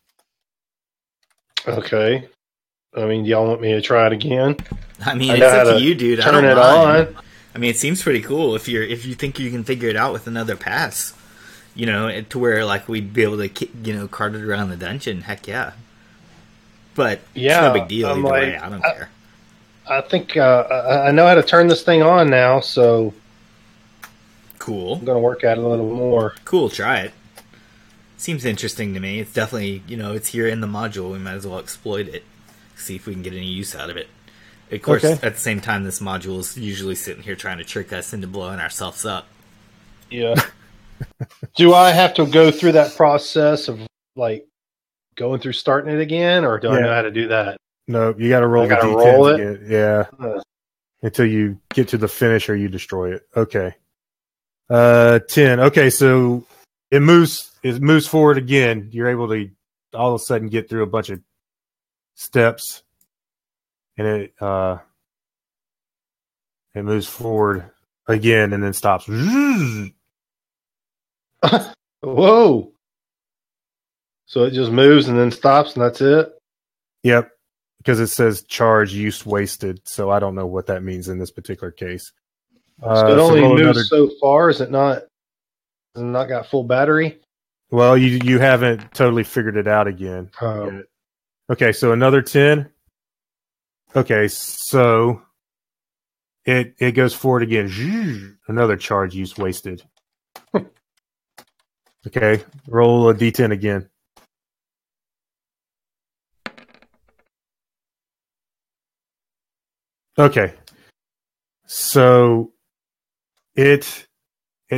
[SPEAKER 8] Okay. I mean, do y'all want me to try it again?
[SPEAKER 4] I mean,
[SPEAKER 8] I
[SPEAKER 4] it's
[SPEAKER 8] know how
[SPEAKER 4] up to
[SPEAKER 8] to
[SPEAKER 4] you, dude. I
[SPEAKER 8] turn
[SPEAKER 4] don't
[SPEAKER 8] it
[SPEAKER 4] mind.
[SPEAKER 8] on.
[SPEAKER 4] I mean, it seems pretty cool if you think you can figure it out with another pass. You know, to where like we'd be able to cart it around the dungeon. Heck yeah. But
[SPEAKER 8] Yeah,
[SPEAKER 4] it's no big deal
[SPEAKER 8] I'm
[SPEAKER 4] either
[SPEAKER 8] like,
[SPEAKER 4] way. I don't care.
[SPEAKER 8] I think I know how to turn this thing on now, so
[SPEAKER 4] Cool.
[SPEAKER 8] I'm going to work at it a little more.
[SPEAKER 4] Cool. Try it. Seems interesting to me. It's definitely, it's here in the module. We might as well exploit it. See if we can get any use out of it. Of course,
[SPEAKER 1] Okay.
[SPEAKER 4] at the same time, this module is usually sitting here trying to trick us into blowing ourselves up.
[SPEAKER 8] Yeah. Do I have to go through that process of like going through starting it again, or do I know how to do that?
[SPEAKER 1] No, you got to roll
[SPEAKER 8] I
[SPEAKER 1] the
[SPEAKER 8] gotta
[SPEAKER 1] d10s
[SPEAKER 8] roll it?
[SPEAKER 1] again. Yeah,
[SPEAKER 8] Uh,
[SPEAKER 1] until you get to the finish or you destroy it. Okay. 10. Okay, so it moves forward again. You're able to all of a sudden get through a bunch of steps, and it moves forward again and then stops.
[SPEAKER 8] Whoa! So it just moves and then stops, and that's it.
[SPEAKER 1] Yep, because it says charge use wasted, so I don't know what that means in this particular case.
[SPEAKER 8] So it only
[SPEAKER 1] roll
[SPEAKER 8] moves
[SPEAKER 1] another-
[SPEAKER 8] so far. Is it not? Is it not got full battery?
[SPEAKER 1] Well, you haven't totally figured it out again.
[SPEAKER 8] Oh.
[SPEAKER 1] Yet. Okay, so another 10. Okay, so it goes forward again. Another charge use wasted. Okay, roll a d10 again. Okay, so it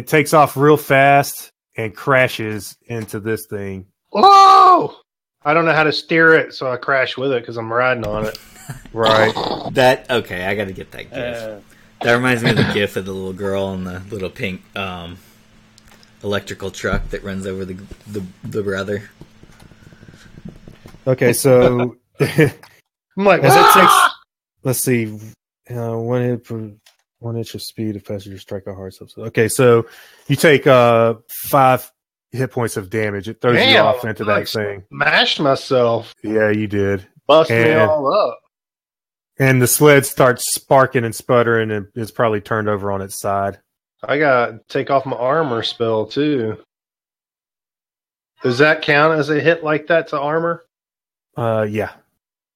[SPEAKER 1] takes off real fast and crashes into this thing.
[SPEAKER 8] Whoa! I don't know how to steer it, so I crash with it because I'm riding on it.
[SPEAKER 1] Right.
[SPEAKER 4] Okay, I gotta get that gif. That reminds me of the gif of the little girl in the little pink electrical truck that runs over the brother.
[SPEAKER 1] Okay, so
[SPEAKER 8] I'm like,
[SPEAKER 1] as it takes, let's see, 1 hit per 1 inch of speed if passenger strike a hard substance. Okay, so you take 5 hit points of damage. It throws you off into that thing.
[SPEAKER 8] Mashed myself,
[SPEAKER 1] Yeah, you did.
[SPEAKER 8] bust me
[SPEAKER 1] And-
[SPEAKER 8] all up.
[SPEAKER 1] And the sled starts sparking and sputtering, and it's probably turned over on its side.
[SPEAKER 8] I got to take off my armor spell too. Does that count as a hit like that to armor?
[SPEAKER 1] Yeah.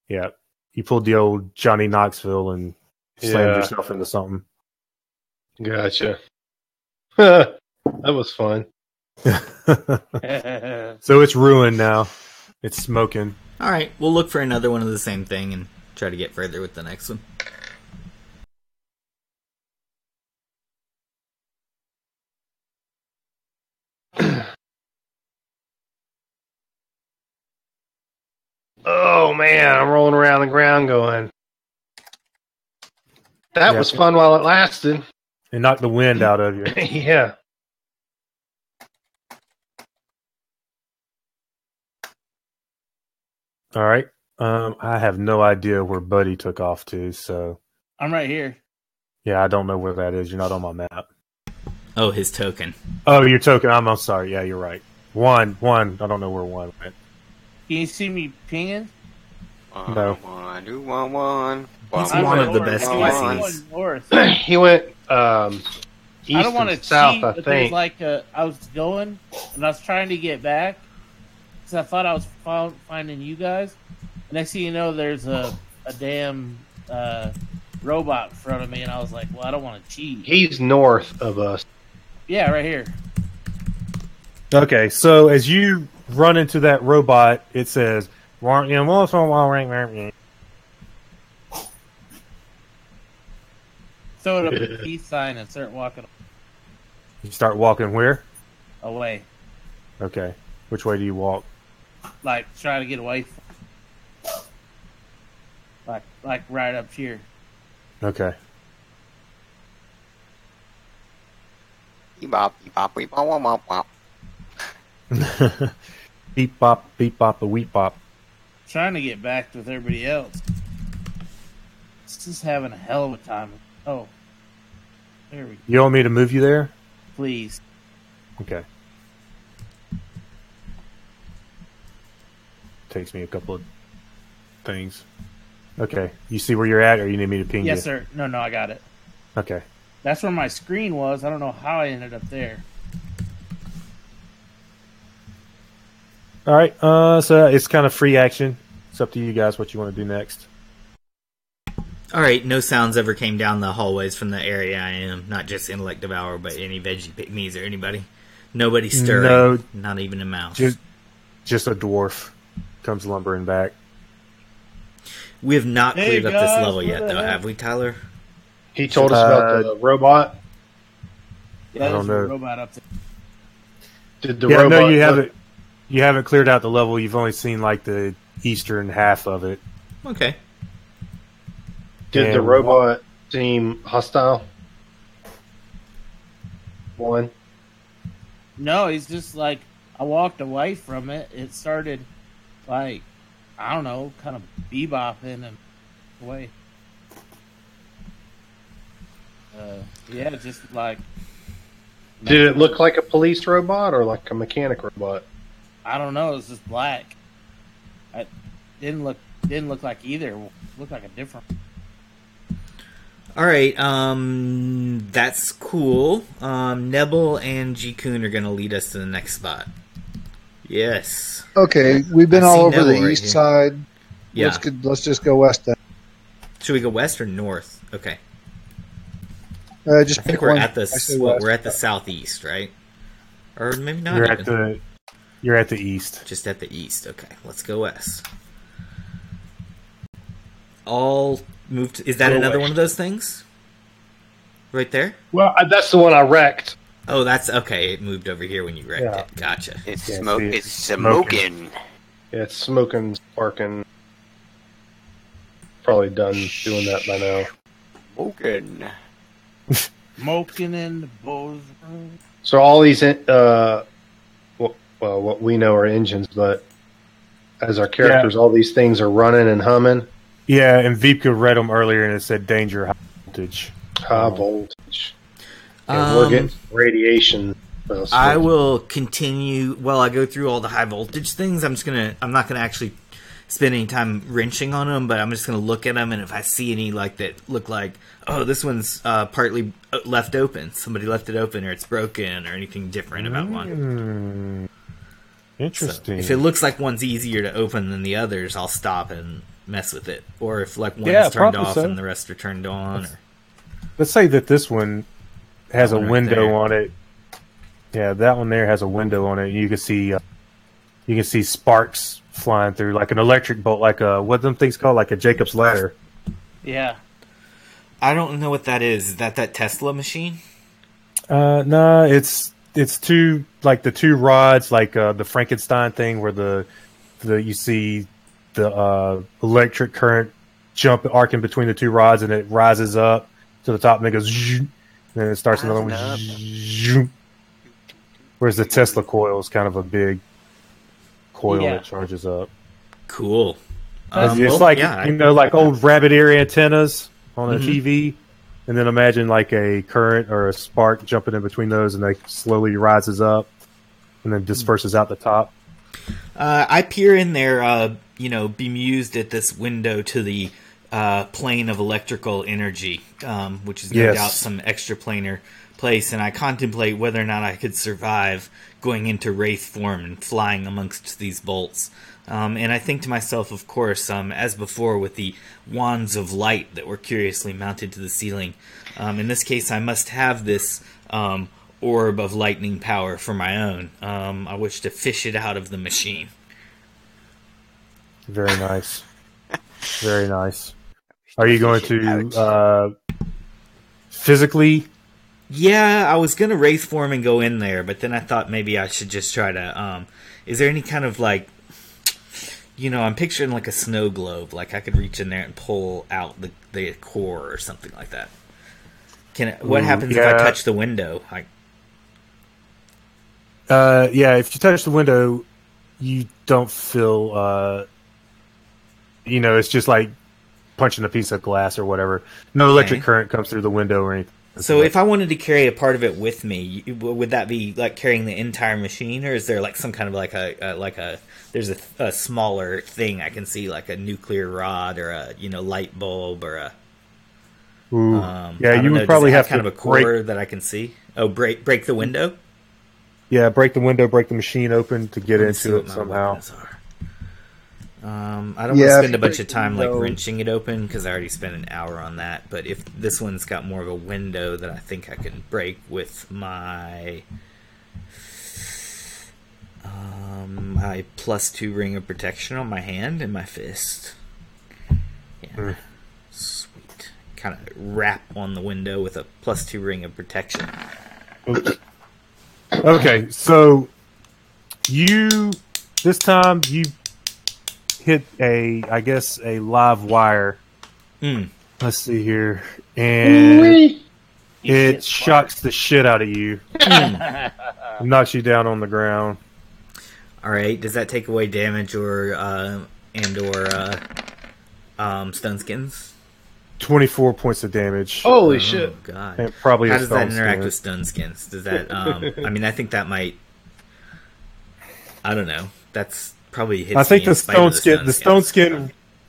[SPEAKER 1] You pulled the old Johnny Knoxville and slammed
[SPEAKER 8] Yeah.
[SPEAKER 1] yourself into something.
[SPEAKER 8] Gotcha. That was fun.
[SPEAKER 1] So it's ruined now. It's smoking.
[SPEAKER 4] All right, we'll look for another one of the same thing and try to get further with the next one.
[SPEAKER 8] Oh man, I'm rolling around the ground going. That
[SPEAKER 1] Yeah.
[SPEAKER 8] was fun while it lasted.
[SPEAKER 1] It knocked the wind out of you.
[SPEAKER 8] Yeah.
[SPEAKER 1] All right. I have no idea where Buddy took off to, so
[SPEAKER 2] I'm right here.
[SPEAKER 1] yeah, I don't know where that is. You're not on my map.
[SPEAKER 4] Oh, his token.
[SPEAKER 1] Oh, your token. I'm sorry. Yeah, you're right. One. I don't know where one went.
[SPEAKER 2] Can you see me pinging?
[SPEAKER 1] No.
[SPEAKER 5] One.
[SPEAKER 4] He's one of the best
[SPEAKER 2] I'm
[SPEAKER 4] species.
[SPEAKER 2] going north.
[SPEAKER 8] He went east
[SPEAKER 2] I don't want to
[SPEAKER 8] and south,
[SPEAKER 2] cheat,
[SPEAKER 8] I
[SPEAKER 2] but there's
[SPEAKER 8] think.
[SPEAKER 2] like I was going and I was trying to get back because I thought I was finding you guys. Next thing you know, there's a damn robot in front of me, and I was like, "Well, I don't want to cheat."
[SPEAKER 8] He's north of us.
[SPEAKER 2] Yeah, right here.
[SPEAKER 1] Okay, so as you run into that robot, it says,
[SPEAKER 2] Throw it up a peace sign and start walking.
[SPEAKER 1] You start walking where?
[SPEAKER 2] away.
[SPEAKER 1] Okay. Which way do you walk?
[SPEAKER 2] Like, trying to get away from... Like right up here.
[SPEAKER 1] Okay.
[SPEAKER 5] Bebop, bebop, bebop, wop, wop, wop.
[SPEAKER 1] beep bop, a wheat bop.
[SPEAKER 2] Trying to get back with everybody else. It's just having a hell of a time. Oh. There we go.
[SPEAKER 1] You want me to move you there?
[SPEAKER 2] Please.
[SPEAKER 1] Okay. Takes me a couple of things. Okay. You see where you're at, or you need me to ping you?
[SPEAKER 2] Yes, sir. No, I got it.
[SPEAKER 1] Okay.
[SPEAKER 2] That's where my screen was. I don't know how I ended up there.
[SPEAKER 1] All right. So it's kind of free action. It's up to you guys what you want to do next.
[SPEAKER 4] All right, no sounds ever came down the hallways from the area I am. Not just Intellect Devour, but any veggie pygmies or anybody. Nobody stirring.
[SPEAKER 1] No.
[SPEAKER 4] Not even a mouse.
[SPEAKER 1] Just a dwarf comes lumbering back.
[SPEAKER 4] We have not
[SPEAKER 2] Hey,
[SPEAKER 4] cleared up
[SPEAKER 2] guys,
[SPEAKER 4] this level
[SPEAKER 2] what
[SPEAKER 4] yet,
[SPEAKER 2] the
[SPEAKER 4] though,
[SPEAKER 2] heck?
[SPEAKER 4] have we, Tyler?
[SPEAKER 8] He told us about the robot.
[SPEAKER 2] Yeah,
[SPEAKER 1] I don't
[SPEAKER 2] there's a
[SPEAKER 1] know.
[SPEAKER 2] robot up there.
[SPEAKER 8] Did the
[SPEAKER 1] Yeah,
[SPEAKER 8] robot?
[SPEAKER 1] no, you haven't. You haven't cleared out the level. You've only seen like the eastern half of it.
[SPEAKER 4] Okay.
[SPEAKER 8] Did the
[SPEAKER 1] And
[SPEAKER 8] robot seem hostile? One.
[SPEAKER 2] No, he's just like, I walked away from it. It started, like, I don't know, kind of bebopping and away. Yeah, just like.
[SPEAKER 8] Did it look like a police robot or like a mechanic robot?
[SPEAKER 2] I don't know. It was just black. It didn't look like either. It looked like a different.
[SPEAKER 4] All right, that's cool. Nebel and G-Kun are going to lead us to the next spot. Yes.
[SPEAKER 6] Okay, we've been
[SPEAKER 4] I
[SPEAKER 6] all
[SPEAKER 4] see
[SPEAKER 6] over the
[SPEAKER 4] Neville right
[SPEAKER 6] east
[SPEAKER 4] here.
[SPEAKER 6] side.
[SPEAKER 4] Yeah.
[SPEAKER 6] Let's just go west then.
[SPEAKER 4] Should we go west or north? Okay.
[SPEAKER 6] Just
[SPEAKER 4] I think
[SPEAKER 6] pick
[SPEAKER 4] we're
[SPEAKER 6] one.
[SPEAKER 4] at the
[SPEAKER 6] I say west.
[SPEAKER 4] we're at the southeast, right? Or maybe not.
[SPEAKER 1] You're at the east.
[SPEAKER 4] Just at the east. Okay, let's go west. All moved. Is that
[SPEAKER 8] Go
[SPEAKER 4] another
[SPEAKER 8] west.
[SPEAKER 4] one of those things? Right there?
[SPEAKER 8] Well, that's the one I wrecked.
[SPEAKER 4] Oh, that's okay. It moved over here when you wrecked
[SPEAKER 8] Yeah.
[SPEAKER 4] it. Gotcha.
[SPEAKER 5] It's
[SPEAKER 1] Yeah,
[SPEAKER 5] smoke.
[SPEAKER 1] see,
[SPEAKER 5] It's
[SPEAKER 1] it's
[SPEAKER 5] smoking.
[SPEAKER 8] Yeah, it's smoking, sparking. Probably done doing that by now.
[SPEAKER 5] Smoking.
[SPEAKER 2] Smoking in the Bose.
[SPEAKER 8] So all these, well, what we know are engines, but as our characters, all these things are running and humming.
[SPEAKER 1] Yeah, and Vipka read them earlier, and it said danger, high voltage.
[SPEAKER 8] High voltage. And we're getting some radiation.
[SPEAKER 4] I will continue while I go through all the high voltage things. I'm not gonna actually spend any time wrenching on them, but I'm just gonna look at them, and if I see any like that look like, oh, this one's partly left open, somebody left it open, or it's broken, or anything different about one.
[SPEAKER 1] Interesting.
[SPEAKER 4] So if it looks like one's easier to open than the others, I'll stop and mess with it. Or if like one's turned
[SPEAKER 1] probably
[SPEAKER 4] off
[SPEAKER 1] so.
[SPEAKER 4] and the rest are turned on.
[SPEAKER 1] Let's say that this one has
[SPEAKER 4] That
[SPEAKER 1] a
[SPEAKER 4] one right
[SPEAKER 1] window
[SPEAKER 4] there.
[SPEAKER 1] on it. Yeah, that one there has a window on it. You can see sparks flying through, like an electric bolt, like a what them things called, like a Jacob's ladder.
[SPEAKER 2] Yeah.
[SPEAKER 4] I don't know what that is. Is that Tesla machine?
[SPEAKER 1] No, it's two, like the two rods, like the Frankenstein thing, where the you see the electric current arcing between the two rods, and it rises up to the top, and it goes, and then it starts another one. Whereas the Tesla coil is kind of a big coil that charges up.
[SPEAKER 4] Cool.
[SPEAKER 1] It's like like old rabbit ear antennas on a TV, and then imagine like a current or a spark jumping in between those, and they slowly rises up and then disperses out the top.
[SPEAKER 4] I peer in there, bemused at this window to the plane of electrical energy, which is no doubt some extraplanar place, and I contemplate whether or not I could survive going into wraith form and flying amongst these bolts. And I think to myself, of course, as before with the wands of light that were curiously mounted to the ceiling, in this case I must have this orb of lightning power for my own. I wish to fish it out of the machine.
[SPEAKER 1] Very nice. Very nice. Are you going to physically
[SPEAKER 4] Yeah, I was gonna race form and go in there, but then I thought maybe I should just try to. Is there any kind of like, I'm picturing like a snow globe, like I could reach in there and pull out the core or something like that. What happens if I touch the window?
[SPEAKER 1] If you touch the window, you don't feel. It's just like punching a piece of glass or whatever. No electric current comes through the window or anything.
[SPEAKER 4] So if I wanted to carry a part of it with me, would that be like carrying the entire machine, or is there like some kind of like there's a smaller thing I can see, like a nuclear rod or a light bulb or a
[SPEAKER 1] you would probably have
[SPEAKER 4] kind of a core that I can see. Oh, break the window.
[SPEAKER 1] Yeah, break the window, break the machine open to get into it somehow.
[SPEAKER 4] I don't want to spend a bunch of time like wrenching it open because I already spent an hour on that. But if this one's got more of a window that I think I can break with my my +2 ring of protection on my hand and my fist. Yeah, sweet. Kind of wrap on the window with a +2 ring of protection.
[SPEAKER 1] Okay, so this time you hit a live wire. Let's see here, and it shocks the shit out of you, knocks you down on the ground.
[SPEAKER 4] All right, does that take away damage or stone skins?
[SPEAKER 1] 24 points of damage.
[SPEAKER 8] Holy shit!
[SPEAKER 4] God,
[SPEAKER 1] and probably
[SPEAKER 4] how does that interact with stone skins? Does that? I think that might. I don't know. That's probably hits.
[SPEAKER 1] I think the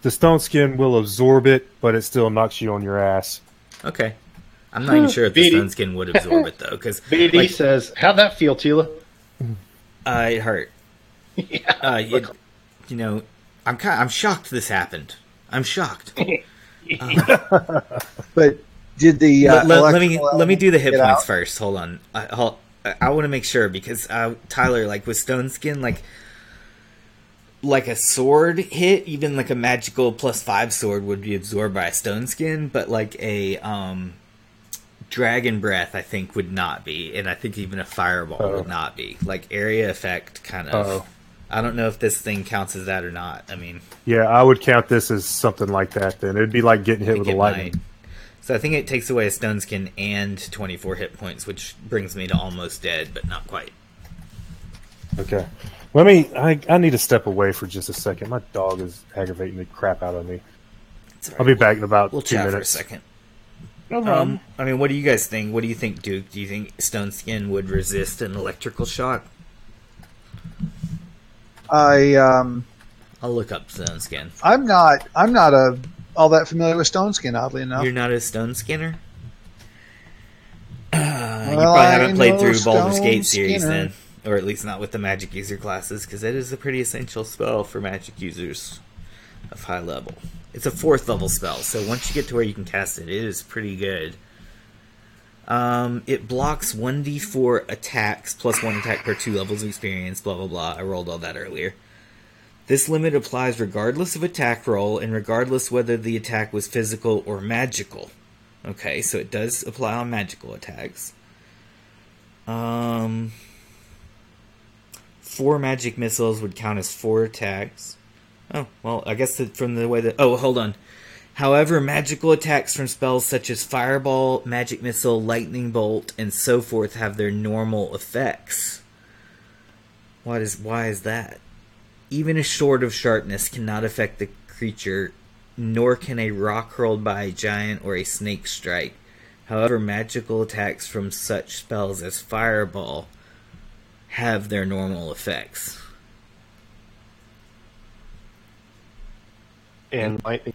[SPEAKER 1] stone skin will absorb it, but it still knocks you on your ass.
[SPEAKER 4] Okay, I'm not even sure if the stone skin would absorb it though, because
[SPEAKER 8] BD says, "How'd that feel, Tila?"
[SPEAKER 4] It hurt.
[SPEAKER 8] Yeah.
[SPEAKER 4] I'm shocked this happened. I'm shocked.
[SPEAKER 6] But did the
[SPEAKER 4] let me do the hit points first. Hold on. I want to make sure because Tyler, like with stone skin, like a sword hit, even like a magical +5 sword would be absorbed by a stone skin, but like a dragon breath I think would not be, and I think even a fireball would not be. Like area effect kind of. I don't know if this thing counts as that or not. I mean,
[SPEAKER 1] yeah, I would count this as something like that. Then it'd be like getting hit with a lightning.
[SPEAKER 4] So I think it takes away a stone skin and 24 hit points, which brings me to almost dead, but not quite.
[SPEAKER 1] Okay. I need to step away for just a second. My dog is aggravating the crap out of me.
[SPEAKER 4] Right.
[SPEAKER 1] I'll be back in about 2 minutes.
[SPEAKER 4] We'll chat for a second. No problem. What do you guys think? What do you think, Duke? Do you think stone skin would resist an electrical shock?
[SPEAKER 6] I'll
[SPEAKER 4] look up stone skin.
[SPEAKER 6] I'm not all that familiar with stone skin, oddly enough.
[SPEAKER 4] You're not a stone skinner? You probably haven't played through Baldur's Gate series then. Or at least not with the magic user classes, because that is a pretty essential spell for magic users of high level. It's a 4th level spell, so once you get to where you can cast it, it is pretty good. It blocks 1d4 attacks, plus 1 attack per 2 levels of experience, blah blah blah. I rolled all that earlier. This limit applies regardless of attack roll, and regardless whether the attack was physical or magical. Okay, so it does apply on magical attacks. 4 magic missiles would count as 4 attacks. Oh, well, I guess from the way that... Oh, hold on. However, magical attacks from spells such as Fireball, Magic Missile, Lightning Bolt, and so forth have their normal effects. Why is that? Even a sword of sharpness cannot affect the creature, nor can a rock hurled by a giant or a snake strike. However, magical attacks from such spells as Fireball have their normal effects.
[SPEAKER 8] And lightning.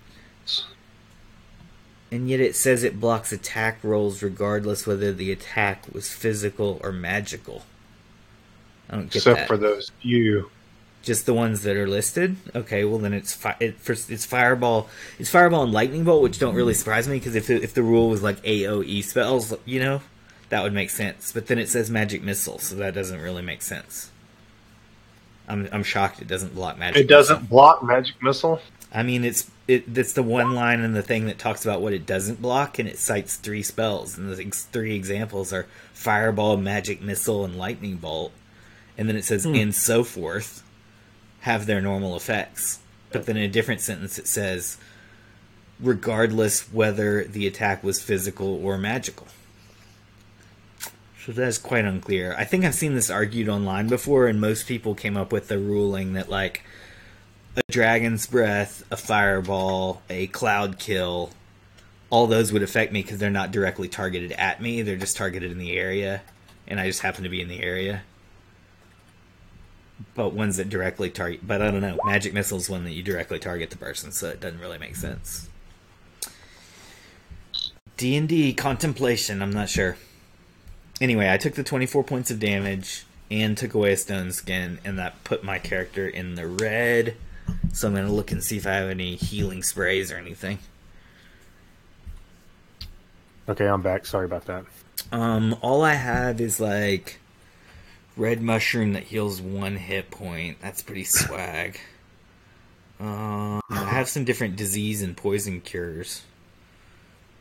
[SPEAKER 4] And yet it says it blocks attack rolls regardless whether the attack was physical or magical. I don't get that.
[SPEAKER 8] Except for those few.
[SPEAKER 4] Just the ones that are listed? Okay, well then it's Fireball. It's Fireball and Lightning Bolt, which don't really surprise me, because if the rule was like AoE spells, that would make sense. But then it says Magic Missile, so that doesn't really make sense. I'm shocked it doesn't block Magic Missile.
[SPEAKER 8] It doesn't block Magic Missile?
[SPEAKER 4] I mean, it's the one line in the thing that talks about what it doesn't block, and it cites 3 spells, and the 3 examples are Fireball, Magic Missile, and Lightning Bolt. And then it says, and so forth, have their normal effects. But then in a different sentence it says, regardless whether the attack was physical or magical. So that's quite unclear. I think I've seen this argued online before, and most people came up with the ruling that, like, a Dragon's Breath, a Fireball, a Cloud Kill, all those would affect me because they're not directly targeted at me. They're just targeted in the area, and I just happen to be in the area. But ones that directly target... But I don't know. Magic Missile is one that you directly target the person, so it doesn't really make sense. D&D Contemplation, I'm not sure. Anyway, I took the 24 points of damage and took away a stone skin, and that put my character in the red. So I'm going to look and see if I have any healing sprays or anything.
[SPEAKER 1] Okay, I'm back. Sorry about that.
[SPEAKER 4] All I have is, like, red mushroom that heals 1 hit point. That's pretty swag. I have some different disease and poison cures.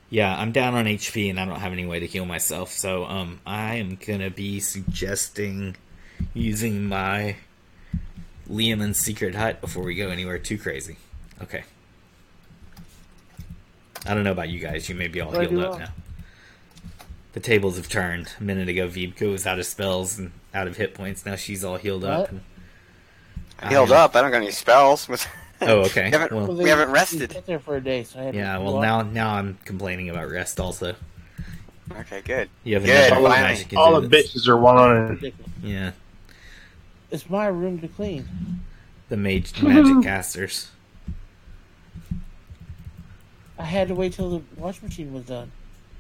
[SPEAKER 4] Yeah, I'm down on HP and I don't have any way to heal myself, so I am going to be suggesting using my Liamon's Secret Hut before we go anywhere too crazy. Okay. I don't know about you guys. You may be all healed up now. The tables have turned. A minute ago, Vibka was out of spells and out of hit points. Now she's all healed up. And
[SPEAKER 5] healed up? I don't got any spells.
[SPEAKER 4] Oh, okay.
[SPEAKER 5] We haven't rested.
[SPEAKER 2] Sit there for a day, so I had
[SPEAKER 4] Yeah,
[SPEAKER 2] to
[SPEAKER 4] well, now I'm complaining about rest also.
[SPEAKER 5] Okay, good.
[SPEAKER 4] You have
[SPEAKER 5] Good.
[SPEAKER 4] enough magic to
[SPEAKER 8] All
[SPEAKER 4] do
[SPEAKER 8] the
[SPEAKER 4] this.
[SPEAKER 8] bitches are whining.
[SPEAKER 4] Yeah.
[SPEAKER 2] It's my room to clean.
[SPEAKER 4] The magic casters.
[SPEAKER 2] I had to wait till the wash machine was done.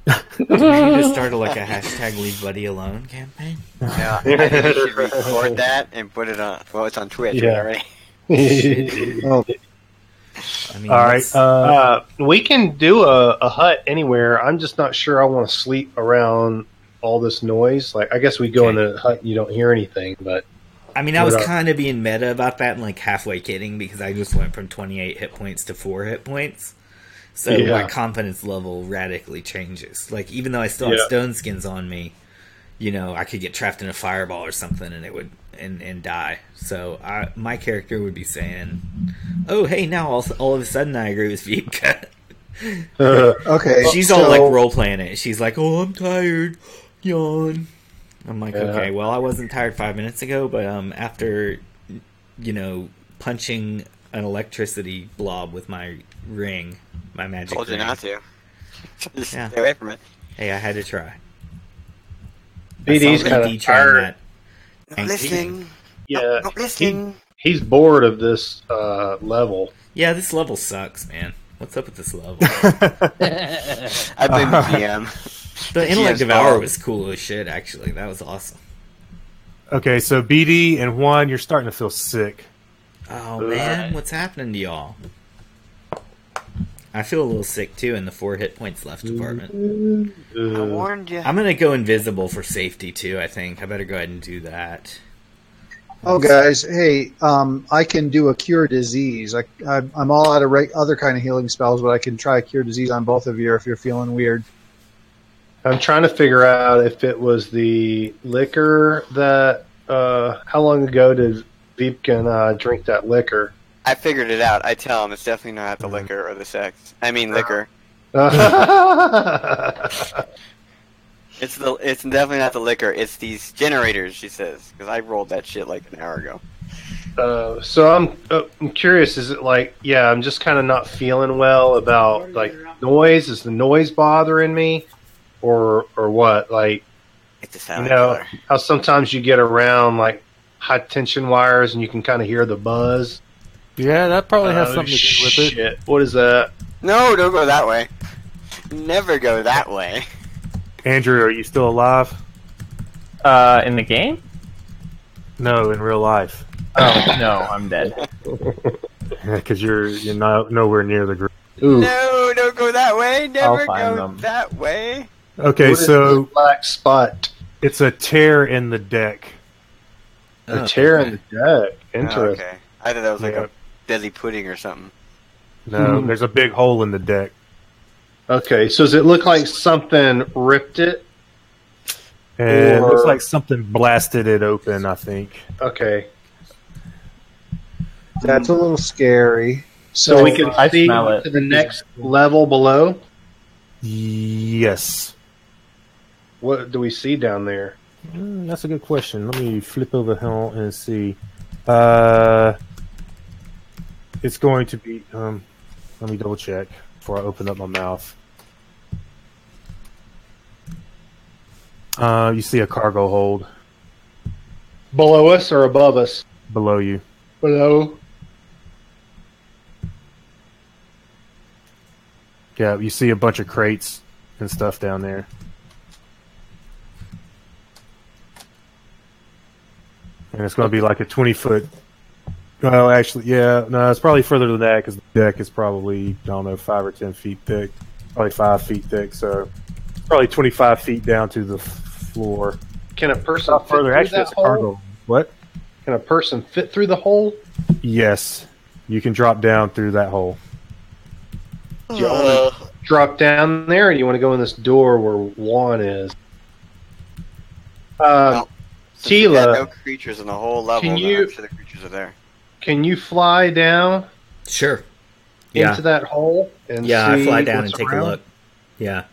[SPEAKER 4] Did you just start like a hashtag Leave Buddy Alone campaign?
[SPEAKER 5] Yeah, I think you should record that and put it on. Well, it's on Twitch already.
[SPEAKER 6] Oh,
[SPEAKER 4] I mean,
[SPEAKER 1] All right.
[SPEAKER 8] We can do a hut anywhere. I'm just not sure I want to sleep around all this noise. Like, I guess we go in the hut and you don't hear anything, but
[SPEAKER 4] I mean, I was kind of being meta about that and like halfway kidding because I just went from 28 hit points to 4 hit points. So my confidence level radically changes. Like, even though I still have stone skins on me, you know, I could get trapped in a fireball or something and it would and die. So my character would be saying, "Oh, hey, now all of a sudden I agree with Vibka."
[SPEAKER 6] okay.
[SPEAKER 4] She's all like role playing it. She's like, "Oh, I'm tired, yawn." I'm like, okay, well, I wasn't tired 5 minutes ago, but after, you know, punching an electricity blob with my ring, my magic
[SPEAKER 5] Told you
[SPEAKER 4] ring.
[SPEAKER 5] not to. Just stay away from it.
[SPEAKER 4] Hey, I had to try.
[SPEAKER 8] BD's kind of tired.
[SPEAKER 5] Not listening.
[SPEAKER 8] Yeah,
[SPEAKER 5] not listening.
[SPEAKER 8] He's bored of this level.
[SPEAKER 4] Yeah, this level sucks, man. What's up with this level?
[SPEAKER 5] I've been GM.
[SPEAKER 4] The Intellect Devourer was cool as shit, actually. That was awesome.
[SPEAKER 1] Okay, so BD and Juan, you're starting to feel sick.
[SPEAKER 4] Oh, man, what's happening to y'all? I feel a little sick, too, in the 4 hit points left department.
[SPEAKER 5] I warned you.
[SPEAKER 4] I'm going to go invisible for safety, too, I think. I better go ahead and do that.
[SPEAKER 6] Oh, guys, hey, I can do a cure disease. I'm all out of other kind of healing spells, but I can try a cure disease on both of you if you're feeling weird.
[SPEAKER 8] I'm trying to figure out if it was the liquor that. How long ago did Vibka and I drink that liquor?
[SPEAKER 5] I figured it out. I tell him it's definitely not the liquor or the sex. I mean liquor. It's definitely not the liquor. It's these generators, she says, because I rolled that shit like an hour ago.
[SPEAKER 8] So I'm curious. Is it like, I'm just kind of not feeling well about like noise? Is the noise bothering me, or what? Like,
[SPEAKER 5] It's a silent killer.
[SPEAKER 8] how sometimes you get around like high tension wires and you can kind of hear the buzz.
[SPEAKER 9] Yeah, that probably has something to do with it.
[SPEAKER 8] Shit. What is that?
[SPEAKER 5] No, don't go that way. Never go that way.
[SPEAKER 1] Andrew, are you still alive?
[SPEAKER 3] In the game?
[SPEAKER 1] No, in real life.
[SPEAKER 3] Oh, no, I'm dead.
[SPEAKER 1] Because you're not nowhere near the group.
[SPEAKER 8] Ooh.
[SPEAKER 5] No, don't go that way. Never
[SPEAKER 3] I'll find
[SPEAKER 5] go
[SPEAKER 3] them.
[SPEAKER 5] that way.
[SPEAKER 1] Okay,
[SPEAKER 8] What is
[SPEAKER 1] so
[SPEAKER 8] this black spot?
[SPEAKER 1] it's a tear in the deck.
[SPEAKER 8] A tear in the deck.
[SPEAKER 5] Oh,
[SPEAKER 8] Interesting.
[SPEAKER 5] okay. I thought that was like
[SPEAKER 1] Yeah.
[SPEAKER 5] a deadly pudding or something.
[SPEAKER 1] No, there's a big hole in the deck.
[SPEAKER 8] Okay, so does it look like something ripped it?
[SPEAKER 1] And it looks like something blasted it open, I think.
[SPEAKER 8] Okay.
[SPEAKER 6] That's a little scary.
[SPEAKER 8] So we can
[SPEAKER 3] I
[SPEAKER 8] see
[SPEAKER 3] smell it.
[SPEAKER 8] to the next level below?
[SPEAKER 1] Yes.
[SPEAKER 8] What do we see down there?
[SPEAKER 1] That's a good question. Let me flip over here and see. It's going to be... let me double check before I open up my mouth. You see a cargo hold
[SPEAKER 8] Below us or above us?
[SPEAKER 1] below you.
[SPEAKER 8] Below.
[SPEAKER 1] Yeah, you see a bunch of crates and stuff down there. And it's going to be like a 20-foot... Well, actually, yeah. No, it's probably further than that because the deck is probably, I don't know, 5 or 10 feet thick. Probably 5 feet thick, so probably 25 feet down to the floor.
[SPEAKER 8] Can a person
[SPEAKER 1] Not
[SPEAKER 8] fit
[SPEAKER 1] further.
[SPEAKER 8] through
[SPEAKER 1] Actually,
[SPEAKER 8] that
[SPEAKER 1] it's a
[SPEAKER 8] hole?
[SPEAKER 1] cargo. What?
[SPEAKER 8] Can a person fit through the hole?
[SPEAKER 1] Yes. You can drop down through that hole.
[SPEAKER 8] Do you want to drop down there, or do you want to go in this door where Juan is?
[SPEAKER 5] Well, since we've had
[SPEAKER 8] Tila,
[SPEAKER 5] no creatures in the whole level,
[SPEAKER 8] can
[SPEAKER 5] then
[SPEAKER 8] you-
[SPEAKER 5] I'm sure the creatures are there.
[SPEAKER 8] can you fly down
[SPEAKER 4] Sure. Yeah.
[SPEAKER 8] into that hole? And
[SPEAKER 4] Yeah, I
[SPEAKER 8] see
[SPEAKER 4] fly down
[SPEAKER 8] what's
[SPEAKER 4] and take
[SPEAKER 8] around?
[SPEAKER 4] a look. Yeah.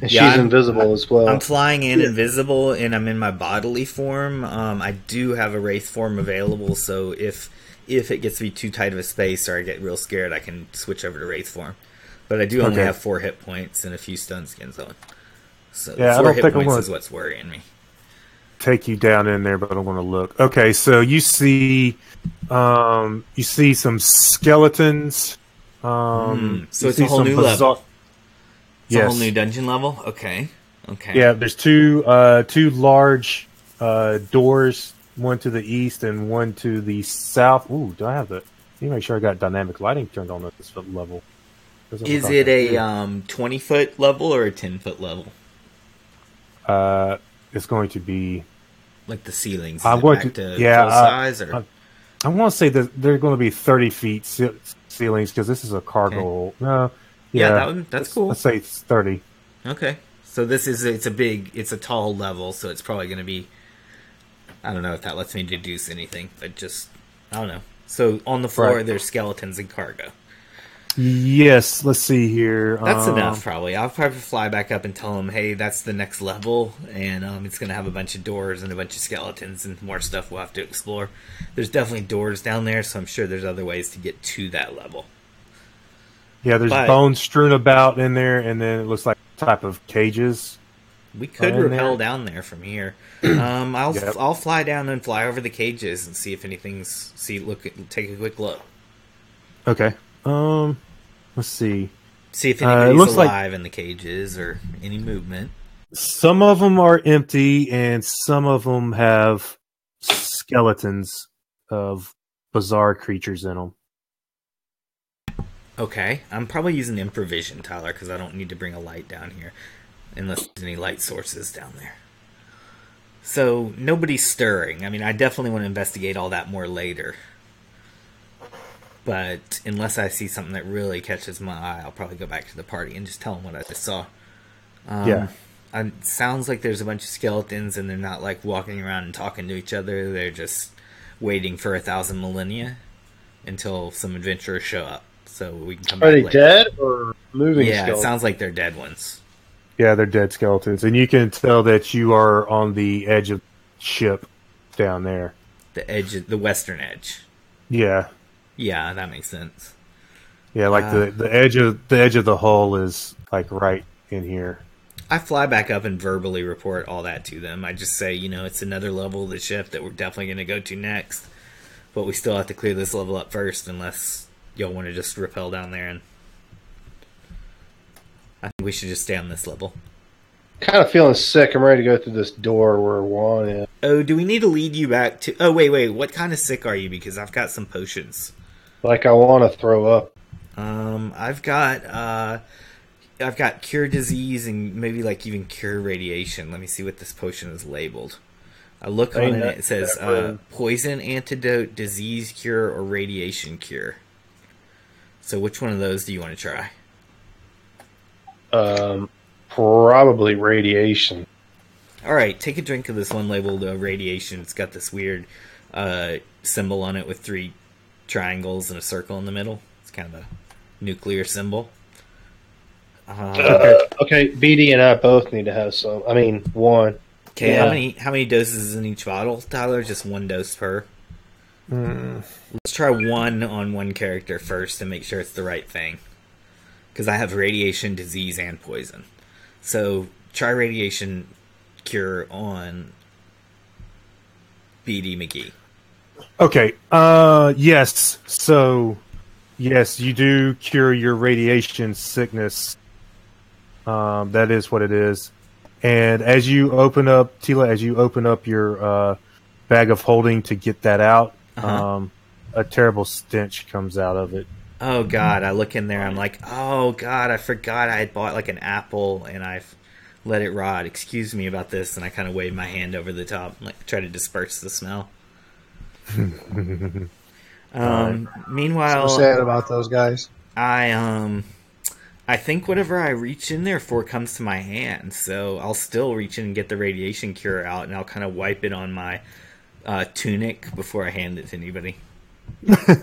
[SPEAKER 8] And
[SPEAKER 4] Yeah,
[SPEAKER 8] she's invisible as well.
[SPEAKER 4] I'm flying in invisible, and I'm in my bodily form. I do have a wraith form available, so if it gets to be too tight of a space or I get real scared, I can switch over to wraith form. But I do only
[SPEAKER 1] Okay.
[SPEAKER 4] have 4 hit points and a few stun skins on. So
[SPEAKER 1] Yeah, I
[SPEAKER 4] 4
[SPEAKER 1] don't
[SPEAKER 4] hit
[SPEAKER 1] think I
[SPEAKER 4] points
[SPEAKER 1] wanna-
[SPEAKER 4] is what's worrying me.
[SPEAKER 1] Take you down in there, but I don't want to look. Okay, so you see some skeletons.
[SPEAKER 4] So
[SPEAKER 1] you
[SPEAKER 4] it's a
[SPEAKER 1] see
[SPEAKER 4] whole
[SPEAKER 1] some
[SPEAKER 4] new
[SPEAKER 1] bizarre-
[SPEAKER 4] level. It's a
[SPEAKER 1] Yes.
[SPEAKER 4] whole new dungeon level? Okay.
[SPEAKER 1] Yeah, there's two large doors, one to the east and one to the south. Ooh, do I have the? Let me make sure I got dynamic lighting turned on at this level.
[SPEAKER 4] Is it a 20-foot level or a 10-foot level?
[SPEAKER 1] It's going to be.
[SPEAKER 4] Like the ceilings?
[SPEAKER 1] I'm
[SPEAKER 4] Is it
[SPEAKER 1] going
[SPEAKER 4] back
[SPEAKER 1] to.
[SPEAKER 4] to
[SPEAKER 1] Yeah,
[SPEAKER 4] full size? Or?
[SPEAKER 1] I want to say that they're going to be 30 feet ceilings because this is a cargo.
[SPEAKER 4] Okay.
[SPEAKER 1] No,
[SPEAKER 4] Yeah, that's cool.
[SPEAKER 1] Let's say it's 30.
[SPEAKER 4] Okay. So it's a tall level, so it's probably going to be, I don't know if that lets me deduce anything, but just, I don't know. So on the floor,
[SPEAKER 1] Right.
[SPEAKER 4] there's skeletons and cargo.
[SPEAKER 1] Yes, let's see here.
[SPEAKER 4] That's enough, probably. I'll probably fly back up and tell them, hey, that's the next level, and it's going to have a bunch of doors and a bunch of skeletons and more stuff we'll have to explore. There's definitely doors down there, so I'm sure there's other ways to get to that level.
[SPEAKER 1] Yeah, there's
[SPEAKER 4] But-
[SPEAKER 1] bones strewn about in there, and then it looks like a type of cages.
[SPEAKER 4] We could
[SPEAKER 1] in
[SPEAKER 4] rappel
[SPEAKER 1] there.
[SPEAKER 4] down there from here. I'll
[SPEAKER 1] Yep.
[SPEAKER 4] I'll fly down and fly over the cages and see if anything's take a quick look.
[SPEAKER 1] Okay. Let's see.
[SPEAKER 4] See if
[SPEAKER 1] It
[SPEAKER 4] anybody's
[SPEAKER 1] looks like-
[SPEAKER 4] alive in the cages or any movement.
[SPEAKER 1] Some of them are empty, and some of them have skeletons of bizarre creatures in them.
[SPEAKER 4] Okay, I'm probably using improvision, Tyler, because I don't need to bring a light down here, unless there's any light sources down there. So nobody's stirring. I mean, I definitely want to investigate all that more later. But unless I see something that really catches my eye, I'll probably go back to the party and just tell them what I just saw.
[SPEAKER 1] Yeah.
[SPEAKER 4] It sounds like there's a bunch of skeletons, and they're not like walking around and talking to each other. They're just waiting for 1,000 millennia until some adventurers show up, so we can come back
[SPEAKER 8] Are they
[SPEAKER 4] later.
[SPEAKER 8] dead or moving
[SPEAKER 4] Yeah,
[SPEAKER 8] skeletons?
[SPEAKER 4] it sounds like they're dead ones.
[SPEAKER 1] Yeah, they're dead skeletons, and you can tell that you are on the edge of the ship down there.
[SPEAKER 4] The western edge.
[SPEAKER 1] Yeah,
[SPEAKER 4] Yeah, that makes sense.
[SPEAKER 1] yeah, like the edge of the hull is like right in here.
[SPEAKER 4] I fly back up and verbally report all that to them. I just say, it's another level of the ship that we're definitely going to go to next, but we still have to clear this level up first, unless y'all want to just rappel down there. And I think we should just stay on this level.
[SPEAKER 8] Kind of feeling sick. I'm ready to go through this door where Juan is.
[SPEAKER 4] Oh, do we need to lead you back to... Oh, wait. What kind of sick are you? Because I've got some potions.
[SPEAKER 8] Like I want to throw up.
[SPEAKER 4] I've got cure disease and maybe like even cure radiation. Let me see what this potion is labeled. I look on it. It says poison, antidote, disease cure, or radiation cure. So which one of those do you want to try?
[SPEAKER 8] Probably radiation.
[SPEAKER 4] All right, take a drink of this one labeled radiation. It's got this weird symbol on it with 3 triangles and a circle in the middle. It's kind of a nuclear symbol.
[SPEAKER 8] Okay, BD and I both need to have some. I mean, one.
[SPEAKER 4] Okay,
[SPEAKER 2] Yeah.
[SPEAKER 4] how many doses is in each bottle, Tyler? Just 1 dose per? Let's try 1 on 1 character first to make sure it's the right thing. Because I have radiation, disease, and poison. So try radiation cure on BD McGee.
[SPEAKER 1] Okay. Yes. So, yes, you do cure your radiation sickness. That is what it is. And as you open up, Tila, as you open up your bag of holding to get that out, a terrible stench comes out of it.
[SPEAKER 4] Oh God! I look in there. I'm like, oh God! I forgot I had bought like an apple and I've let it rot. Excuse me about this. And I kind of wave my hand over the top, like try to disperse the smell. Meanwhile,
[SPEAKER 6] So sad about those guys.
[SPEAKER 4] I think whatever I reach in there for comes to my hand. So I'll still reach in and get the radiation cure out, and I'll kind of wipe it on my tunic before I hand it to anybody.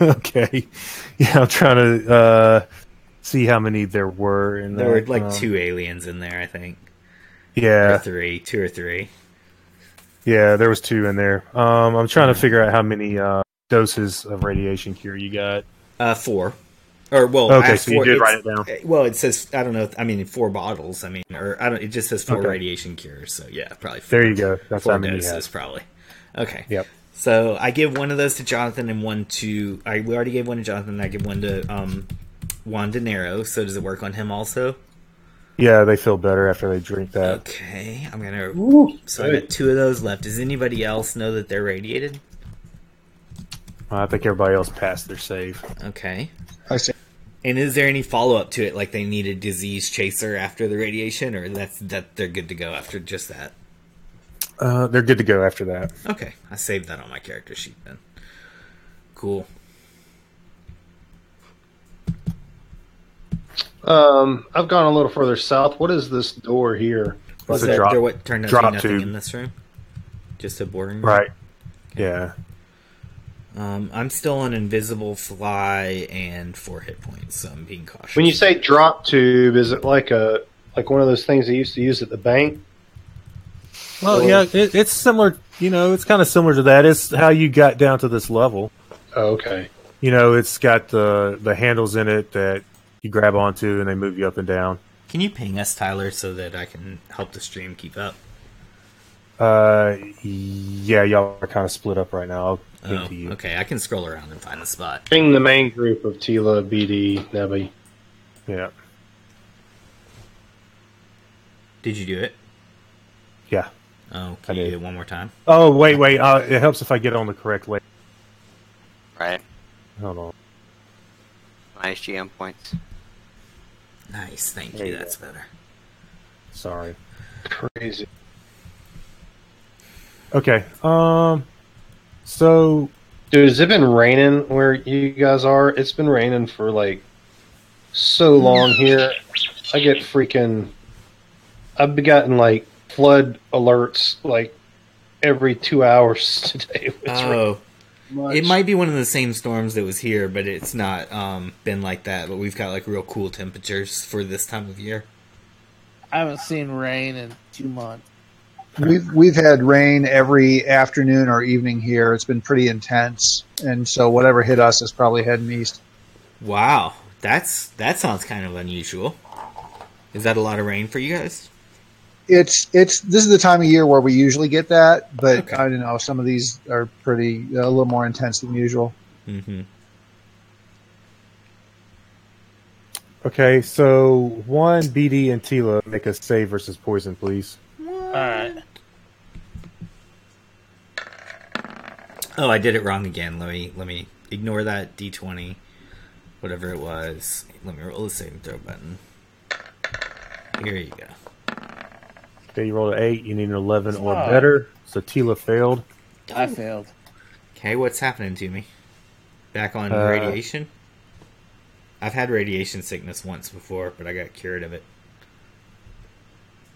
[SPEAKER 1] Okay. Yeah, I'm trying to see how many there were.
[SPEAKER 4] There were like 2 aliens in there, I think.
[SPEAKER 1] Yeah.
[SPEAKER 4] Or 3. 2 or 3.
[SPEAKER 1] Yeah, there was 2 in there. I'm trying to figure out how many doses of radiation cure you got.
[SPEAKER 4] 4. Or well,
[SPEAKER 1] okay, so
[SPEAKER 4] 4,
[SPEAKER 1] you did write it down.
[SPEAKER 4] Well, it says I don't know. I mean, 4 bottles. I mean, or I don't. It just says 4
[SPEAKER 1] Okay.
[SPEAKER 4] radiation cures. So yeah, probably. 4,
[SPEAKER 1] There you go. That's
[SPEAKER 4] 4
[SPEAKER 1] how many you
[SPEAKER 4] doses,
[SPEAKER 1] have.
[SPEAKER 4] probably. Okay.
[SPEAKER 1] Yep.
[SPEAKER 4] So I give one of those to Jonathan and one to. We already gave one to Jonathan. And I give one to Juan De Niro. So does it work on him also?
[SPEAKER 1] Yeah, they feel better after they drink that.
[SPEAKER 4] Okay, I'm gonna.
[SPEAKER 8] Ooh,
[SPEAKER 4] So I got 2 of those left. Does anybody else know that they're radiated?
[SPEAKER 1] I think everybody else passed their save.
[SPEAKER 4] Okay.
[SPEAKER 6] I see.
[SPEAKER 4] And is there any follow up to it? Like they need a disease chaser after the radiation, or that they're good to go after just that?
[SPEAKER 1] They're good to go after that.
[SPEAKER 4] Okay, I saved that on my character sheet then. Cool.
[SPEAKER 8] I've gone a little further south. What is this door here?
[SPEAKER 4] Was
[SPEAKER 1] a
[SPEAKER 4] that
[SPEAKER 1] drop-
[SPEAKER 4] there what turned out to be
[SPEAKER 1] drop
[SPEAKER 4] nothing
[SPEAKER 1] tube.
[SPEAKER 4] in this room? Just a boring room?
[SPEAKER 1] Right. Yeah.
[SPEAKER 4] I'm still on invisible fly and 4 hit points, so I'm being cautious.
[SPEAKER 8] When you say drop tube, is it like one of those things they used to use at the bank?
[SPEAKER 1] Well, yeah, it's similar. You know, it's kind of similar to that. It's how you got down to this level.
[SPEAKER 8] Oh, okay.
[SPEAKER 1] You know, it's got the handles in it that you grab onto, and they move you up and down.
[SPEAKER 4] Can you ping us, Tyler, so that I can help the stream keep up?
[SPEAKER 1] Yeah, y'all are kind of split up right now. I'll give to you.
[SPEAKER 4] Okay, I can scroll around and find the spot.
[SPEAKER 8] Ping the main group of Tila, BD, Nebby.
[SPEAKER 1] Yeah.
[SPEAKER 4] Did you do it?
[SPEAKER 1] Yeah.
[SPEAKER 4] Oh,
[SPEAKER 1] I
[SPEAKER 4] can you
[SPEAKER 1] did.
[SPEAKER 4] do it one more time?
[SPEAKER 1] Oh, wait. It helps if I get on the correct way.
[SPEAKER 5] Right.
[SPEAKER 1] Hold on.
[SPEAKER 5] Nice GM points.
[SPEAKER 4] Nice, thank
[SPEAKER 1] There
[SPEAKER 4] you.
[SPEAKER 1] you
[SPEAKER 4] That's better.
[SPEAKER 1] Sorry.
[SPEAKER 8] Crazy.
[SPEAKER 1] Okay. So
[SPEAKER 8] Dude, has it been raining where you guys are? It's been raining for like so long here. I get freaking. I've gotten like flood alerts like every 2 hours today. It's
[SPEAKER 4] Oh,
[SPEAKER 8] much.
[SPEAKER 4] it might be one of the same storms that was here, but it's not been like that. But we've got like real cool temperatures for this time of year.
[SPEAKER 2] I haven't seen rain in 2 months.
[SPEAKER 6] We've had rain every afternoon or evening here. It's been pretty intense, and so whatever hit us is probably heading east.
[SPEAKER 4] Wow, that sounds kind of unusual. Is that a lot of rain for you guys?
[SPEAKER 6] It's this is the time of year where we usually get that, but
[SPEAKER 4] Okay.
[SPEAKER 6] I don't know. Some of these are pretty a little more intense than usual.
[SPEAKER 4] Mm-hmm.
[SPEAKER 1] okay, so Juan, BD, and Tila make a save versus poison, please.
[SPEAKER 2] All right.
[SPEAKER 4] Oh, I did it wrong again. Let me ignore that D20, whatever it was. Let me roll the save and throw button. Here you go.
[SPEAKER 1] Okay, you rolled an 8. You need an 11 or
[SPEAKER 2] Oh.
[SPEAKER 1] better. So Tila failed.
[SPEAKER 2] I failed.
[SPEAKER 4] Okay, what's happening to me? Back on
[SPEAKER 1] Uh,
[SPEAKER 4] radiation? I've had radiation sickness once before, but I got cured of it.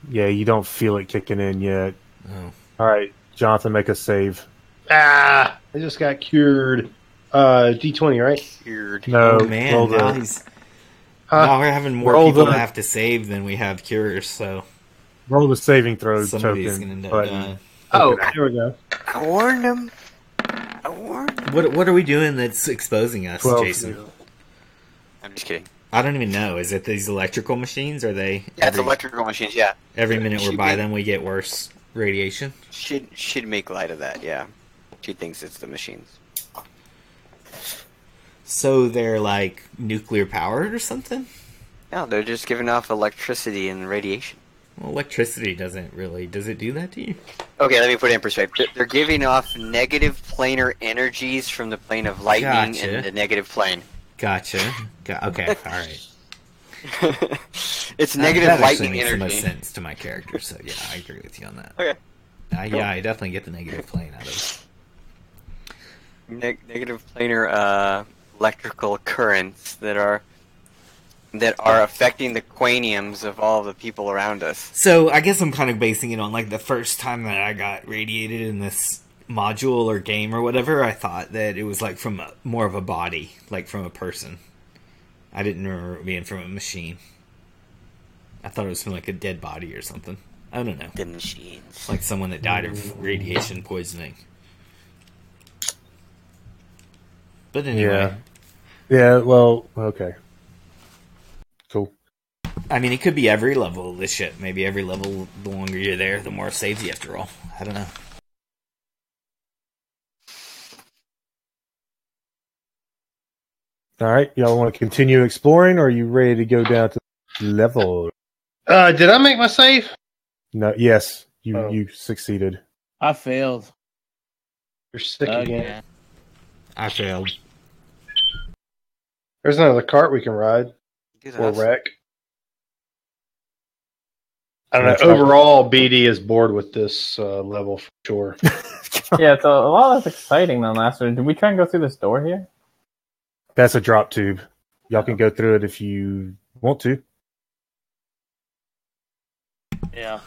[SPEAKER 1] Yeah, you don't feel it kicking in yet.
[SPEAKER 4] Oh.
[SPEAKER 1] All right, Jonathan, make a save.
[SPEAKER 8] I just got cured. D20, right?
[SPEAKER 5] Weird.
[SPEAKER 1] No,
[SPEAKER 4] Oh man,
[SPEAKER 1] roll
[SPEAKER 4] now
[SPEAKER 1] the
[SPEAKER 4] he's now we're having more
[SPEAKER 1] roll
[SPEAKER 4] people
[SPEAKER 1] the-
[SPEAKER 4] to have to save than we have cures, so
[SPEAKER 1] saving throw
[SPEAKER 4] somebody's
[SPEAKER 1] token
[SPEAKER 4] gonna end up
[SPEAKER 1] button.
[SPEAKER 4] dying.
[SPEAKER 8] Oh, there we go.
[SPEAKER 5] I warned him. I warned him.
[SPEAKER 4] What are we doing that's exposing us,
[SPEAKER 1] 12.
[SPEAKER 4] Jason?
[SPEAKER 5] I'm just kidding.
[SPEAKER 4] I don't even know. Is it these electrical machines? Are they
[SPEAKER 5] Yeah, it's electrical machines. Yeah,
[SPEAKER 4] every minute we're
[SPEAKER 5] Should
[SPEAKER 4] by
[SPEAKER 5] be.
[SPEAKER 4] them we get worse radiation?
[SPEAKER 5] She'd make light of that. Yeah, she thinks it's the machines.
[SPEAKER 4] So they're like nuclear powered or something?
[SPEAKER 5] No, they're just giving off electricity and radiation.
[SPEAKER 4] Well, electricity does it do that to you?
[SPEAKER 5] Okay, let me put it in perspective. They're giving off negative planar energies from the plane of lightning
[SPEAKER 4] Gotcha.
[SPEAKER 5] and the negative plane.
[SPEAKER 4] Gotcha. Okay, alright.
[SPEAKER 5] It's negative
[SPEAKER 4] that actually
[SPEAKER 5] lightning
[SPEAKER 4] makes the most
[SPEAKER 5] energy.
[SPEAKER 4] sense to my character, so yeah, I agree with you on that.
[SPEAKER 5] Okay.
[SPEAKER 4] Yeah, I definitely get the negative plane out of it.
[SPEAKER 5] Negative planar electrical currents that are affecting the quaniums of all the people around us.
[SPEAKER 4] So I guess I'm kind of basing it on like the first time that I got radiated in this module or game or whatever. I thought that it was like from more of a body, like from a person. I didn't remember it being from a machine. I thought it was from like a dead body or something. I don't know.
[SPEAKER 5] The machines.
[SPEAKER 4] Like someone that died of radiation poisoning. But anyway.
[SPEAKER 1] Yeah, well, okay. Cool.
[SPEAKER 4] I mean, it could be every level of this shit. Maybe every level, the longer you're there, the more saves you have to roll. I don't know.
[SPEAKER 1] All right, y'all want to continue exploring, or are you ready to go down to level?
[SPEAKER 8] Did I make my save?
[SPEAKER 1] No, yes, you
[SPEAKER 8] Oh.
[SPEAKER 1] you succeeded.
[SPEAKER 2] I failed.
[SPEAKER 8] You're sick again.
[SPEAKER 2] Again.
[SPEAKER 4] I failed.
[SPEAKER 8] There's another cart we can ride or wreck. I don't know. Overall, BD is bored with this level for sure.
[SPEAKER 3] Yeah, it's a lot less exciting than last one. Did we try and go through this door here?
[SPEAKER 1] That's a drop tube. Y'all can go through it if you want to.
[SPEAKER 2] Yeah.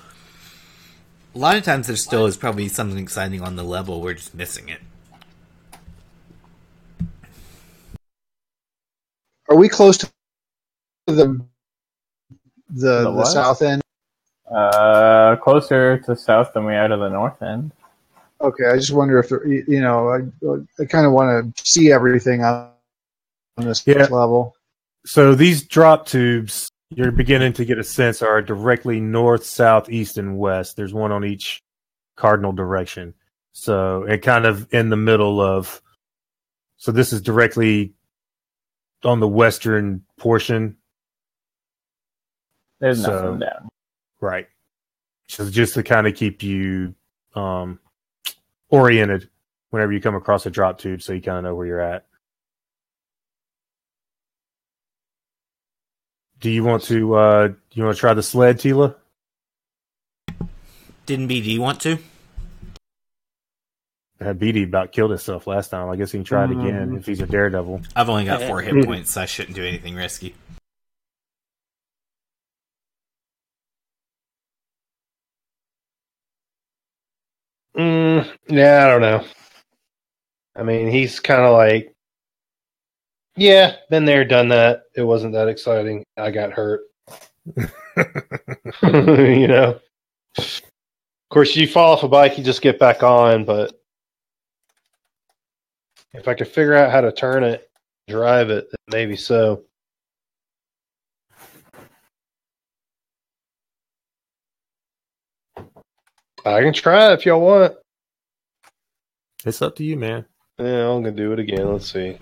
[SPEAKER 4] A lot of times there still is probably something exciting on the level. We're just missing it.
[SPEAKER 6] Are we close to the
[SPEAKER 3] The what?
[SPEAKER 6] south end?
[SPEAKER 3] Closer to south than we are to the north end.
[SPEAKER 6] Okay, I just wonder if there, I kind of want to see everything on this level.
[SPEAKER 1] So these drop tubes, you're beginning to get a sense, are directly north, south, east, and west. There's one on each cardinal direction. So it kind of in the middle of. So this is directly on the western portion.
[SPEAKER 3] There's nothing down.
[SPEAKER 1] Right. So just to kind of keep you oriented whenever you come across a drop tube, so you kind of know where you're at. Do you want to try the sled, Tila?
[SPEAKER 4] Didn't BD want to?
[SPEAKER 1] BD about killed himself last time. I guess he can try it again if he's a daredevil.
[SPEAKER 4] I've only got 4 hit points, so I shouldn't do anything risky.
[SPEAKER 8] Yeah, I don't know. I mean, he's kind of like, yeah, been there, done that. It wasn't that exciting. I got hurt. You know? Of course, you fall off a bike, you just get back on, but if I could figure out how to turn it, drive it, then maybe so. I can try it if y'all want.
[SPEAKER 1] It's up to you, man.
[SPEAKER 8] Yeah, I'm gonna do it again. Let's see.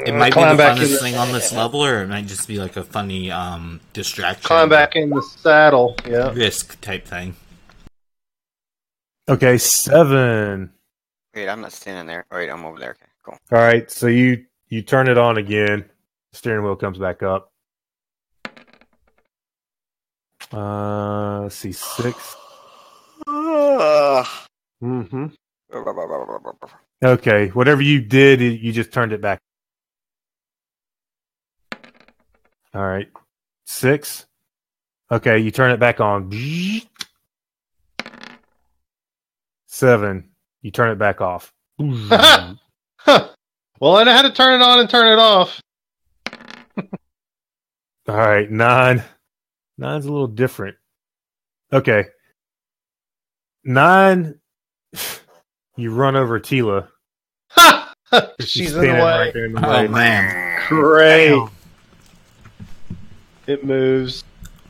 [SPEAKER 4] It might be the funnest thing on this level, or it might just be like a funny distraction.
[SPEAKER 8] Climb back in the saddle. Yeah.
[SPEAKER 4] Risk type thing.
[SPEAKER 1] Okay, 7.
[SPEAKER 5] Wait, I'm not standing there. Oh, wait, I'm over there. Okay, cool.
[SPEAKER 1] All right, so you turn it on again. The steering wheel comes back up. Let's see, 6.
[SPEAKER 8] Mm-hmm.
[SPEAKER 1] Okay, whatever you did, you just turned it back. All right. 6. Okay, you turn it back on. 7. You turn it back off.
[SPEAKER 8] Huh. Well, I know how to turn it on and turn it off.
[SPEAKER 1] All right, 9. 9's a little different. Okay. 9, you run over Tila.
[SPEAKER 8] She's in the way.
[SPEAKER 1] Right there in the way.
[SPEAKER 4] Oh man.
[SPEAKER 8] Great. It moves.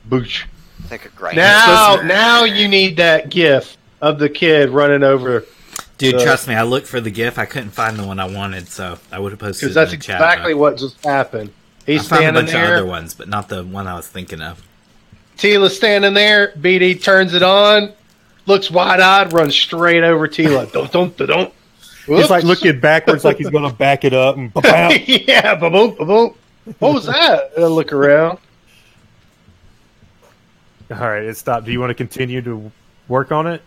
[SPEAKER 8] Booch.
[SPEAKER 5] Take a grind.
[SPEAKER 8] Now you need that gif of the kid running over.
[SPEAKER 4] Dude, trust me, I looked for the GIF. I couldn't find the one I wanted, so I would have posted it
[SPEAKER 8] Because that's
[SPEAKER 4] in the chat.
[SPEAKER 8] exactly what just happened. He's
[SPEAKER 4] I found a
[SPEAKER 8] standing
[SPEAKER 4] bunch of
[SPEAKER 8] there.
[SPEAKER 4] other ones, but not the one I was thinking of.
[SPEAKER 8] Tila's standing there. BD turns it on, looks wide-eyed, runs straight over Tila. Don't.
[SPEAKER 1] He's like looking backwards like he's going to back it up. And
[SPEAKER 8] Yeah, ba-boom, ba-boom. What was that? I look around.
[SPEAKER 1] All right, it stopped. Do you want to continue to work on it?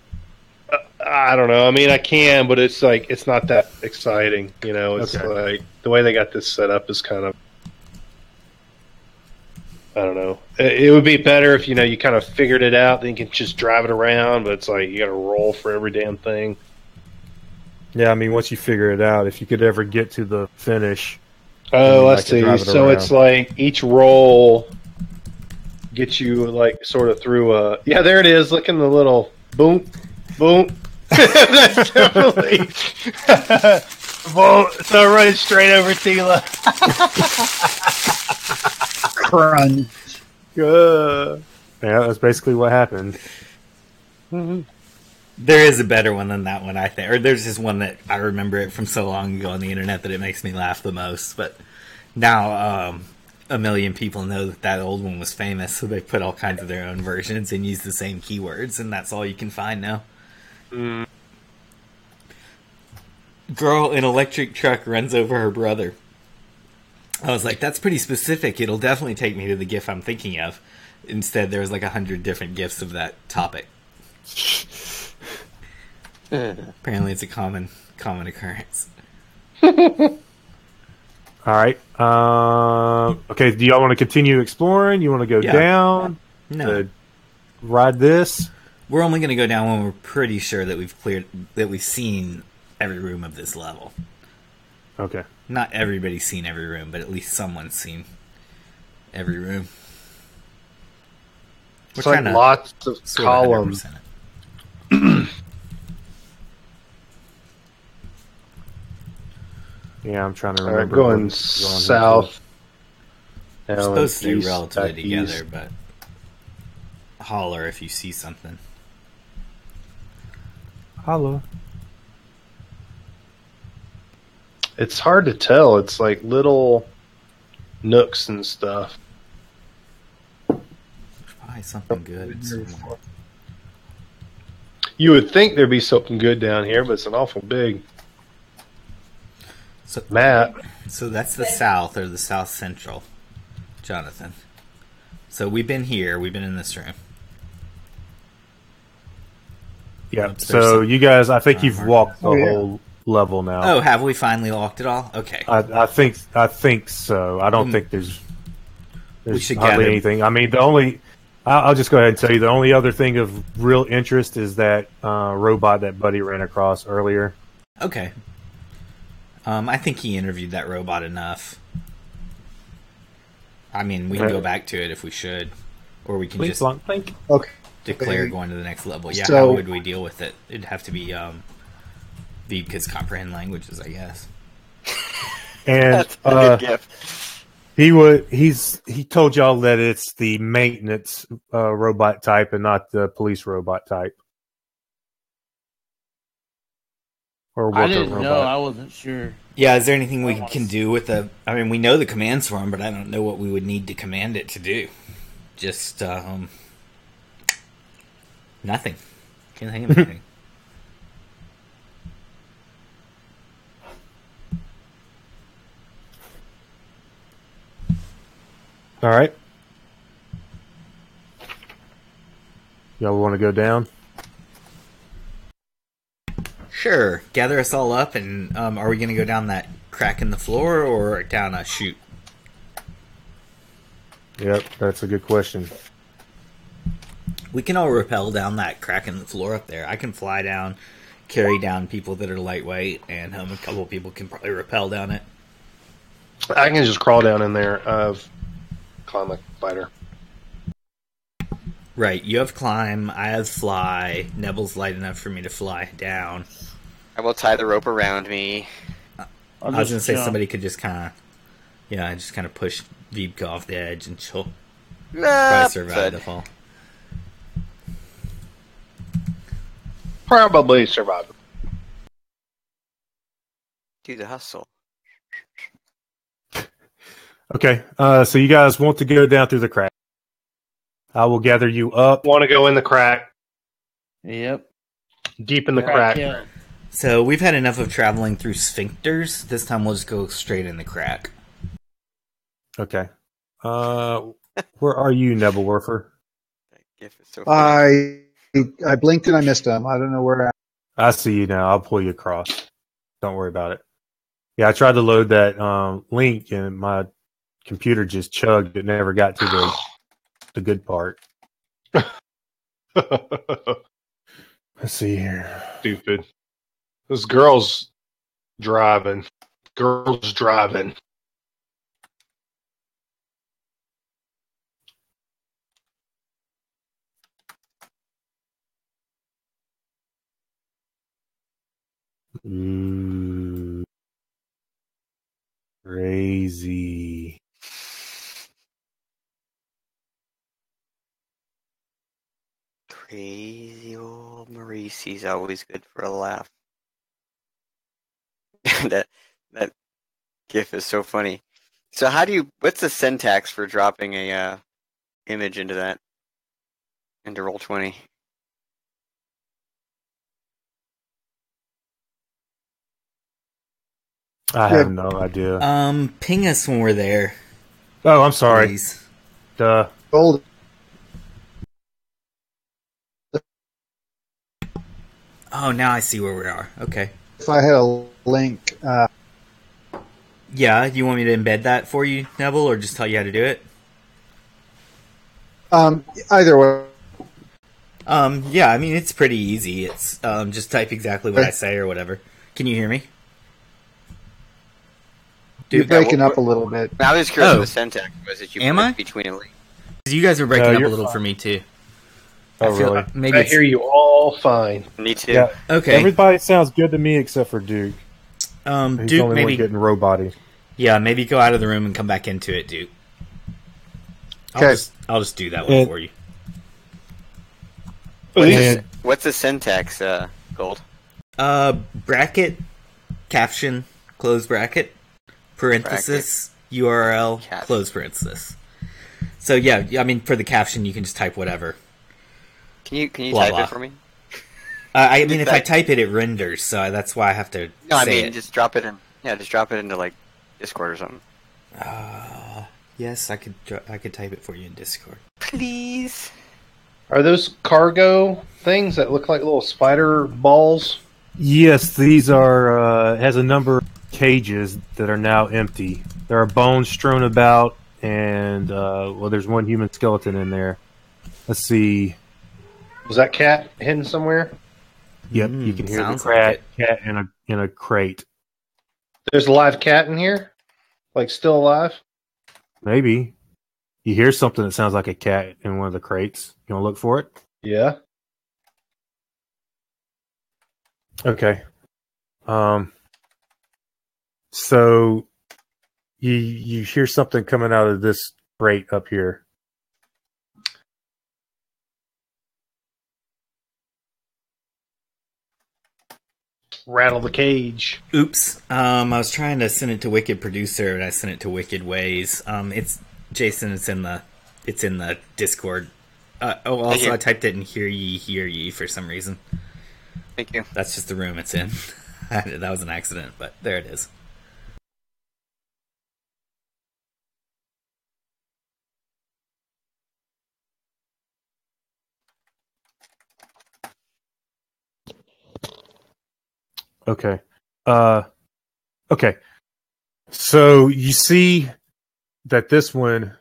[SPEAKER 8] I don't know. I mean, I can, but it's like it's not that exciting. You know, it's
[SPEAKER 1] Okay.
[SPEAKER 8] like the way they got this set up is kind of. I don't know. It would be better if you kind of figured it out. Then you can just drive it around. But it's like you got to roll for every damn thing.
[SPEAKER 1] Yeah, I mean, once you figure it out, if you could ever get to the finish.
[SPEAKER 8] Oh,
[SPEAKER 1] I
[SPEAKER 8] let's
[SPEAKER 1] can
[SPEAKER 8] see.
[SPEAKER 1] drive it
[SPEAKER 8] So
[SPEAKER 1] around.
[SPEAKER 8] it's like each roll gets you like sort of through a. Yeah, there it is. Look in the little boom, boom. That's definitely. Boom. So running straight over Tila.
[SPEAKER 6] Crunch.
[SPEAKER 1] Yeah, that's basically what happened.
[SPEAKER 4] There is a better one than that one, I think. Or there's just one that I remember it from so long ago on the internet that it makes me laugh the most. But now a million people know that old one was famous, so they put all kinds of their own versions and use the same keywords, and that's all you can find now. Girl in electric truck runs over her brother. I was like, that's pretty specific. It'll definitely take me to the GIF I'm thinking of. Instead, there was like 100 different GIFs of that topic. Apparently, it's a common occurrence.
[SPEAKER 1] All right. Okay, do y'all want to continue exploring? You want to go down?
[SPEAKER 4] No.
[SPEAKER 1] Ride this?
[SPEAKER 4] We're only going to go down when we're pretty sure that we've seen every room of this level.
[SPEAKER 1] Okay.
[SPEAKER 4] Not everybody's seen every room, but at least someone's seen every room.
[SPEAKER 8] It's like lots of columns.
[SPEAKER 1] Yeah, I'm trying to
[SPEAKER 8] All right,
[SPEAKER 1] remember.
[SPEAKER 8] going south.
[SPEAKER 4] We're supposed to stay relatively together, but holler if you see something.
[SPEAKER 1] Holla.
[SPEAKER 8] It's hard to tell. It's like little nooks and stuff.
[SPEAKER 4] There's probably something good somewhere.
[SPEAKER 8] You would think there'd be something good down here, but it's an awful big map.
[SPEAKER 4] So that's the south or the south central, Jonathan. So we've been here. We've been in this room.
[SPEAKER 1] Yeah. So you guys, I think you've walked the
[SPEAKER 6] yeah.
[SPEAKER 1] whole level now.
[SPEAKER 4] Oh, have we finally walked it all? Okay.
[SPEAKER 1] I think so. I don't think there's
[SPEAKER 4] should
[SPEAKER 1] hardly
[SPEAKER 4] gather-
[SPEAKER 1] anything. I mean, I'll just go ahead and tell you the only other thing of real interest is that robot that Buddy ran across earlier.
[SPEAKER 4] Okay. I think he interviewed that robot enough. I mean, we can go back to it if we should, or we can just
[SPEAKER 6] Okay.
[SPEAKER 4] declare going to the next level. Yeah,
[SPEAKER 6] So-
[SPEAKER 4] how would we deal with it? It'd have to be Vibka's comprehend languages, I guess.
[SPEAKER 1] And
[SPEAKER 5] That's a good gift.
[SPEAKER 1] he told y'all that it's the maintenance robot type and not the police robot type. Or
[SPEAKER 2] I
[SPEAKER 1] worker
[SPEAKER 2] didn't
[SPEAKER 1] robot.
[SPEAKER 2] know. I wasn't sure.
[SPEAKER 4] Yeah, is there anything we can do with the... I mean, we know the commands for him, but I don't know what we would need to command it to do. Just, nothing. Can't think of anything.
[SPEAKER 1] All right. Y'all want to go down?
[SPEAKER 4] Sure. Gather us all up, and are we going to go down that crack in the floor or down a chute?
[SPEAKER 1] Yep, that's a good question.
[SPEAKER 4] We can all rappel down that crack in the floor up there. I can fly down, carry down people that are lightweight, and a couple of people can probably rappel down it.
[SPEAKER 8] I can just crawl down in there. Climb a fighter.
[SPEAKER 4] Right, you have climb, I have fly. Nebel's light enough for me to fly down.
[SPEAKER 5] I will tie the rope around me.
[SPEAKER 4] I was going to say somebody could just kind of push Vibka off the edge and she'll probably survive the fall.
[SPEAKER 8] Probably survive.
[SPEAKER 5] Do the hustle.
[SPEAKER 1] Okay, so you guys want to go down through the crack. I will gather you up.
[SPEAKER 8] Want to go in the crack.
[SPEAKER 2] Yep.
[SPEAKER 8] Deep in the crack.
[SPEAKER 2] Yeah.
[SPEAKER 4] So we've had enough of traveling through sphincters. This time we'll just go straight in the crack.
[SPEAKER 1] Okay. Where are you, Nebelwerfer?
[SPEAKER 5] That gif is so funny.
[SPEAKER 6] I blinked and I missed him. I don't know where.
[SPEAKER 1] I see you now. I'll pull you across. Don't worry about it. Yeah, I tried to load that link and my computer just chugged. It never got to the good part. Let's see here.
[SPEAKER 8] Stupid. This girl's driving. Girl's driving.
[SPEAKER 1] Crazy.
[SPEAKER 5] Crazy old Maurice's always good for a laugh. that gif is so funny. So what's the syntax for dropping a image into Roll20?
[SPEAKER 1] I have no idea.
[SPEAKER 4] Ping us when we're there.
[SPEAKER 1] Oh, I'm sorry.
[SPEAKER 4] Please.
[SPEAKER 1] Duh.
[SPEAKER 6] Gold.
[SPEAKER 4] Oh, now I see where we are. Okay.
[SPEAKER 6] If I had a link,
[SPEAKER 4] Yeah, you want me to embed that for you, Nebel, or just tell you how to do it?
[SPEAKER 6] either way.
[SPEAKER 4] Yeah, I mean, it's pretty easy. It's just type exactly what I say or whatever. Can you hear me?
[SPEAKER 6] You're breaking up a little bit.
[SPEAKER 5] I was curious what the syntax was that you
[SPEAKER 4] Am
[SPEAKER 5] put
[SPEAKER 4] I?
[SPEAKER 5] between a link.
[SPEAKER 4] You guys are breaking up a
[SPEAKER 1] you're
[SPEAKER 4] little
[SPEAKER 1] fine.
[SPEAKER 4] for me, too.
[SPEAKER 1] Oh,
[SPEAKER 4] I feel
[SPEAKER 1] really?
[SPEAKER 4] maybe
[SPEAKER 8] I
[SPEAKER 4] it's...
[SPEAKER 8] hear you all fine.
[SPEAKER 5] Me too.
[SPEAKER 1] Yeah.
[SPEAKER 4] Okay.
[SPEAKER 1] Everybody sounds good to me except for Duke. He's the
[SPEAKER 4] Duke,
[SPEAKER 1] only
[SPEAKER 4] maybe...
[SPEAKER 1] one getting robot-y.
[SPEAKER 4] Yeah, maybe go out of the room and come back into it, Duke.
[SPEAKER 6] Okay.
[SPEAKER 4] I'll just do that one for you.
[SPEAKER 5] What's the syntax, Gold?
[SPEAKER 4] Bracket, caption, close bracket, parenthesis, URL,
[SPEAKER 5] Caption.
[SPEAKER 4] close parenthesis. So yeah, I mean, for the caption, you can just type whatever.
[SPEAKER 5] Can you
[SPEAKER 4] Blah,
[SPEAKER 5] type
[SPEAKER 4] blah.
[SPEAKER 5] it for me?
[SPEAKER 4] I mean, if I type it, it renders, so that's why I have to
[SPEAKER 5] No, I
[SPEAKER 4] say
[SPEAKER 5] mean
[SPEAKER 4] it.
[SPEAKER 5] just drop it in. Yeah, just drop it into like Discord or something.
[SPEAKER 4] Yes, I could type it for you in Discord.
[SPEAKER 5] Please.
[SPEAKER 8] Are those cargo things that look like little spider balls?
[SPEAKER 1] Yes, these are has a number of cages that are now empty. There are bones strewn about, and well, there's one human skeleton in there. Let's see.
[SPEAKER 8] Was that cat hidden somewhere?
[SPEAKER 1] Yep, you can hear the
[SPEAKER 4] sounds like
[SPEAKER 1] cat in a crate.
[SPEAKER 8] There's a live cat in here? Like still alive?
[SPEAKER 1] Maybe you hear something that sounds like a cat in one of the crates. You want to look for it?
[SPEAKER 8] Yeah.
[SPEAKER 1] Okay. So you hear something coming out of this crate up here.
[SPEAKER 8] Rattle the cage.
[SPEAKER 4] Oops. I was trying to send it to Wicked Producer, and I sent it to Wicked Ways. It's Jason. It's in the Discord. Also, I typed it in hear ye for some reason.
[SPEAKER 5] Thank you.
[SPEAKER 4] That's just the room it's in. That was an accident, but there it is.
[SPEAKER 1] Okay. Okay. So you see that this one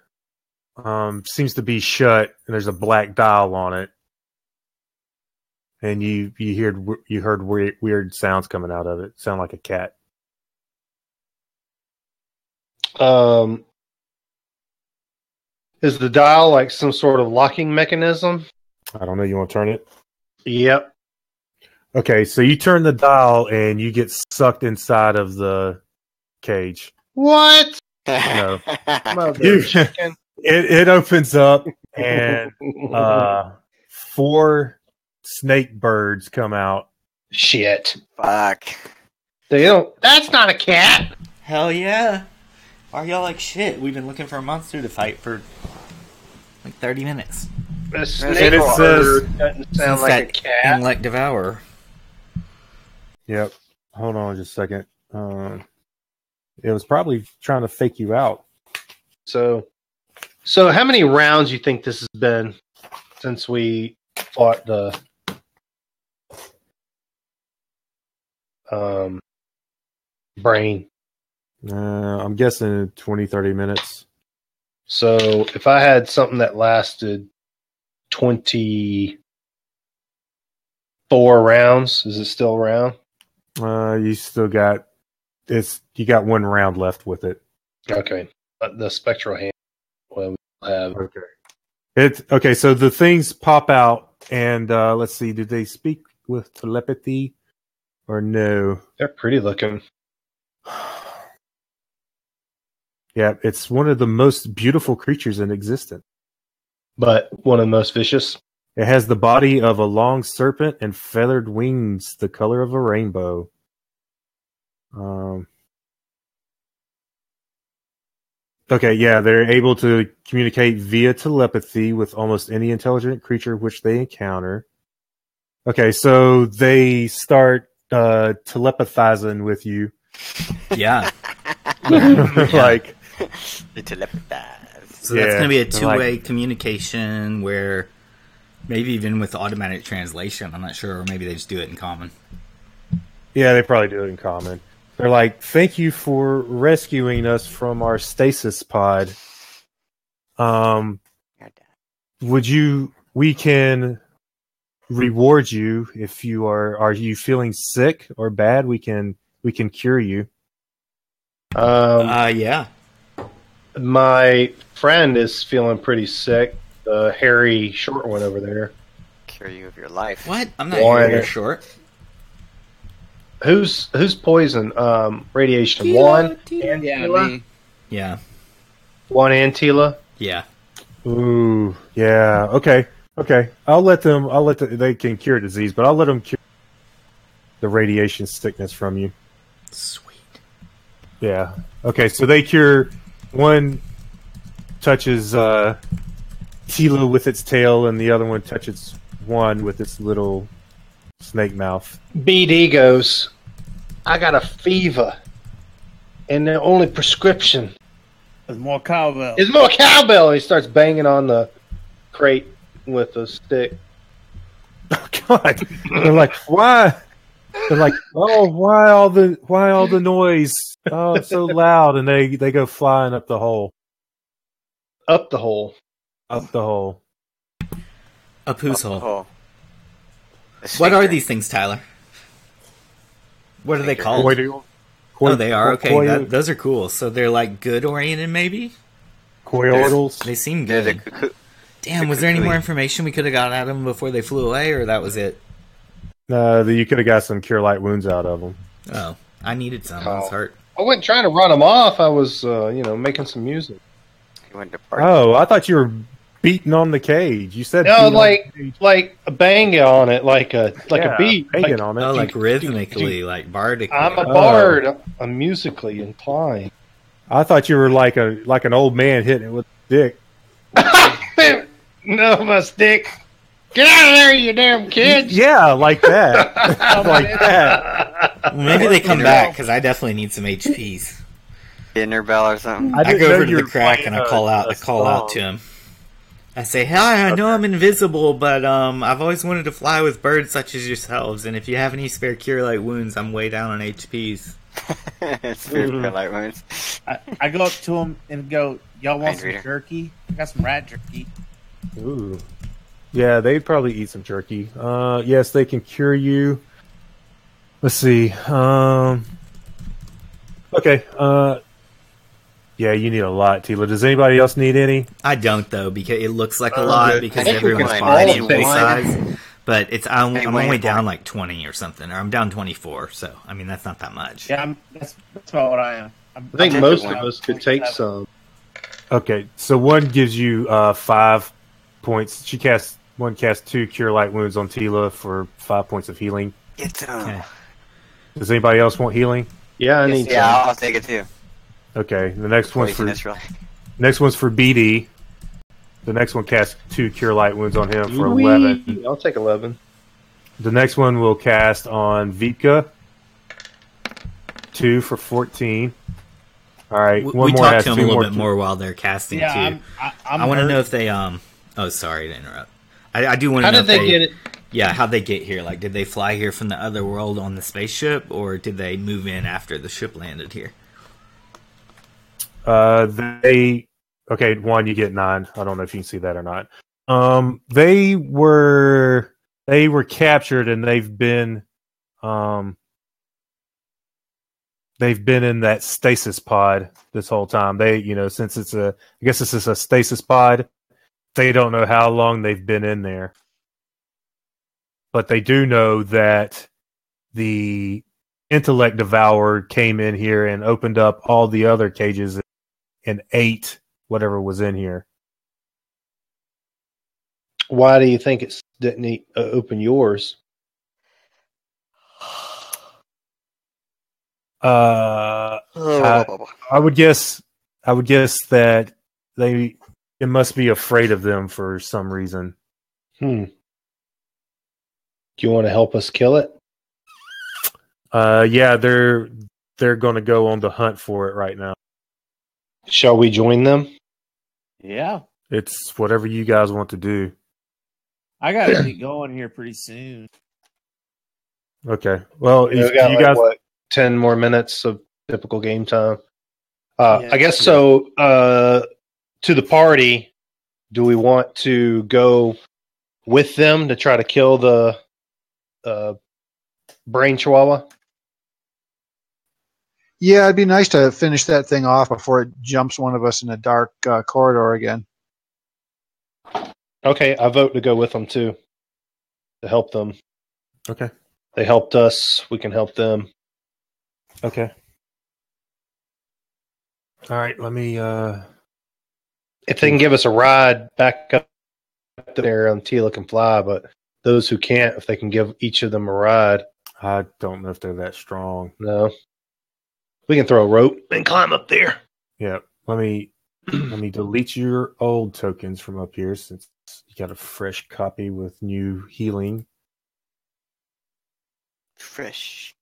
[SPEAKER 1] seems to be shut, and there's a black dial on it. And you heard weird sounds coming out of it. Sound like a cat.
[SPEAKER 8] Is the dial like some sort of locking mechanism?
[SPEAKER 1] I don't know. You want to turn it?
[SPEAKER 8] Yep.
[SPEAKER 1] Okay, so you turn the dial, and you get sucked inside of the cage.
[SPEAKER 8] What?
[SPEAKER 1] No.
[SPEAKER 8] Mother chicken.
[SPEAKER 1] It opens up, and 4 snake birds come out.
[SPEAKER 8] Shit.
[SPEAKER 5] Fuck.
[SPEAKER 8] They don't. That's not a cat.
[SPEAKER 4] Hell yeah. Are y'all like shit? We've been looking for a monster to fight for like 30 minutes.
[SPEAKER 8] A snake
[SPEAKER 1] And it
[SPEAKER 8] bird
[SPEAKER 1] says-
[SPEAKER 8] doesn't sound like a cat.
[SPEAKER 4] Like Devourer.
[SPEAKER 1] Yep. Hold on just a second. It was probably trying to fake you out.
[SPEAKER 8] So how many rounds you think this has been since we fought the brain?
[SPEAKER 1] I'm guessing 20, 30 minutes.
[SPEAKER 8] So if I had something that lasted 24 rounds, is it still around?
[SPEAKER 1] You still got you got 1 round left with it.
[SPEAKER 8] Okay. The spectral hand we'll have.
[SPEAKER 1] Okay. So the things pop out, and let's see. Did they speak with telepathy or no?
[SPEAKER 8] They're pretty looking.
[SPEAKER 1] Yeah, it's one of the most beautiful creatures in existence.
[SPEAKER 8] But one of the most vicious.
[SPEAKER 1] It has the body of a long serpent and feathered wings, the color of a rainbow. Okay, yeah, they're able to communicate via telepathy with almost any intelligent creature which they encounter. Okay, so they start telepathizing with you.
[SPEAKER 4] Yeah.
[SPEAKER 1] Like,
[SPEAKER 5] The telepathize.
[SPEAKER 4] So that's
[SPEAKER 1] Yeah,
[SPEAKER 4] going to be a
[SPEAKER 1] they're
[SPEAKER 4] two-way communication where maybe even with automatic translation, I'm not sure, or maybe they just do it in common.
[SPEAKER 1] yeah, they probably do it in common. They're like, thank you for rescuing us from our stasis pod. We can reward you if you are you feeling sick or bad? We can cure you.
[SPEAKER 4] Yeah.
[SPEAKER 8] My friend is feeling pretty sick. The hairy short one over there.
[SPEAKER 5] Cure you of your life.
[SPEAKER 4] What? I'm not
[SPEAKER 8] One.
[SPEAKER 4] here short.
[SPEAKER 8] Who's poison? Radiation.
[SPEAKER 4] Tila,
[SPEAKER 8] One.
[SPEAKER 4] Tila.
[SPEAKER 2] Yeah,
[SPEAKER 8] Tila?
[SPEAKER 2] me.
[SPEAKER 4] Yeah.
[SPEAKER 8] One Antila.
[SPEAKER 4] Yeah.
[SPEAKER 1] Ooh, yeah. Okay. They can cure disease, but I'll let them cure the radiation sickness from you.
[SPEAKER 4] Sweet.
[SPEAKER 1] Yeah. Okay, so they cure. One touches Tila with its tail, and the other one touches one with its little snake mouth.
[SPEAKER 8] BD goes, I got a fever, and the only prescription
[SPEAKER 2] There's more cowbell.
[SPEAKER 8] is more cowbell. And he starts banging on the crate with a stick.
[SPEAKER 1] Oh God! They're like, why? They're like, oh, why all the noise? Oh, it's so loud, and they go flying up the hole.
[SPEAKER 8] Up the hole.
[SPEAKER 1] Up the hole.
[SPEAKER 4] Up whose hole?
[SPEAKER 5] Oh.
[SPEAKER 4] What are these things, Tyler? What are they called? Oh, they are? Okay, those are cool. So they're like good-oriented, maybe?
[SPEAKER 1] Coiordals.
[SPEAKER 4] They seem
[SPEAKER 5] Yeah,
[SPEAKER 4] good. Damn, was there any more information we could have got out of them before they flew away, or that was it?
[SPEAKER 1] You could have got some cure light wounds out of them.
[SPEAKER 4] Oh, I needed some. I was hurt.
[SPEAKER 8] I wasn't trying to run them off. I was, making some music.
[SPEAKER 5] He went to party.
[SPEAKER 1] Oh, I thought you were beating on the cage. You said
[SPEAKER 8] No,
[SPEAKER 1] beating on
[SPEAKER 8] like
[SPEAKER 1] the cage.
[SPEAKER 8] like a bang on it, like a beat.
[SPEAKER 1] Banging on it.
[SPEAKER 4] Oh, like rhythmically, like bardically.
[SPEAKER 8] I'm a bard. I'm musically inclined.
[SPEAKER 1] I thought you were like an old man hitting it with a dick.
[SPEAKER 8] No, my stick. Get out of there, you damn kids!
[SPEAKER 1] Yeah, like that. Like that.
[SPEAKER 4] Well, maybe they come back, because I definitely need some HPs.
[SPEAKER 5] Dinner bell or something.
[SPEAKER 4] I
[SPEAKER 1] didn't
[SPEAKER 4] go
[SPEAKER 1] know
[SPEAKER 4] over to
[SPEAKER 1] you
[SPEAKER 4] the
[SPEAKER 1] were
[SPEAKER 4] crack
[SPEAKER 1] playing
[SPEAKER 4] and I call out
[SPEAKER 1] song.
[SPEAKER 4] to him. I say, "Hi, I know I'm invisible, but I've always wanted to fly with birds such as yourselves, and if you have any spare cure light wounds, I'm way down on HPs."
[SPEAKER 5] It's food for light wounds.
[SPEAKER 2] I go up to him and go, Y'all want
[SPEAKER 5] Mind
[SPEAKER 2] some
[SPEAKER 5] reader.
[SPEAKER 2] jerky? I got some rat jerky.
[SPEAKER 1] Ooh. Yeah, they'd probably eat some jerky. Yes, they can cure you. Let's see. Okay. Yeah, you need a lot, Tila. Does anybody else need any?
[SPEAKER 4] I don't though, because it looks like a
[SPEAKER 6] I'm
[SPEAKER 4] lot
[SPEAKER 6] good.
[SPEAKER 4] because
[SPEAKER 8] I think we
[SPEAKER 4] everyone's
[SPEAKER 5] can
[SPEAKER 4] fine
[SPEAKER 5] all
[SPEAKER 4] in
[SPEAKER 5] take
[SPEAKER 4] full
[SPEAKER 5] one.
[SPEAKER 4] size. But I'm
[SPEAKER 5] Hey,
[SPEAKER 4] only
[SPEAKER 5] wait,
[SPEAKER 4] down
[SPEAKER 5] wait.
[SPEAKER 4] like 20 or something, or I'm down 24. So I mean that's not that much.
[SPEAKER 2] Yeah, that's about what I am.
[SPEAKER 8] I think
[SPEAKER 5] I'll
[SPEAKER 8] most
[SPEAKER 5] take
[SPEAKER 8] of
[SPEAKER 5] one.
[SPEAKER 8] us could take some.
[SPEAKER 1] Okay, so one gives you 5 points. One casts 2 Cure Light Wounds on Tila for 5 points of healing.
[SPEAKER 5] Get some.
[SPEAKER 4] Okay.
[SPEAKER 1] Does anybody else want healing?
[SPEAKER 8] Yeah, I need
[SPEAKER 5] Yeah,
[SPEAKER 8] some.
[SPEAKER 5] I'll take it too.
[SPEAKER 1] Okay, the next one's for
[SPEAKER 5] Poisonous, really.
[SPEAKER 1] BD. The next one casts 2 Cure Light Wounds on him for
[SPEAKER 8] Wee.
[SPEAKER 1] 11.
[SPEAKER 8] I'll take 11.
[SPEAKER 1] The next one will cast on Vipka. 2 for 14. All right, one
[SPEAKER 4] We
[SPEAKER 1] more
[SPEAKER 4] talked
[SPEAKER 1] has
[SPEAKER 4] to them
[SPEAKER 1] 2
[SPEAKER 4] a little
[SPEAKER 1] more.
[SPEAKER 4] bit more while they're casting
[SPEAKER 2] Yeah,
[SPEAKER 4] too.
[SPEAKER 2] I'm
[SPEAKER 4] I want to
[SPEAKER 2] hurt.
[SPEAKER 4] know if they Oh, sorry to interrupt. I do want to
[SPEAKER 8] How
[SPEAKER 4] know
[SPEAKER 8] did they get it?
[SPEAKER 4] Yeah, how'd they get here? Like, did they fly here from the other world on the spaceship, or did they move in after the ship landed here?
[SPEAKER 1] Okay, one, you get 9. I don't know if you can see that or not. They were captured and they've been in that stasis pod this whole time. Since I guess this is a stasis pod, they don't know how long they've been in there. But they do know that the intellect devourer came in here and opened up all the other cages and ate whatever was in here.
[SPEAKER 8] Why do you think it didn't open yours?
[SPEAKER 1] I would guess that it must be afraid of them for some reason.
[SPEAKER 8] Do you want to help us kill it?
[SPEAKER 1] Yeah, they're going to go on the hunt for it right now.
[SPEAKER 8] Shall we join them?
[SPEAKER 2] Yeah,
[SPEAKER 1] It's whatever you guys want to do.
[SPEAKER 2] I got to get going here pretty soon.
[SPEAKER 1] Okay. Well,
[SPEAKER 8] We got
[SPEAKER 1] you
[SPEAKER 8] like,
[SPEAKER 1] guys.
[SPEAKER 8] 10 more minutes of typical game time.
[SPEAKER 2] Yeah.
[SPEAKER 8] I guess so. To the party, do we want to go with them to try to kill the brain chihuahua?
[SPEAKER 6] Yeah, it'd be nice to finish that thing off before it jumps one of us in a dark corridor again.
[SPEAKER 8] Okay, I vote to go with them too. To help them.
[SPEAKER 1] Okay.
[SPEAKER 8] They helped us. We can help them.
[SPEAKER 1] Okay. All right. Let me.
[SPEAKER 8] If they can give us a ride back up there on Tila can fly, but those who can't, if they can give each of them a ride.
[SPEAKER 1] I don't know if they're that strong.
[SPEAKER 8] No. We can throw a rope and climb up there.
[SPEAKER 1] Yeah. Let me delete your old tokens from up here since you got a fresh copy with new healing.
[SPEAKER 5] Fresh.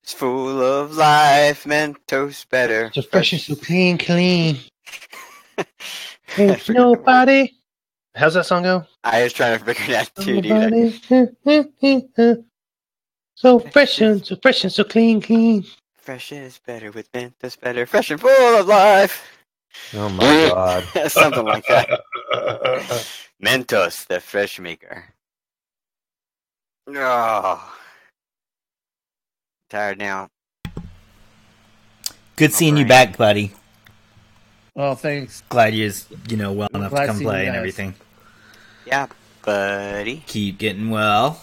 [SPEAKER 5] It's full of life. Mentos better.
[SPEAKER 8] So fresh and so clean. Ain't nobody. How's that song go?
[SPEAKER 5] I was trying to figure that too, dude.
[SPEAKER 8] Nobody. So fresh and so clean.
[SPEAKER 5] Fresh is better with Mentos better. Fresh and full of life.
[SPEAKER 1] Oh my god.
[SPEAKER 5] Something like that. Mentos, the fresh maker. Oh. Tired now.
[SPEAKER 4] Good seeing you back, buddy.
[SPEAKER 2] Well, thanks.
[SPEAKER 4] Glad you're well enough to
[SPEAKER 2] Glad
[SPEAKER 4] come
[SPEAKER 2] seeing
[SPEAKER 4] play
[SPEAKER 2] you
[SPEAKER 4] and
[SPEAKER 2] guys.
[SPEAKER 4] everything.
[SPEAKER 5] Yeah, buddy.
[SPEAKER 4] Keep getting well.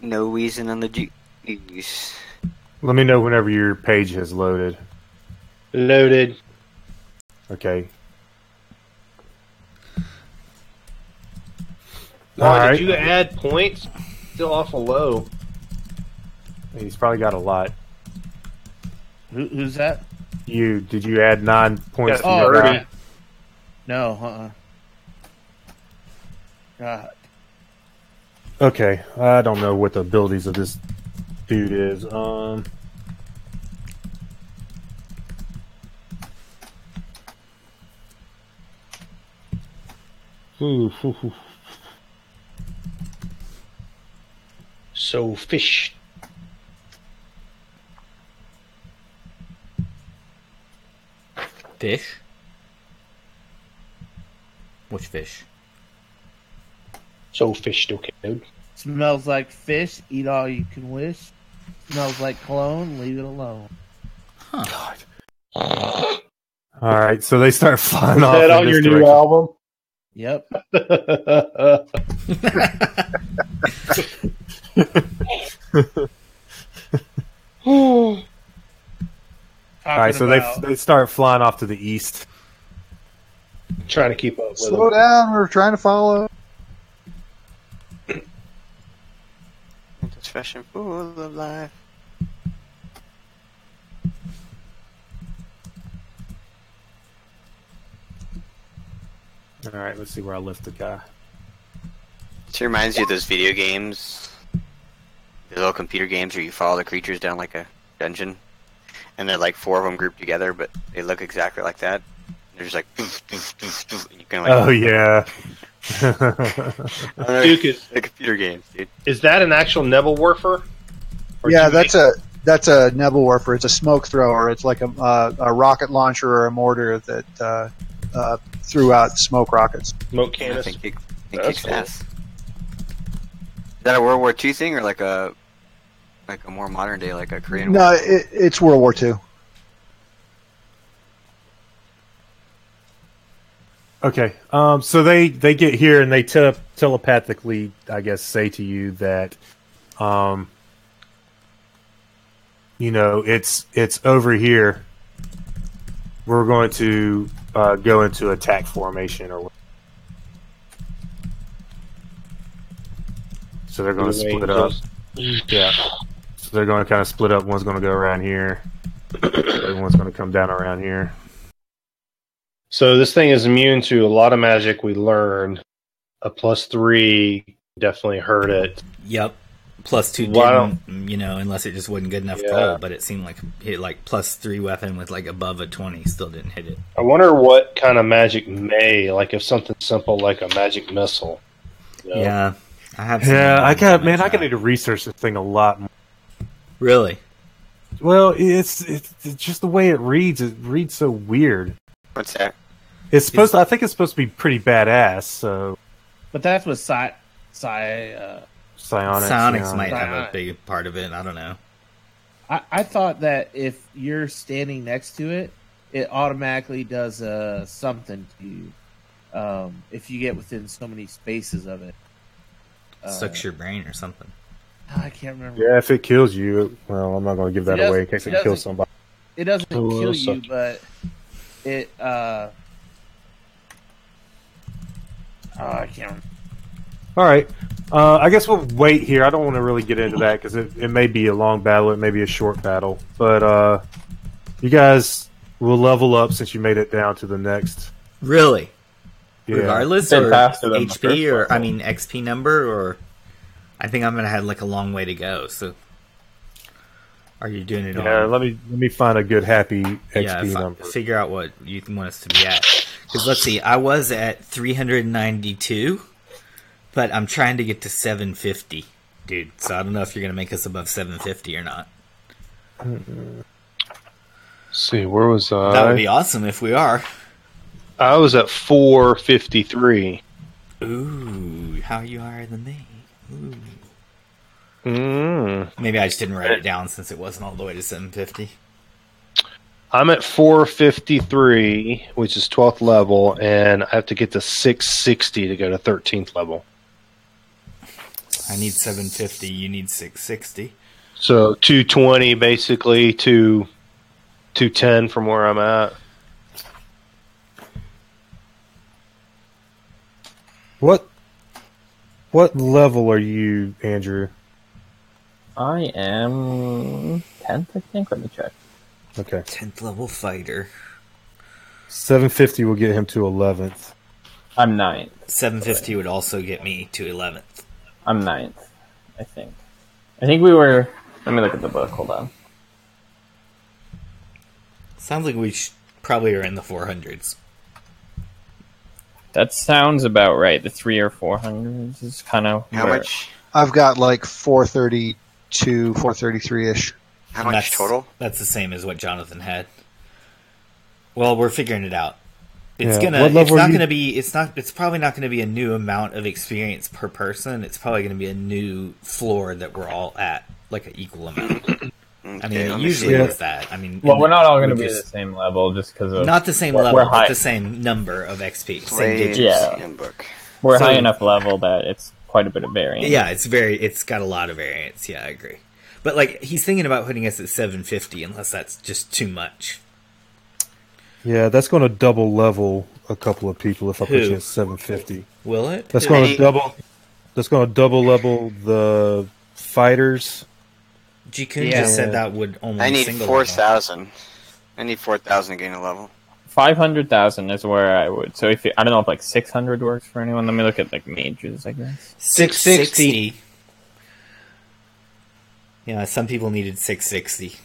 [SPEAKER 5] No wheezing on the juice.
[SPEAKER 1] Let me know whenever your page has loaded.
[SPEAKER 8] Loaded.
[SPEAKER 1] Okay.
[SPEAKER 8] Oh,
[SPEAKER 1] All right.
[SPEAKER 8] did you add points? Still awful low.
[SPEAKER 1] He's probably got a lot.
[SPEAKER 2] Who's that?
[SPEAKER 1] Did you add 9 points
[SPEAKER 8] Yeah,
[SPEAKER 1] to your
[SPEAKER 8] 30.
[SPEAKER 1] guy?
[SPEAKER 2] No, God.
[SPEAKER 1] Okay. I don't know what the abilities of this dude is. Ooh.
[SPEAKER 8] So fish.
[SPEAKER 4] Fish? Which fish?
[SPEAKER 8] So fish still dude.
[SPEAKER 2] Smells like fish. Eat all you can wish. Smells like cologne. Leave it alone.
[SPEAKER 4] Huh.
[SPEAKER 1] All right, so they start flying
[SPEAKER 8] Is
[SPEAKER 1] off.
[SPEAKER 8] that
[SPEAKER 1] in
[SPEAKER 8] on
[SPEAKER 1] this
[SPEAKER 8] your new
[SPEAKER 1] direction.
[SPEAKER 8] album?
[SPEAKER 2] Yep.
[SPEAKER 1] All right, so they start flying off to the east.
[SPEAKER 8] Trying to keep up with
[SPEAKER 6] Slow
[SPEAKER 8] them.
[SPEAKER 6] down. We're trying to follow.
[SPEAKER 5] It's fresh and full of life.
[SPEAKER 1] All right, let's see where I left the guy.
[SPEAKER 5] It reminds you of those video games, the little computer games where you follow the creatures down like a dungeon, and they're like 4 of them grouped together, but they look exactly like that. They're just like, doof, doof, doof, doof, and you kind of like,
[SPEAKER 1] Oh yeah.
[SPEAKER 8] Duke,
[SPEAKER 5] the computer games, dude.
[SPEAKER 8] is that an actual Nebelwerfer? Or
[SPEAKER 6] Yeah,
[SPEAKER 8] do you
[SPEAKER 6] that's a Nebelwerfer. It's a smoke thrower. It's like a rocket launcher or a mortar that threw out smoke rockets.
[SPEAKER 8] make smoke
[SPEAKER 5] I
[SPEAKER 8] canister?
[SPEAKER 5] think
[SPEAKER 8] That's
[SPEAKER 5] kicks
[SPEAKER 8] cool.
[SPEAKER 5] ass. Is that a World War II thing or like a more modern day, like a Korean
[SPEAKER 6] No,
[SPEAKER 5] War?
[SPEAKER 6] it's World War II.
[SPEAKER 1] Okay. So they get here and they telepathically, I guess, say to you that, it's over here. We're going to go into attack formation, or so they're going to split up. Yeah. So they're going to kind of split up. One's going to go around here. Everyone's going to come down around here.
[SPEAKER 8] So this thing is immune to a lot of magic we learned. A +3 definitely hurt it.
[SPEAKER 4] Yep. +2
[SPEAKER 8] Wow.
[SPEAKER 4] didn't, unless it just wasn't good enough
[SPEAKER 8] Yeah.
[SPEAKER 4] roll, but it seemed like hit like +3 weapon with like above a 20 still didn't hit it.
[SPEAKER 8] I wonder what kind of magic may, like if something simple like a magic missile. you know?
[SPEAKER 4] Yeah. I have some
[SPEAKER 1] Yeah, I
[SPEAKER 4] ones in my
[SPEAKER 1] got
[SPEAKER 4] shop.
[SPEAKER 1] need to research this thing a lot more.
[SPEAKER 4] Really?
[SPEAKER 1] Well, it's just the way it reads. It reads so weird.
[SPEAKER 5] What's that?
[SPEAKER 1] It's supposed. I think it's supposed to be pretty badass. So
[SPEAKER 2] But that's what
[SPEAKER 1] psionics.
[SPEAKER 4] Psionics
[SPEAKER 1] yeah.
[SPEAKER 4] might have a
[SPEAKER 2] Psionics.
[SPEAKER 4] big part of it. I don't know.
[SPEAKER 2] I thought that if you're standing next to it, it automatically does something to you. If you get within so many spaces of it.
[SPEAKER 4] Sucks your brain or something.
[SPEAKER 2] I can't remember.
[SPEAKER 1] Yeah, if it kills you, well, I'm not going to give that
[SPEAKER 2] It
[SPEAKER 1] away in
[SPEAKER 2] doesn't-
[SPEAKER 1] case
[SPEAKER 2] it
[SPEAKER 1] it kills
[SPEAKER 2] doesn't-
[SPEAKER 1] somebody.
[SPEAKER 2] It doesn't
[SPEAKER 8] Oh,
[SPEAKER 2] kill you,
[SPEAKER 8] suck.
[SPEAKER 2] but it. I can't remember.
[SPEAKER 1] All right. I guess we'll wait here. I don't want to really get into that because it may be a long battle. It may be a short battle. But you guys will level up since you made it down to the next.
[SPEAKER 4] Really?
[SPEAKER 1] Yeah.
[SPEAKER 4] Regardless,
[SPEAKER 3] Been
[SPEAKER 4] or
[SPEAKER 3] faster than the
[SPEAKER 4] HP,
[SPEAKER 3] first
[SPEAKER 4] or
[SPEAKER 3] level.
[SPEAKER 4] I mean XP number, or I think I'm gonna have like a long way to go. So, are you doing it
[SPEAKER 1] Yeah,
[SPEAKER 4] on?
[SPEAKER 1] let me find a good happy XP
[SPEAKER 4] Yeah,
[SPEAKER 1] number.
[SPEAKER 4] figure out what you want us to be at. Because let's see, I was at 392, but I'm trying to get to 750, dude. So I don't know if you're gonna make us above 750 or not.
[SPEAKER 8] Let's see, where was I?
[SPEAKER 4] That would be awesome if we are.
[SPEAKER 8] I was at 453.
[SPEAKER 4] Ooh, how you higher than me? Ooh.
[SPEAKER 8] Mm.
[SPEAKER 4] Maybe I just didn't write it down since it wasn't all the way to 750.
[SPEAKER 8] I'm at 453, which is 12th level, and I have to get to 660 to go to 13th level.
[SPEAKER 4] I need 750. You need 660.
[SPEAKER 8] So 220 basically to 210 from where I'm at.
[SPEAKER 1] What level are you, Andrew?
[SPEAKER 3] I am 10th, I think. Let me check.
[SPEAKER 1] Okay.
[SPEAKER 4] 10th level fighter.
[SPEAKER 1] 750 will get him to 11th.
[SPEAKER 3] I'm 9th.
[SPEAKER 4] 750 would also get me to 11th.
[SPEAKER 3] I'm 9th, I think. I think we were... Let me look at the book. Hold on.
[SPEAKER 4] Sounds like we probably are in the 400s.
[SPEAKER 3] That sounds about right. The 300 or 400 is kind of...
[SPEAKER 5] How much?
[SPEAKER 6] I've got like 432, 433 ish.
[SPEAKER 5] How
[SPEAKER 4] And
[SPEAKER 5] much total?
[SPEAKER 4] That's the same as what Jonathan had. Well, we're figuring it out. It's
[SPEAKER 1] Yeah.
[SPEAKER 4] gonna.
[SPEAKER 1] What
[SPEAKER 4] It's
[SPEAKER 1] level
[SPEAKER 4] not
[SPEAKER 1] are you-
[SPEAKER 4] gonna be. It's not. It's probably not gonna be a new amount of experience per person. It's probably gonna be a new floor that we're all at, like an equal amount. I mean, it
[SPEAKER 5] let me
[SPEAKER 4] usually
[SPEAKER 5] see.
[SPEAKER 4] is that. I mean,
[SPEAKER 3] Well, we're not all going to
[SPEAKER 4] we
[SPEAKER 3] be at the
[SPEAKER 4] just-
[SPEAKER 3] same level just because of
[SPEAKER 4] Not the same
[SPEAKER 3] we're
[SPEAKER 4] level,
[SPEAKER 3] high.
[SPEAKER 4] but the same number of XP. Same
[SPEAKER 5] Blade
[SPEAKER 4] digits.
[SPEAKER 3] Yeah.
[SPEAKER 5] Handbook.
[SPEAKER 3] We're
[SPEAKER 4] So-
[SPEAKER 3] high enough level that it's quite a bit of variance.
[SPEAKER 4] Yeah, it's got a lot of variance. Yeah, I agree. But like, he's thinking about putting us at 750, unless that's just too much.
[SPEAKER 1] Yeah, that's going to double level a couple of people if I put
[SPEAKER 4] Who?
[SPEAKER 1] you at 750.
[SPEAKER 4] Will it?
[SPEAKER 1] That's
[SPEAKER 4] Who?
[SPEAKER 1] going
[SPEAKER 5] Any-
[SPEAKER 1] to double. That's going to double level the fighters.
[SPEAKER 4] G-Kun
[SPEAKER 2] Yeah.
[SPEAKER 4] just said that would only
[SPEAKER 5] I need
[SPEAKER 4] single
[SPEAKER 5] 4,000. I need 4,000 to gain a level.
[SPEAKER 3] 500,000 is where I would. So if I don't know if like 600 works for anyone. Let me look at like mages, I guess.
[SPEAKER 4] 660. Yeah, some people needed 660.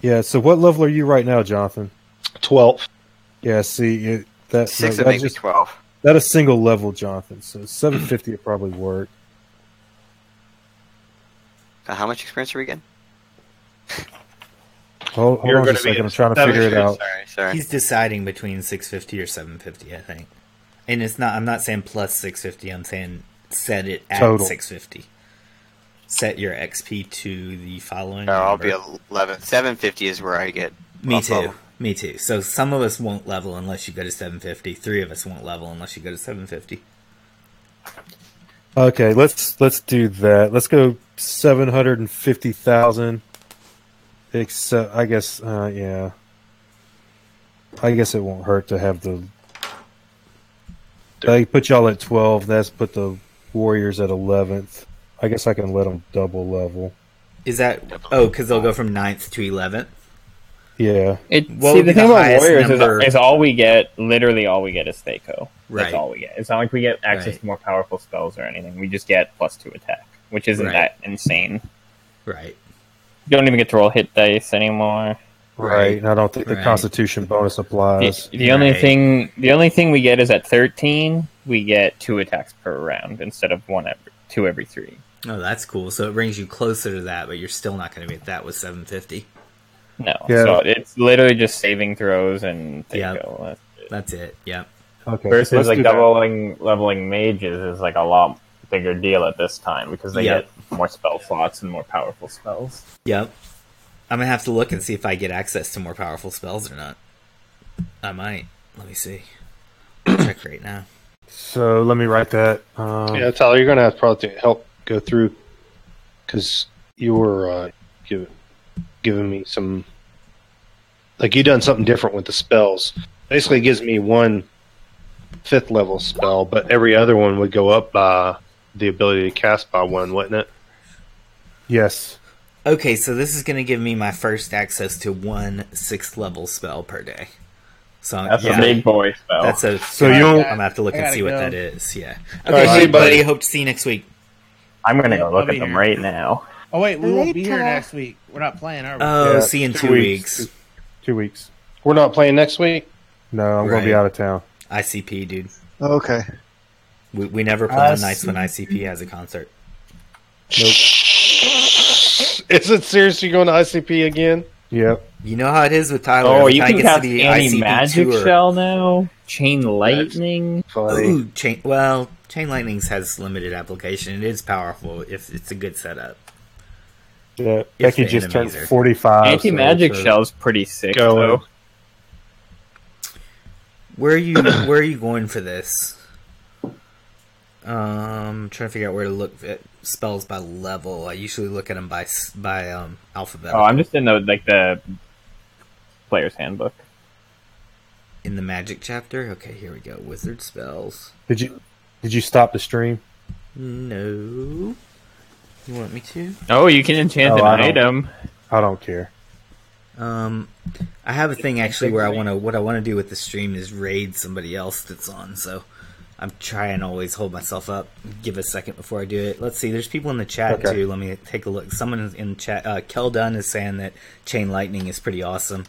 [SPEAKER 1] Yeah. So what level are you right now, Jonathan?
[SPEAKER 8] 12.
[SPEAKER 1] Yeah. See that
[SPEAKER 5] 6
[SPEAKER 1] no,
[SPEAKER 5] would make me
[SPEAKER 1] just
[SPEAKER 5] 12.
[SPEAKER 1] that a single level, Jonathan. So 750 would probably work.
[SPEAKER 5] How much experience are we getting?
[SPEAKER 1] Hold
[SPEAKER 8] You're
[SPEAKER 1] on
[SPEAKER 8] gonna
[SPEAKER 1] just a
[SPEAKER 8] be
[SPEAKER 1] second. I'm
[SPEAKER 8] at
[SPEAKER 1] trying to figure it out.
[SPEAKER 5] Sorry.
[SPEAKER 4] He's deciding between 650 or 750, I think. And it's not. I'm not saying plus 650. I'm saying set it at
[SPEAKER 1] Total.
[SPEAKER 4] 650. Set your XP to the following.
[SPEAKER 5] No, I'll be
[SPEAKER 4] number.
[SPEAKER 5] 11. 750 is where I get.
[SPEAKER 4] Me
[SPEAKER 5] up
[SPEAKER 4] too.
[SPEAKER 5] level.
[SPEAKER 4] Me too. So some of us won't level unless you go to 750. 3 of us won't level unless you go to 750.
[SPEAKER 1] Okay, let's do that. Let's go 750,000. Except, I guess, yeah. I guess it won't hurt to have the. They put y'all at 12. That's put the Warriors at 11th. I guess I can let them double level.
[SPEAKER 4] Is that? Oh, because they'll go from 9th to 11th.
[SPEAKER 1] Yeah.
[SPEAKER 4] What
[SPEAKER 3] See,
[SPEAKER 4] would be
[SPEAKER 3] the thing
[SPEAKER 4] the
[SPEAKER 3] about
[SPEAKER 4] highest
[SPEAKER 3] Warriors
[SPEAKER 4] number?
[SPEAKER 3] is all we get. Literally, all we get is Thaco.
[SPEAKER 4] Right.
[SPEAKER 3] That's all we get. It's not like we get access
[SPEAKER 4] Right.
[SPEAKER 3] to more powerful spells or anything. We just get +2 attack, which isn't
[SPEAKER 4] Right.
[SPEAKER 3] that insane.
[SPEAKER 4] Right.
[SPEAKER 3] You don't even get to roll hit dice anymore.
[SPEAKER 1] Right. And I don't think the
[SPEAKER 4] Right.
[SPEAKER 1] Constitution bonus applies.
[SPEAKER 3] The only
[SPEAKER 4] Right.
[SPEAKER 3] thing we get is at 13. We get 2 attacks per round instead of 2 every 3.
[SPEAKER 4] Oh, that's cool. So it brings you closer to that, but you're still not going to be at that with 750.
[SPEAKER 3] No,
[SPEAKER 1] Yeah.
[SPEAKER 3] so it's literally just saving throws and
[SPEAKER 4] Yeah.
[SPEAKER 3] Thaco. That's it.
[SPEAKER 4] That's it. Yeah.
[SPEAKER 1] Okay.
[SPEAKER 3] Versus
[SPEAKER 1] let's
[SPEAKER 3] like
[SPEAKER 1] do that.
[SPEAKER 3] leveling mages is like a lot bigger deal at this time because they
[SPEAKER 4] Yeah.
[SPEAKER 3] get more spell slots and more powerful spells.
[SPEAKER 4] Yep. I'm gonna have to look and see if I get access to more powerful spells or not. I might. Let me see. I'll check right now.
[SPEAKER 1] So let me write that.
[SPEAKER 8] Yeah, Tyler, you're going to have probably to help go through because you were giving me some. Like, you done something different with the spells. Basically, it gives me 1 5th level spell, but every other one would go up by the ability to cast by 1, wouldn't it?
[SPEAKER 1] Yes.
[SPEAKER 4] Okay, so this is gonna give me my first access to 1 6th level spell per day. So
[SPEAKER 3] That's
[SPEAKER 4] yeah,
[SPEAKER 3] a big boy spell.
[SPEAKER 4] that's a.
[SPEAKER 1] So you'll-
[SPEAKER 4] I'm gonna have to look
[SPEAKER 2] I
[SPEAKER 4] and
[SPEAKER 2] gotta
[SPEAKER 4] see what
[SPEAKER 2] go.
[SPEAKER 4] that is. Yeah.
[SPEAKER 8] All
[SPEAKER 4] Okay,
[SPEAKER 8] right,
[SPEAKER 4] hey,
[SPEAKER 8] see you, buddy.
[SPEAKER 4] buddy. Hope to see you next week.
[SPEAKER 3] I'm gonna go
[SPEAKER 2] I'll
[SPEAKER 3] look
[SPEAKER 2] be
[SPEAKER 3] at them
[SPEAKER 2] here.
[SPEAKER 3] right now.
[SPEAKER 7] Oh wait, we won't be here
[SPEAKER 5] Later.
[SPEAKER 7] next week. We're not playing, are we?
[SPEAKER 4] Oh,
[SPEAKER 1] Yeah,
[SPEAKER 4] see you in 2 weeks.
[SPEAKER 1] 2 weeks.
[SPEAKER 8] We're not playing next week?
[SPEAKER 1] No, I'm going to be
[SPEAKER 4] Right.
[SPEAKER 1] out of town.
[SPEAKER 4] ICP, dude.
[SPEAKER 6] Okay.
[SPEAKER 4] We never play on nights when ICP has a concert.
[SPEAKER 8] Is it seriously going to ICP again?
[SPEAKER 1] Yep.
[SPEAKER 4] You know how it is with Tyler.
[SPEAKER 3] Oh,
[SPEAKER 4] Every
[SPEAKER 3] you
[SPEAKER 4] time he
[SPEAKER 3] can
[SPEAKER 4] gets to
[SPEAKER 3] cast
[SPEAKER 4] the
[SPEAKER 3] any
[SPEAKER 4] ICP
[SPEAKER 3] magic
[SPEAKER 4] tour-
[SPEAKER 3] shell now. Chain lightning.
[SPEAKER 8] Funny.
[SPEAKER 4] Ooh, chain lightnings has limited application. It is powerful if it's a good setup.
[SPEAKER 1] Yeah.
[SPEAKER 4] If
[SPEAKER 1] Becky
[SPEAKER 4] the
[SPEAKER 1] just turned
[SPEAKER 4] enemies are-
[SPEAKER 1] 45.
[SPEAKER 3] Anti magic
[SPEAKER 1] so-
[SPEAKER 3] shell's pretty sick
[SPEAKER 8] Go
[SPEAKER 3] though.
[SPEAKER 8] in.
[SPEAKER 4] Where are you going for this? Trying to figure out where to look at spells by level. I usually look at them by alphabet.
[SPEAKER 3] Oh, I'm just in the player's handbook.
[SPEAKER 4] In the magic chapter. Okay, here we go. Wizard spells.
[SPEAKER 1] Did you stop the stream?
[SPEAKER 4] No. You want me to?
[SPEAKER 3] Oh, you can enchant
[SPEAKER 1] Oh,
[SPEAKER 3] an
[SPEAKER 1] I don't-
[SPEAKER 3] item.
[SPEAKER 1] I don't care.
[SPEAKER 4] I have a thing actually where what I want to do with the stream is raid somebody else that's on. So I'm trying to always hold myself up. Give a second before I do it. Let's see. There's people in the chat
[SPEAKER 1] Okay.
[SPEAKER 4] too. Let me take a look. Someone in the chat, Kel Dunn, is saying that chain lightning is pretty awesome.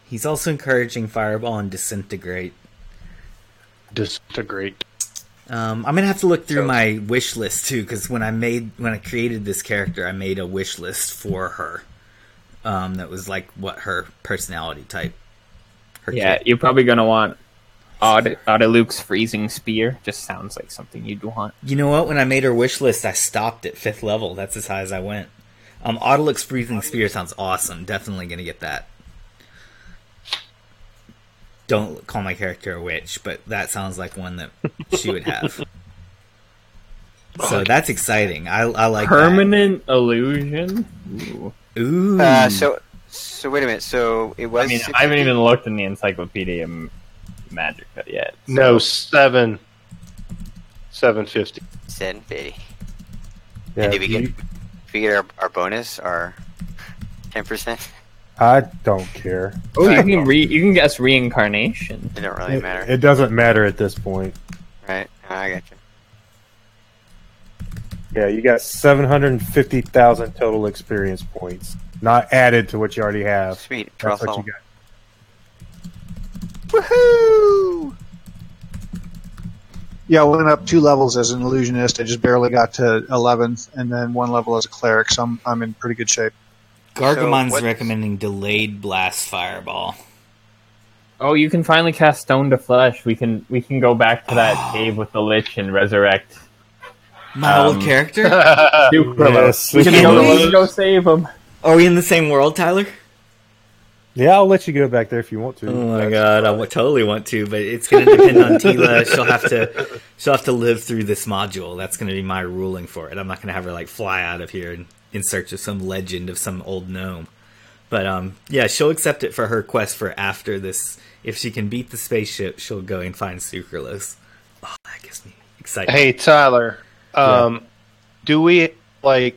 [SPEAKER 4] He's also encouraging fireball and disintegrate.
[SPEAKER 8] Disintegrate.
[SPEAKER 4] I'm gonna have to look through my wish list too, because when I created this character, I made a wish list for her. That was like what her personality type her
[SPEAKER 3] Yeah,
[SPEAKER 4] kit.
[SPEAKER 3] you're probably gonna want Luke's freezing spear. Just sounds like something you'd want.
[SPEAKER 4] You know what? When I made her wish list, I stopped at 5th level. That's as high as I went. Autolux freezing spear sounds awesome. Definitely gonna get that. Don't call my character a witch, but that sounds like one that she would have. So that's exciting. I like
[SPEAKER 3] Permanent illusion.
[SPEAKER 4] Ooh.
[SPEAKER 5] So wait a minute. So it was.
[SPEAKER 3] I mean, I haven't even looked in the Encyclopedia Magica yet. So.
[SPEAKER 8] No, 750.
[SPEAKER 5] 750.
[SPEAKER 1] Yeah,
[SPEAKER 5] And did we get our bonus, our 10%?
[SPEAKER 1] I don't care.
[SPEAKER 3] Oh, you can guess reincarnation.
[SPEAKER 5] It don't really matter.
[SPEAKER 1] It doesn't matter at this point.
[SPEAKER 5] Right. I got you.
[SPEAKER 1] Yeah, you got 750,000 total experience points, not added to what you already have.
[SPEAKER 5] Sweet.
[SPEAKER 1] That's what you got.
[SPEAKER 5] Woohoo!
[SPEAKER 6] Yeah, I went up 2 levels as an illusionist. I just barely got to 11th, and then 1 level as a cleric, so I'm in pretty good shape.
[SPEAKER 4] Gargamon's recommending delayed blast fireball.
[SPEAKER 3] Oh, you can finally cast Stone to Flesh. We can go back to that cave with the Lich and resurrect
[SPEAKER 4] my old character.
[SPEAKER 1] Yes.
[SPEAKER 3] We can go save him.
[SPEAKER 4] Are we in the same world, Tyler?
[SPEAKER 1] Yeah, I'll let you go back there if you want to.
[SPEAKER 4] Oh my god, I totally want to, but it's going to depend on Tila. She'll have to live through this module. That's going to be my ruling for it. I'm not going to have her fly out of here in search of some legend of some old gnome. But yeah, she'll accept it for her quest for after this. If she can beat the spaceship, she'll go and find Sucralose. Oh, that gets me excited.
[SPEAKER 8] Hey, Tyler. Do we I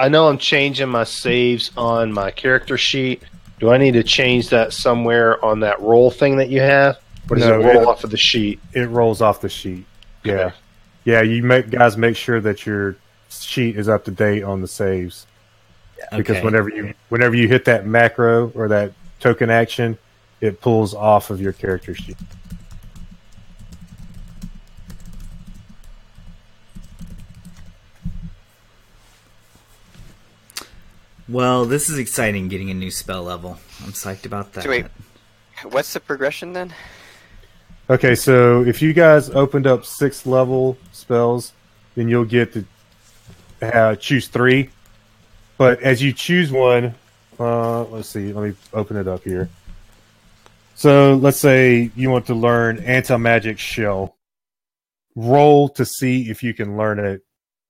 [SPEAKER 8] know I'm changing my saves on my character sheet. Do I need to change that somewhere on that roll thing that you have? Or does it roll off of the sheet?
[SPEAKER 1] It rolls off the sheet. Yeah.
[SPEAKER 8] Okay.
[SPEAKER 1] Yeah, you guys make sure that your sheet is up to date on the saves. Because
[SPEAKER 4] Okay.
[SPEAKER 1] whenever you hit that macro or that token action, it pulls off of your character sheet.
[SPEAKER 4] Well, this is exciting, getting a new spell level. I'm psyched about that.
[SPEAKER 5] So wait, what's the progression then?
[SPEAKER 1] Okay, so if you guys opened up 6th level spells, then you'll get to choose 3. But as you choose one, let's see, let me open it up here. So let's say you want to learn Anti-Magic Shell. Roll to see if you can learn it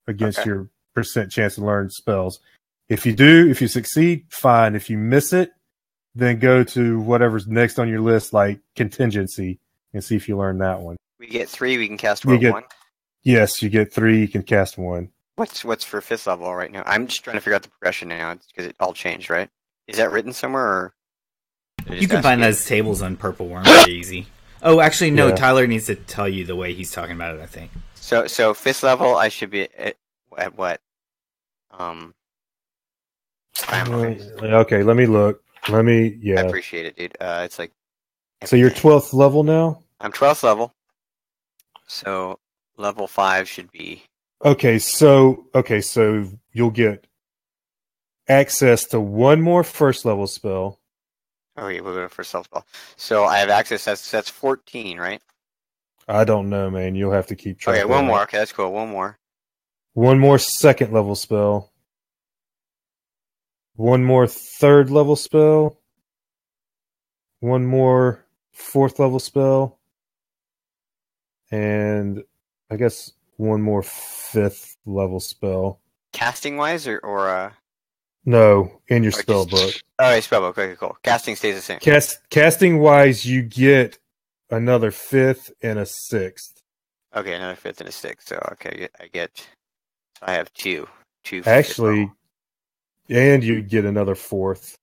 [SPEAKER 1] against your percent chance to learn spells. If you succeed, fine. If you miss it, then go to whatever's next on your list, like Contingency, and see if you learn that one.
[SPEAKER 5] We get 3, we can cast one.
[SPEAKER 1] Yes, you get 3, you can cast 1.
[SPEAKER 5] What's for 5th level right now? I'm just trying to figure out the progression now because it all changed, right? Is that written somewhere? Or
[SPEAKER 4] you can find those tables on Purple Worm pretty easy. Oh, actually, no.
[SPEAKER 1] Yeah.
[SPEAKER 4] Tyler needs to tell you the way he's talking about it, I think.
[SPEAKER 5] So 5th level, I should be at what?
[SPEAKER 1] Okay, let me look.
[SPEAKER 5] I appreciate it, dude. It's like.
[SPEAKER 1] So you're 12th level now?
[SPEAKER 5] I'm 12th level. So level 5 should be.
[SPEAKER 1] Okay, so you'll get access to one more 1st level spell.
[SPEAKER 5] Okay, we'll go for self-spell. So I have access. That's 14, right?
[SPEAKER 1] I don't know, man. You'll have to keep track.
[SPEAKER 5] Okay,
[SPEAKER 1] of
[SPEAKER 5] one
[SPEAKER 1] that.
[SPEAKER 5] more. Okay, that's cool. One more.
[SPEAKER 1] One more 2nd level spell. One more 3rd level spell. One more 4th level spell. And I guess one more 5th level spell.
[SPEAKER 5] Casting wise or
[SPEAKER 1] No, in your spell book.
[SPEAKER 5] Oh, right, spell book. Okay, cool. Casting stays the same.
[SPEAKER 1] Casting wise, you get another 5th and a 6th.
[SPEAKER 5] Okay, another 5th and a 6th. So okay, I have 2.
[SPEAKER 1] Actually, and you get another 4th.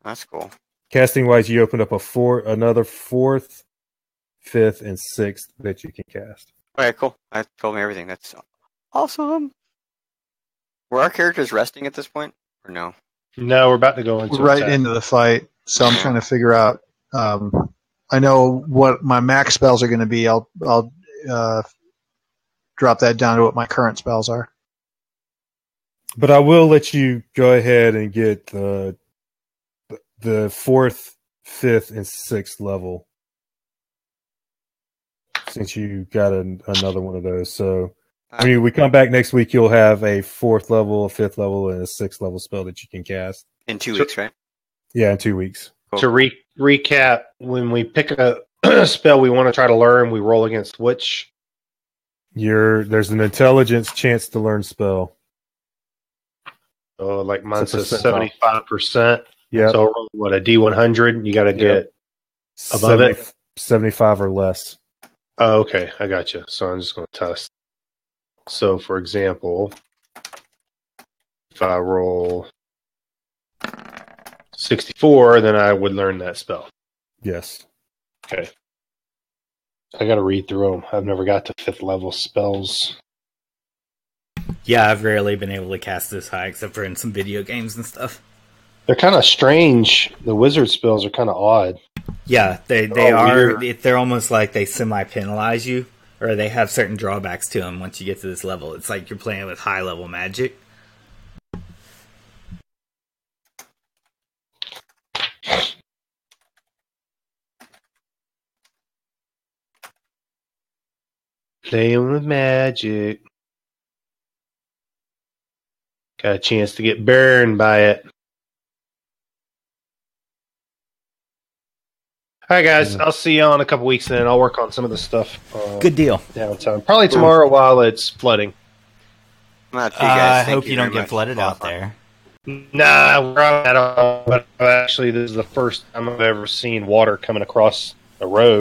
[SPEAKER 5] That's cool.
[SPEAKER 1] Casting wise, you open up another 4th, 5th, and 6th that you can cast.
[SPEAKER 5] Okay, cool. That told me everything. That's awesome. Were our characters resting at this point, or no?
[SPEAKER 8] No, we're about to go into
[SPEAKER 6] into the fight. So I'm trying to figure out. I know what my max spells are going to be. I'll drop that down to what my current spells are.
[SPEAKER 1] But I will let you go ahead and get the 4th, 5th, and 6th level. Since you got another one of those. So when we come back next week, you'll have a 4th level, a 5th level, and a 6th level spell that you can cast.
[SPEAKER 5] In 2 weeks, right?
[SPEAKER 1] Yeah, in 2 weeks.
[SPEAKER 5] Cool.
[SPEAKER 8] To recap, when we pick a spell we want to try to learn, we roll against which?
[SPEAKER 1] There's an intelligence chance to learn spell.
[SPEAKER 8] Oh, like mine
[SPEAKER 1] It's a
[SPEAKER 8] says
[SPEAKER 1] percentile.
[SPEAKER 8] 75%.
[SPEAKER 1] Yeah.
[SPEAKER 8] So what, a D100? You got to get above it?
[SPEAKER 1] 75 or less.
[SPEAKER 8] Oh, okay. I got you. So I'm just going to test. So, for example, if I roll 64, then I would learn that spell.
[SPEAKER 1] Yes.
[SPEAKER 8] Okay. I got to read through them. I've never got to 5th level spells.
[SPEAKER 4] Yeah, I've rarely been able to cast this high except for in some video games and stuff.
[SPEAKER 8] They're kind of strange. The wizard spells are kind of odd.
[SPEAKER 4] Yeah, they are.
[SPEAKER 8] Weird.
[SPEAKER 4] They're almost like they semi-penalize you, or they have certain drawbacks to them once you get to this level. It's like you're playing with high-level magic.
[SPEAKER 8] Playing with magic. Got a chance to get burned by it. All right, guys. I'll see you in a couple weeks then. I'll work on some of the stuff.
[SPEAKER 4] Good deal.
[SPEAKER 8] Downtown. Probably tomorrow while it's flooding.
[SPEAKER 5] Well, see you guys.
[SPEAKER 4] I
[SPEAKER 5] Thank
[SPEAKER 4] hope you don't
[SPEAKER 5] very
[SPEAKER 4] get
[SPEAKER 5] much.
[SPEAKER 4] flooded out
[SPEAKER 5] Fun.
[SPEAKER 4] there.
[SPEAKER 8] Nah, we're on that. But actually, this is the first time I've ever seen water coming across a road.